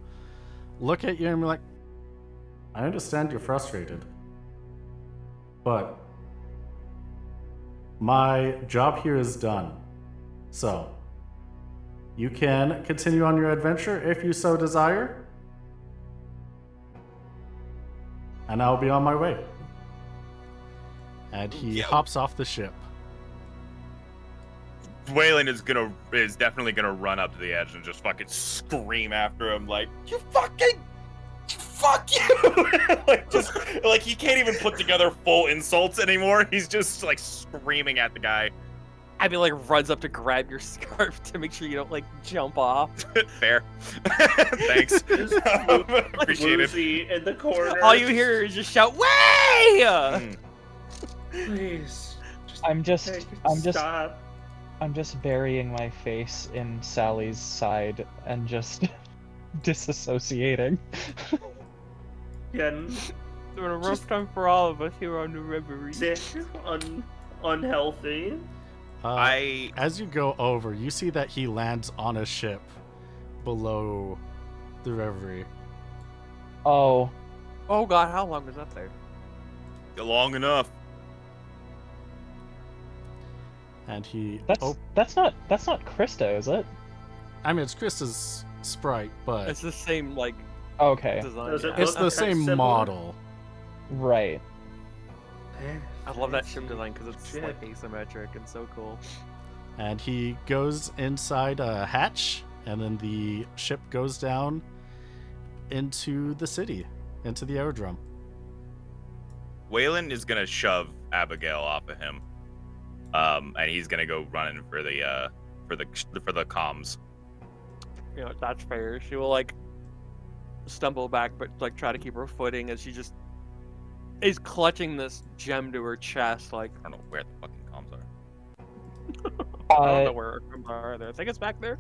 look at you and be like, I understand you're frustrated, but my job here is done. So, you can continue on your adventure if you so desire, and I'll be on my way. And he Yeah. hops off the ship. Waylon is definitely gonna run up to the edge and just fucking scream after him like, you fucking fuck you. like he can't even put together full insults anymore. He's just like screaming at the guy. Abby like runs up to grab your scarf to make sure you don't like jump off. Fair. Thanks. Appreciate it. Lucy in the corner. All you hear is just shout, "Way!" Please. I'm just Stop. I'm just burying my face in Sally's side and just disassociating. Again, It's been a rough time for all of us here on the Reverie. sick, unhealthy. As you go over, you see that he lands on a ship below the Reverie. Oh, Oh god, how long was that there? Long enough. And he that's not Krista, is it? I mean, it's Krista's sprite, but It's the same like Okay, design. Does it yeah. it's the same similar? model. right. I love that ship design because it's Ship. like asymmetric and so cool. And he goes inside a hatch, and then the ship goes down into the city, into the aerodrome. Waylon is gonna shove Abigail off of him. And he's gonna go running for the comms. You know, that's fair. She will like stumble back, but like try to keep her footing as she just is clutching this gem to her chest. Like I don't know where the fucking comms are. I don't know where her comms are. There, I think it's back there.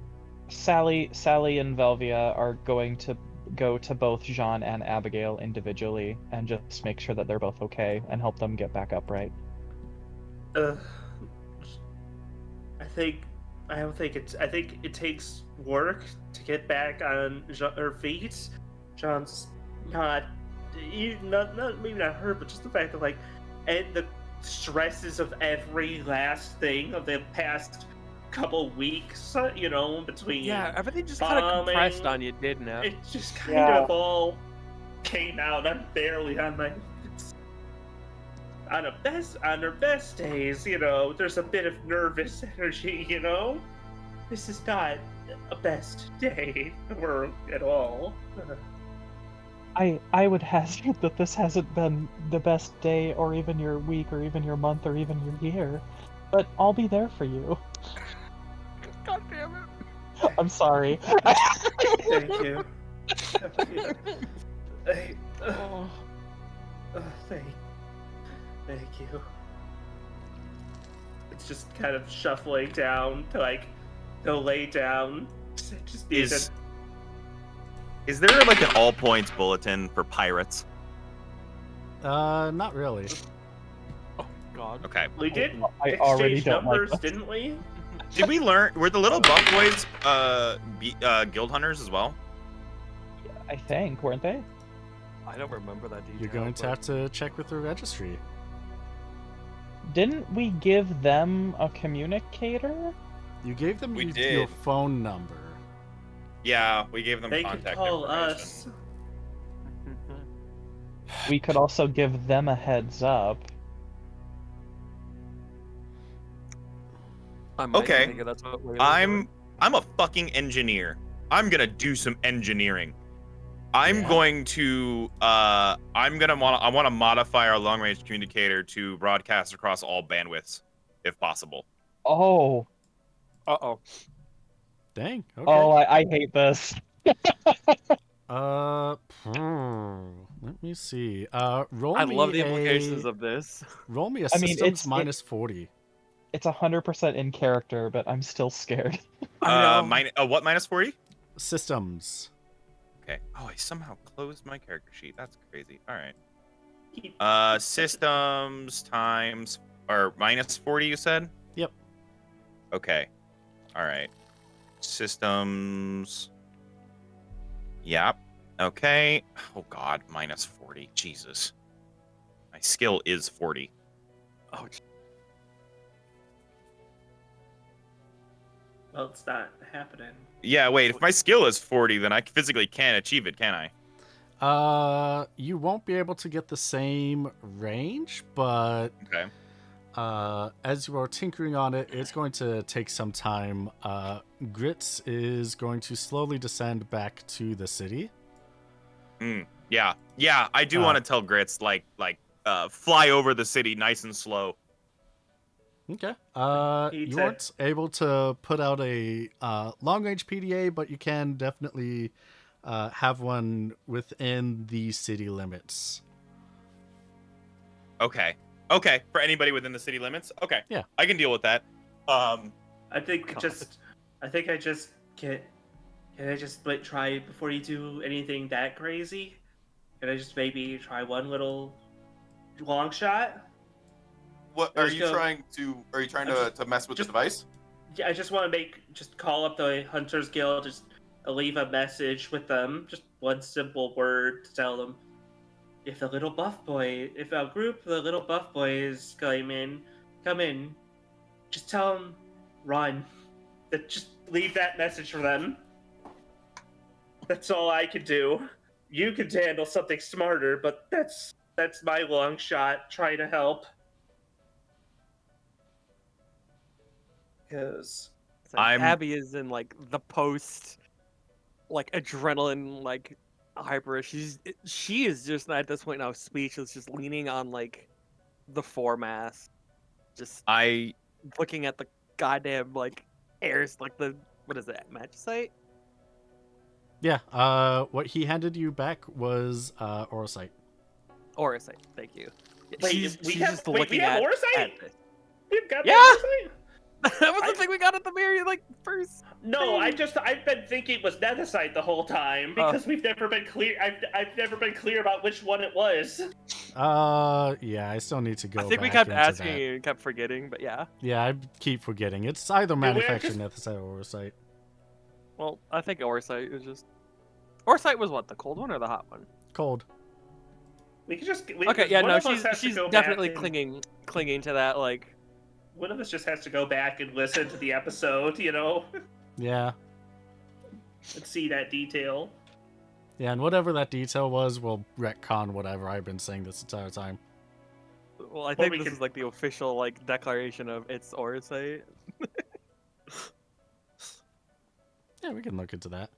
Sally and Velvia are going to go to both Jean and Abigail individually and just make sure that they're both okay and help them get back upright. I think it takes work to get back on her feet. John's not maybe not her, but just the fact that and the stresses of every last thing of the past couple weeks, between Yeah, everything just kind of compressed on you, didn't it? it just kind of all came out. I'm barely on my on her best days, there's a bit of nervous energy, This is not a best day at all. I would hazard that this hasn't been the best day or even your week or even your month or even your year, but I'll be there for you. God damn it! I'm sorry. Thank you. Thank you. It's just kind of shuffling down to go lay down. Just Is there like an all points bulletin for pirates? Not really. Oh God. Okay. we did I already exchange don't like numbers, this. didn't we? Did we learn? Were the little buff boys guild hunters as well? I think, weren't they? I don't remember that detail. You're going to have to check with the registry. Didn't we give them a communicator? You gave them We your did. phone number. Yeah, we gave them They could contact call information. us. We could also give them a heads up. I might Okay. think that's what we're I'm a fucking engineer. I'm gonna do some engineering. I'm Yeah. going to I want to modify our long range communicator to broadcast across all bandwidths, if possible. Oh, Uh-oh. Dang. Okay. oh, I hate this. Let me me see. Roll I me love the implications a of this. roll me a I mean, systems minus 40. It's 100% in character, but I'm still scared. I know. What minus 40? Systems. Okay. Oh, I somehow closed my character sheet. That's crazy. All right. Keep- Systems times or minus 40, you said? Yep. Okay. All right. Systems. Yep. Okay. Oh God, minus 40. Jesus. My skill is 40. Oh, Well, it's not happening. Yeah, wait. If my skill is 40, then I physically can't achieve it, can I? You won't be able to get the same range, but Okay. as you are tinkering on it, it's going to take some time. Grits is going to slowly descend back to the city. Yeah. Yeah, I do want to tell Grits fly over the city nice and slow. Okay. Need You to- aren't able to put out a long range PDA, but you can definitely have one within the city limits. Okay. Okay. For anybody within the city limits? Okay. Yeah. I can deal with that. I think God. I just can I just try before you do anything that crazy? Can I just maybe try one little long shot? What Let's go. Are you trying to mess with just- the device? Yeah, I just want to just call up the Hunters Guild, just leave a message with them, just one simple word to tell them. If a group of the little buff boys come in, just tell them, run. Just leave that message for them. That's all I can do. You can handle something smarter, but that's my long shot trying to help. Because It's like I'm- Abby is in like the post, like adrenaline, like hyper. She is just at this point now speechless, just leaning on like the foremast, just I looking at the goddamn like airs, like the what is it, magicite? Yeah. What he handed you back was Orosight. Orosite, thank you. Wait, She's we just have looking Orosite? at this. We've got Yeah! that Orosite? That was the I- thing we got at the very like first. No, thing. I've been thinking it was Nethicite the whole time because we've never been clear. I've never been clear about which one it was. Yeah, I still need to go I think we back kept into asking that. you and kept forgetting, but yeah. Yeah, I keep forgetting. It's either Yeah, we manufactured just- Nethicite or Orosight. Well, I think Orosite was just. Orosite was what, the cold one or the hot one? Cold. We could just. Okay, yeah, one no, of us has to she's go definitely back and- clinging to that like. One of us just has to go back and listen to the episode, Yeah. and see that detail. Yeah, and whatever that detail was, will retcon whatever I've been saying this entire time. Well, I Or think we this could- is like the official like declaration of it's Orosite. Yeah, we can look into that.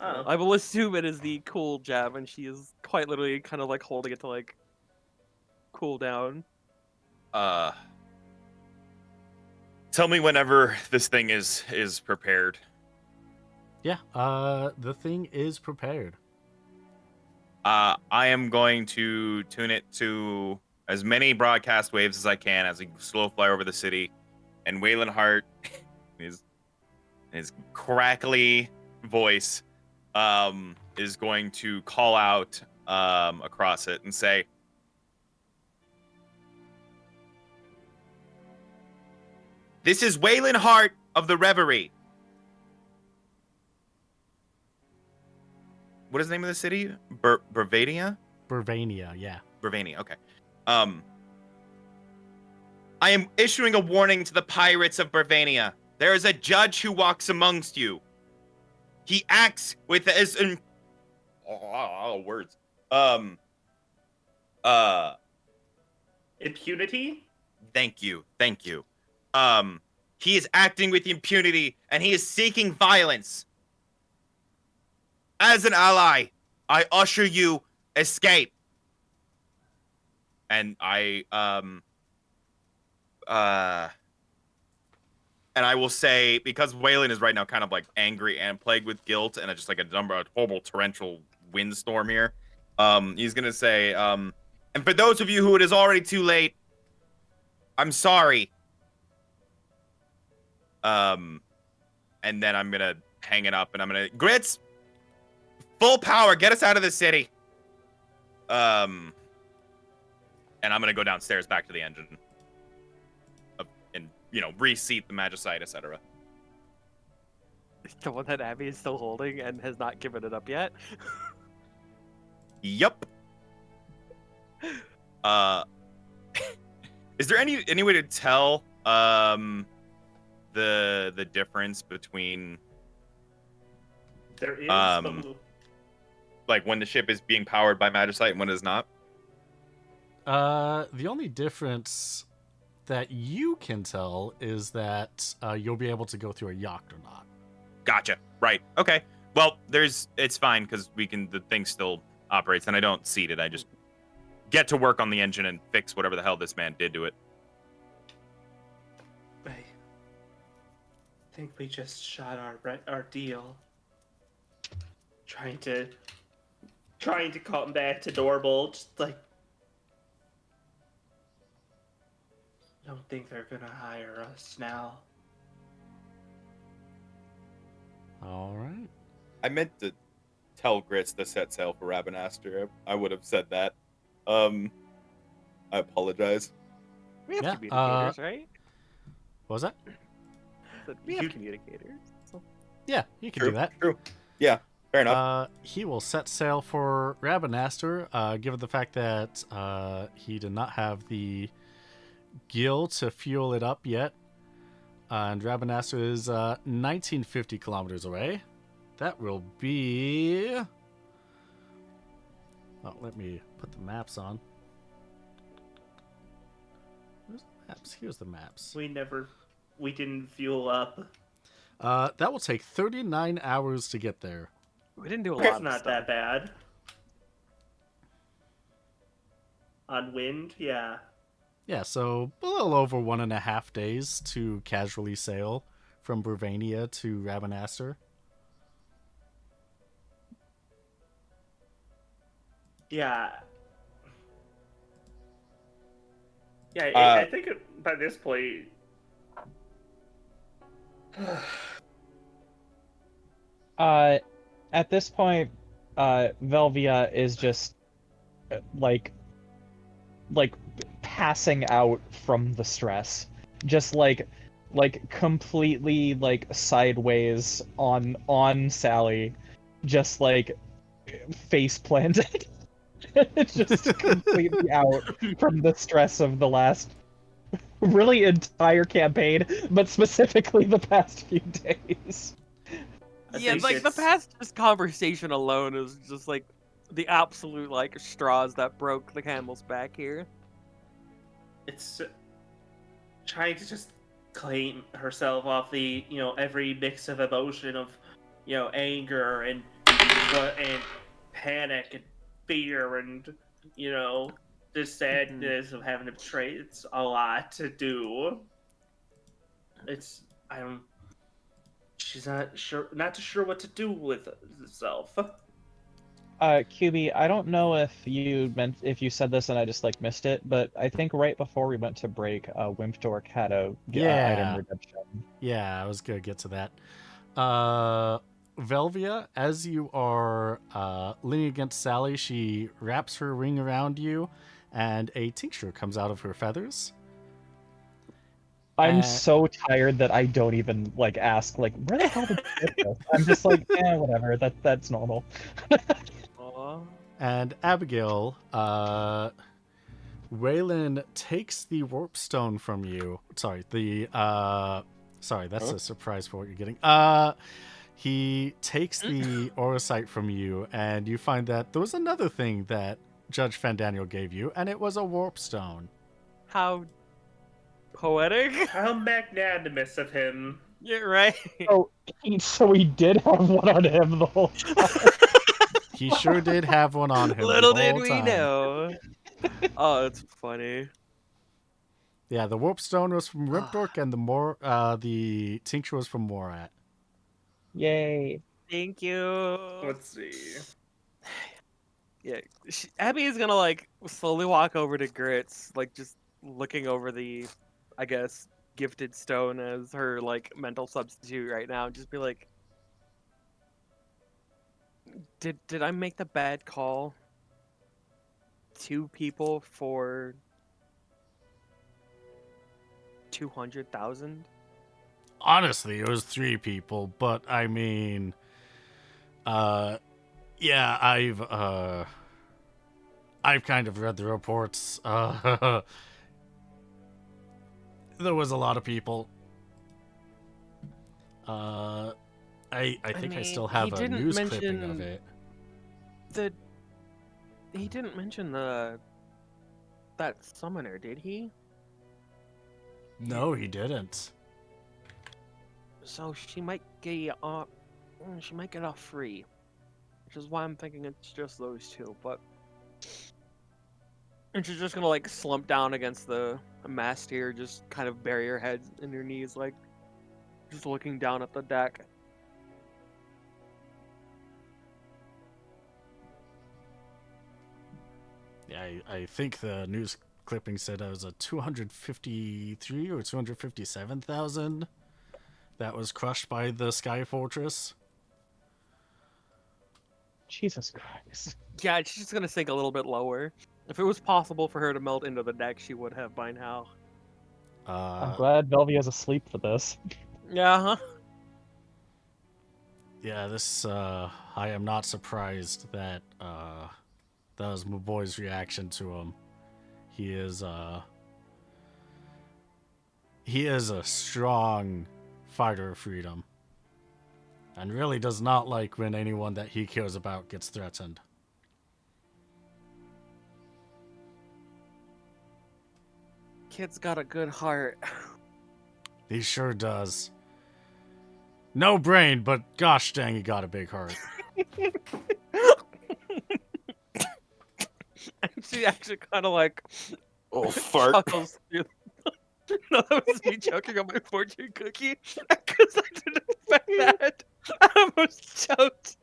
Oh. I will assume it is the cool jab, and she is quite literally kind of like holding it to like cool down. Tell me whenever this thing is prepared. Yeah, the thing is prepared. I am going to tune it to as many broadcast waves as I can as we slow fly over the city, and Waylon Hart, his crackly voice, is going to call out across it and say, "This is Waylon Hart of the Reverie." What is the name of the city? Bravania? Burvania, yeah. Bravania, okay. I am issuing a warning to the pirates of Bravania. There is a judge who walks amongst you. He acts with words. Impunity? Thank you. He is acting with impunity and he is seeking violence. As an ally, I usher you escape. And I will say, because Waylon is right now kind of like angry and plagued with guilt and just like a number of horrible torrential windstorm here. He's gonna say, and for those of you who it is already too late, I'm sorry. And then I'm gonna hang it up, and I'm gonna Grits, full power, get us out of the city. And I'm gonna go downstairs back to the engine, and reseat the magicite, etc. The one that Abby is still holding and has not given it up yet. Yup. Is there any way to tell the difference between There is. like when the ship is being powered by magicite and when it is not? The only difference that you can tell is that you'll be able to go through a yacht or not. Gotcha. Right. Okay. Well, it's fine because the thing still operates, and I don't seat it. I just get to work on the engine and fix whatever the hell this man did to it. I think we just shot our deal. Trying to come back to normal, just like. I don't think they're gonna hire us now. All right. I meant to tell Grits to set sail for Rabanastre. I would have said that. I apologize. We have Yeah, communicators, right? What was that? But we have communicators. So. Yeah, you can True, do that. True. Yeah, fair enough. He will set sail for Rabanastre, given the fact that he did not have the gill to fuel it up yet. And Rabanastre is 1950 kilometers away. That will be... Oh, let me put the maps on. Where's the maps? Here's the maps. We didn't fuel up. That will take 39 hours to get there. We didn't do a lot It's of not stuff. that bad. On wind, yeah. Yeah, so a little over 1.5 days to casually sail from Bruvania to Rabanastre. Yeah. Yeah, I think by this point... At this point, Velvia is just like passing out from the stress, just like completely like sideways on Sally, just like face planted, just completely out from the stress of the last really entire campaign, but specifically the past few days. Yeah, like the past just conversation alone is just like the absolute like straws that broke the camel's back here. It's trying to just claim herself off the every mix of emotion of anger and panic and fear and the sadness of having to betray. It's a lot to do. She's not too sure what to do with herself. QB, I don't know if you said this and I just like missed it, but I think right before we went to break, Wimpdork had a item redemption. Yeah, I was gonna get to that. Velvia, as you are leaning against Sally, she wraps her ring around you, and a tincture comes out of her feathers. I'm so tired that I don't even like ask like where the hell did you get this? I'm just like whatever, that's normal. And Abigail, Waylon takes the warp stone from you. Sorry, that's a surprise for what you're getting. He takes the Orosite from you, and you find that there was another thing that Judge Fandaniel gave you, and it was a warp stone. How poetic. How magnanimous of him. Yeah, right. So he did have one on him the whole time. He sure did have one on him. Little the did whole we time. know. Oh, it's funny. Yeah, the warp stone was from Ripdork, and the tincture was from Morat. Yay! Thank you. Let's see. Yeah, Abby is gonna like slowly walk over to Grits, like just looking over the, I guess, gifted stone as her like mental substitute right now, and just be like, "Did I make the bad call? 2 people for 200,000?" Honestly, it was 3 people, but I mean, uh, yeah, I've kind of read the reports. There was a lot of people. Uh, I think I still mean, have a news clipping of it. the he didn't mention that summoner, did he? No, he didn't. So she might she might get off free, which is why I'm thinking it's just those 2. But and she's just gonna like slump down against the mast here, just kind of bury her head in her knees, like just looking down at the deck. Yeah, I think the news clipping said it was a 253 or 257,000 that was crushed by the Sky Fortress. Jesus Christ. Yeah, she's just gonna sink a little bit lower. If it was possible for her to melt into the deck, she would have by now. I'm glad Velvia's asleep for this. Yeah, huh? Yeah, this I am not surprised that that was my boy's reaction to him. He is a strong fighter of freedom, and really does not like when anyone that he cares about gets threatened. Kid's got a good heart. He sure does. No brain, but gosh dang, he got a big heart. She actually kind of like Oh, fart. chuckles. No, that was me choking on my fortune cookie because I didn't expect that. I almost choked.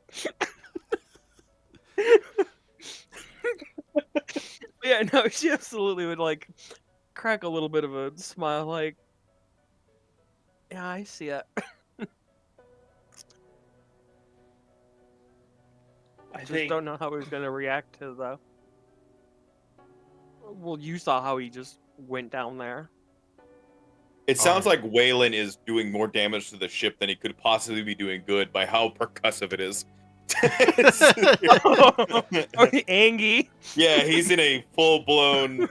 Yeah, no, she absolutely would like crack a little bit of a smile, like, yeah, I see it. I just don't know how he was gonna react to the. Well, you saw how he just went down there. It sounds Alright. like Waylon is doing more damage to the ship than he could possibly be doing good by how percussive it is. Oh, Angie. Yeah, he's in a full-blown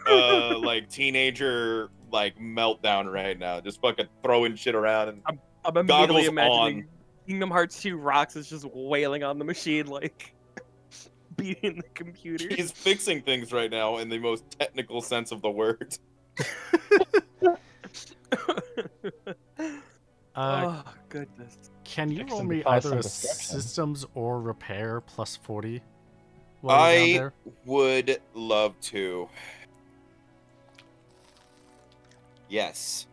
like teenager like meltdown right now, just fucking throwing shit around and I'm immediately goggles imagining on. Kingdom Hearts 2 Rocks is just wailing on the machine, like beating the computer. He's fixing things right now in the most technical sense of the word. Oh goodness! Can you Fix roll them me to cause either some a destruction. systems or repair plus 40 while you're down I there? would love to. Yes.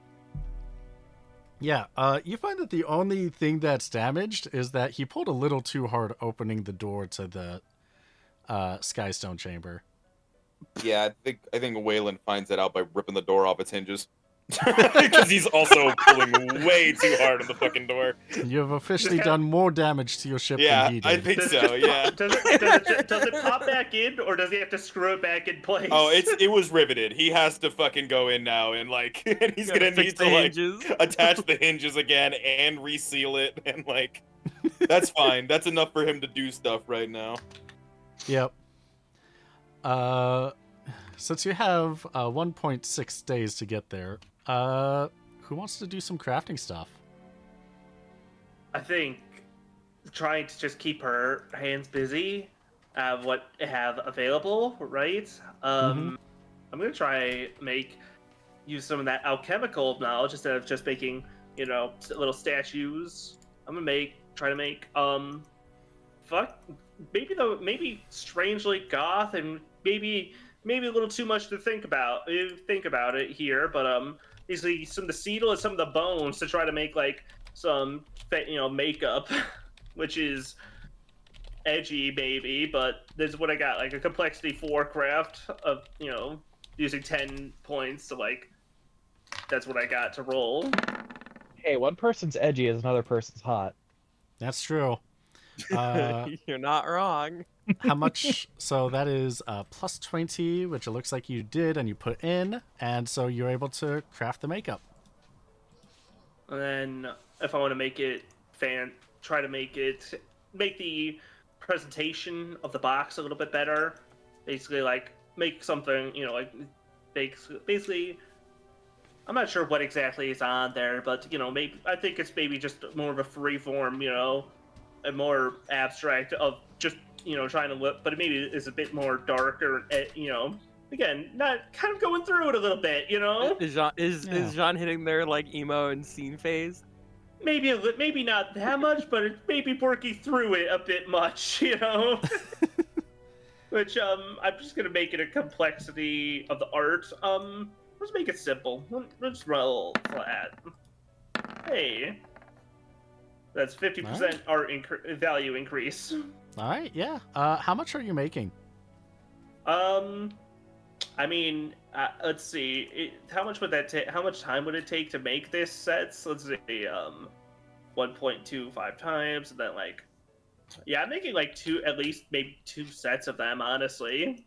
Yeah, you find that the only thing that's damaged is that he pulled a little too hard opening the door to the Skystone chamber. Yeah, I think Waylon finds that out by ripping the door off its hinges. Because he's also pulling way too hard on the fucking door. You have officially done more damage to your ship Yeah, than he I did. think Does so. it Yeah. does it pop back in, or does he have to screw it back in place? Oh, it was riveted. He has to fucking go in now and like, and he's Gotta gonna fix need the to like hinges. attach the hinges again and reseal it, and like, that's fine. That's enough for him to do stuff right now. Yep. Since you have 1.6 days to get there, who wants to do some crafting stuff? I think trying to just keep her hands busy, what I have available, right? I'm gonna try use some of that alchemical knowledge instead of just making, little statues. I'm gonna try to make maybe strangely goth and maybe a little too much to think about it here, but basically some of the cedar and some of the bones to try to make like some makeup, which is edgy maybe, but this is what I got, like a complexity 4 craft of, using 10 points to like, that's what I got to roll. Hey, one person's edgy is another person's hot. That's true. Uh, You're not wrong. how much? So that is plus 20, which it looks like you did and you put in, and so you're able to craft the makeup. And then if I want to make it try to make the presentation of the box a little bit better. Basically, like make something, like basically. I'm not sure what exactly is on there, but maybe I think it's maybe just more of a free form, a more abstract of just trying to look, but maybe it's a bit more darker, again, not kind of going through it a little bit, Is Jean hitting their like emo and scene phase? Maybe not that much, but it's maybe working through it a bit much, Which I'm just gonna make it a complexity of the art. Let's make it simple. Let's roll flat. Hey, that's 50% art value increase. All right, yeah. How much are you making? I mean, let's see. How much would that take? How much time would it take to make this sets? Let's see. 1.25 times, and then like, yeah, I'm making like at least maybe 2 sets of them, honestly.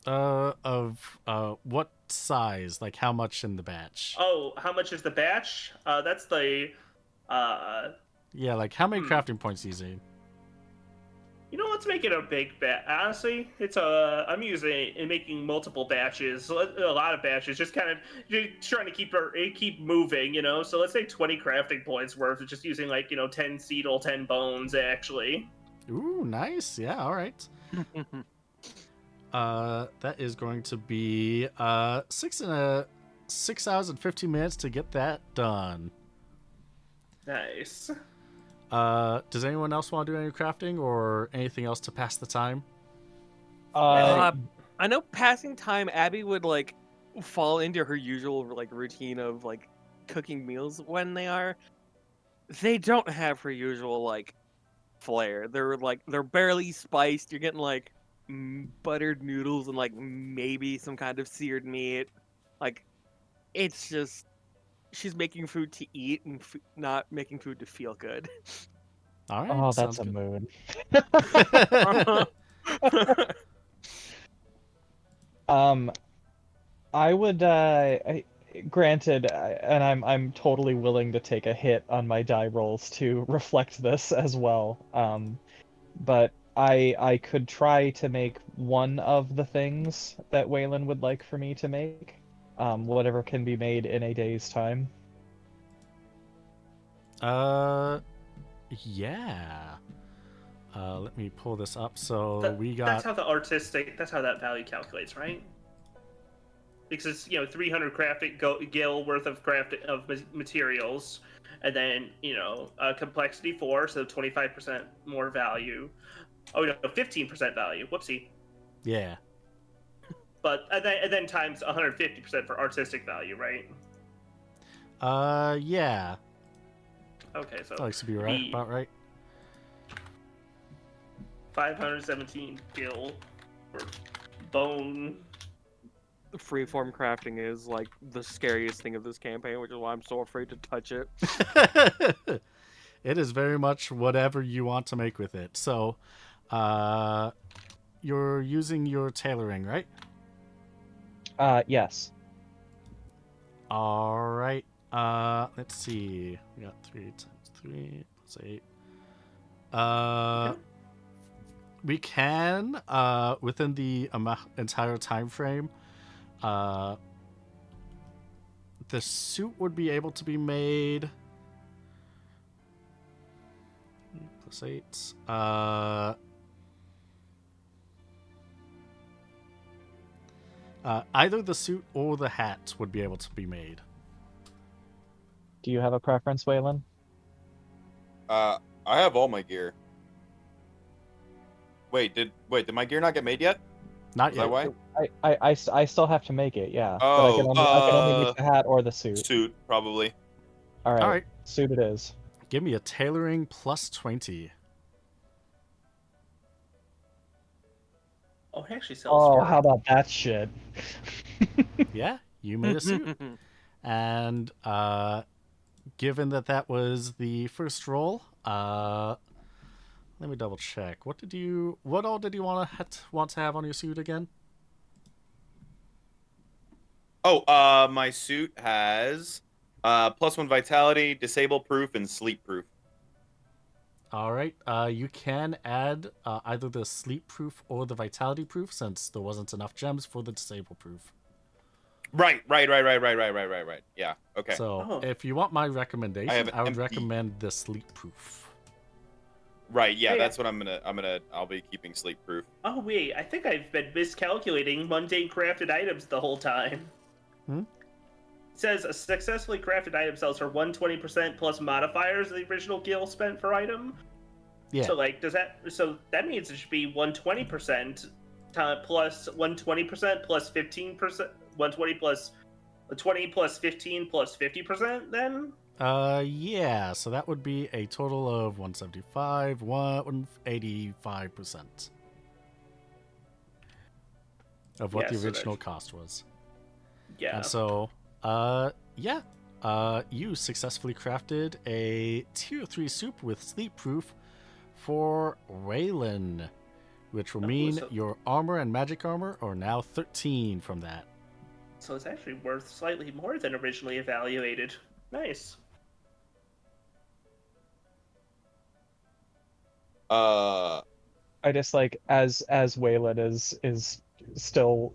Of what size? Like how much in the batch? Oh, how much is the batch? That's the. Yeah, like how many crafting points do you need? Let's make it a big batch. Honestly, I'm making multiple batches, a lot of batches, just kind of trying to keep moving, So let's say 20 crafting points worth of just using like 10 Seedle, 10 bones actually. Ooh, nice. Yeah, all right. That is going to be 6 hours and 15 minutes to get that done. Nice. Does anyone else want to do any crafting or anything else to pass the time? I know passing time, Abby would like fall into her usual like routine of like cooking meals when they don't have her usual like flair. They're barely spiced. You're getting like buttered noodles and like maybe some kind of seared meat. Like it's just she's making food to eat and not making food to feel good. All right. Oh, sounds that's a good. mood. I would granted, and I'm totally willing to take a hit on my die rolls to reflect this as well. But I could try to make one of the things that Waylon would like for me to make. Whatever can be made in a day's time. Yeah. Let me pull this up. So That's how that value calculates, right? Because it's 300 crafting gil worth of materials, and then complexity 4, so 25% more value. Oh no, 15% value. Whoopsie. Yeah. But and then times 150% for artistic value, right? Yeah. Okay, so That looks to be right. About right. 517 gil for bone. Freeform crafting is like the scariest thing of this campaign, which is why I'm so afraid to touch it. It is very much whatever you want to make with it. So, you're using your tailoring, right? Yes. All right. Let's see. We got 3 times 3 plus 8. We can, within the entire time frame, the suit would be able to be made. Plus 8. Either the suit or the hat would be able to be made. Do you have a preference, Waylon? I have all my gear. Wait, did my gear not get made yet? Not Is yet. that why? I still have to make it, yeah. Oh, but I can only make the hat or the suit. Suit, probably. All right. All right. Suit it is. Give me a tailoring plus 20. Oh, it actually sells Oh, fur. how about that shit? Yeah, you made a suit. And given that that was the first roll, let me double check. What all did you want to have on your suit again? Oh, my suit has +1 vitality, disable proof, and sleep proof. All right. You can add either the sleep proof or the vitality proof, since there wasn't enough gems for the disable proof. Right. Yeah. Okay. So, Oh. if you want my I have recommendation, an I would empty. recommend the sleep proof. Right. Yeah. Hey, That's what I'll be keeping sleep proof. Oh wait, I think I've been miscalculating mundane crafted items the whole time. Hmm? It says a successfully crafted item sells for 120% plus modifiers the original gil spent per item. Yeah. So that means it should be 120% plus 120% plus 15%, 120 plus 20 plus 15 plus 50% then? Yeah. So that would be a total of 175, 185% of what Yeah, the so original that's- cost was. Yeah. And so, yeah. You successfully crafted a tier 3 soup with sleep proof for Waylon, which will mean so- your armor and magic armor are now 13 from that. So it's actually worth slightly more than originally evaluated. Nice. I just like as Waylon is still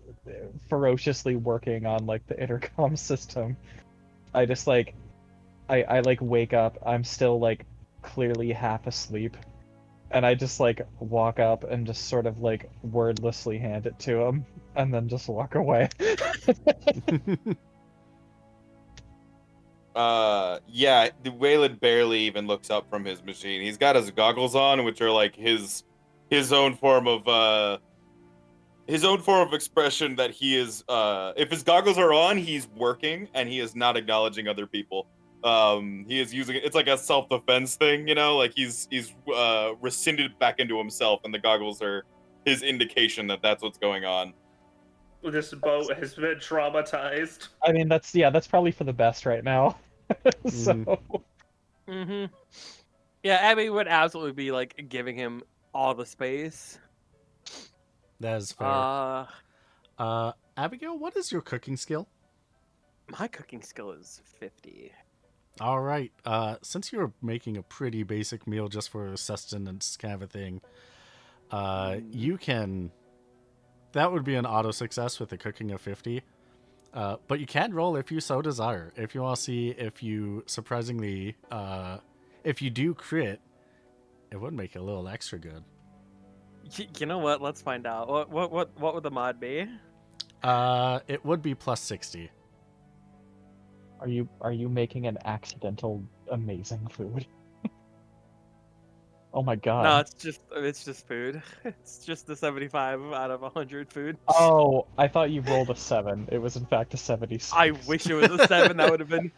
ferociously working on like the intercom system. I just like I like wake up. I'm still like clearly half asleep. And I just like walk up and just sort of like wordlessly hand it to him and then just walk away. Yeah, the Waylon barely even looks up from his machine. He's got his goggles on, which are like his own form of expression that he is if his goggles are on, he's working and he is not acknowledging other people. He is using it's like a self-defense thing, like he's rescinded back into himself, and the goggles are his indication that that's what's going on. This boat has been traumatized. I mean, that's probably for the best right now. So Yeah, Abby would absolutely be like giving him all the space. That is fair. Abigail, what is your cooking skill? My cooking skill is 50. All right. Since you're making a pretty basic meal just for sustenance kind of a thing, you can. That would be an auto success with a cooking of 50. But you can roll if you so desire. If you want to see if you surprisingly, if you do crit, it would make it a little extra good. You know what? Let's find out. What would the mod be? It would be plus 60. are you making an accidental amazing food? Oh my god. No, it's just food. It's just the 75 out of 100 food. Oh, I thought you rolled a 7. It was in fact a 76. I wish it was a 7. That would have been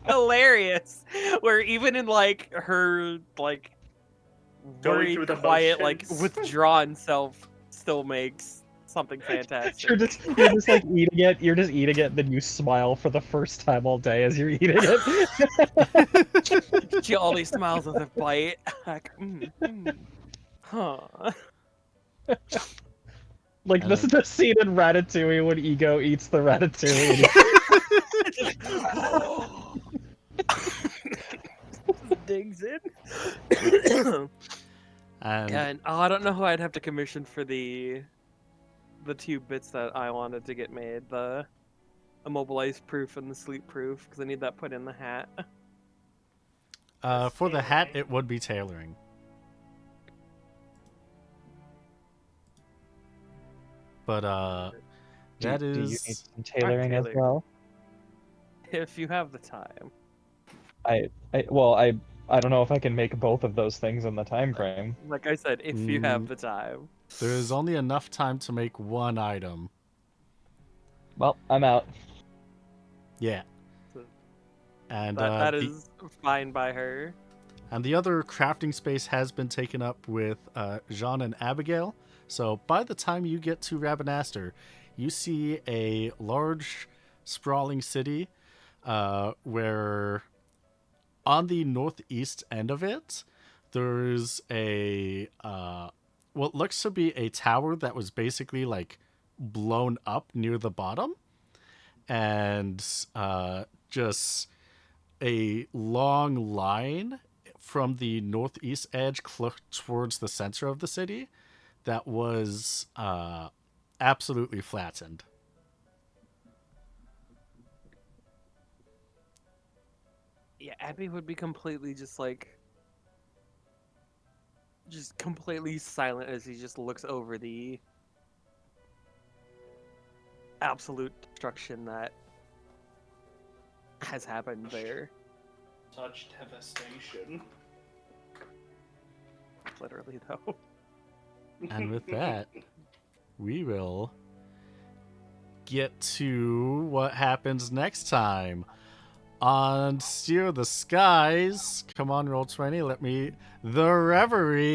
hilarious. Where even in like her like Going worried, through the quiet, like motions. withdrawn self still makes something fantastic. You're just like eating it. You're just eating it, and then you smile for the first time all day as you're eating it. She always smiles with a bite. Like, huh. Like this is the scene in Ratatouille when Ego eats the ratatouille. Just digs in. And I don't know who I'd have to commission for the 2 bits that I wanted to get made, the immobilized proof and the sleep proof, because I need that put in the hat. For the hat, it would be tailoring. But that do you need is some tailoring as well? If you have the time. I don't know if I can make both of those things in the time frame. Like I said, if you have the time. There is only enough time to make one item. Well, I'm out. Yeah. And that is fine by her. And the other crafting space has been taken up with Jean and Abigail. So by the time you get to Rabanastre, you see a large, sprawling city where on the northeast end of it, there's a what looks to be a tower that was basically like blown up near the bottom, and just a long line from the northeast edge towards the center of the city that was absolutely flattened. Yeah, Abby would be completely just completely silent as he just looks over the absolute destruction that has happened there. Such devastation. Literally, though. And with that, we will get to what happens next time on Steer the Skies. Come on, roll 20. Let me. The Reverie.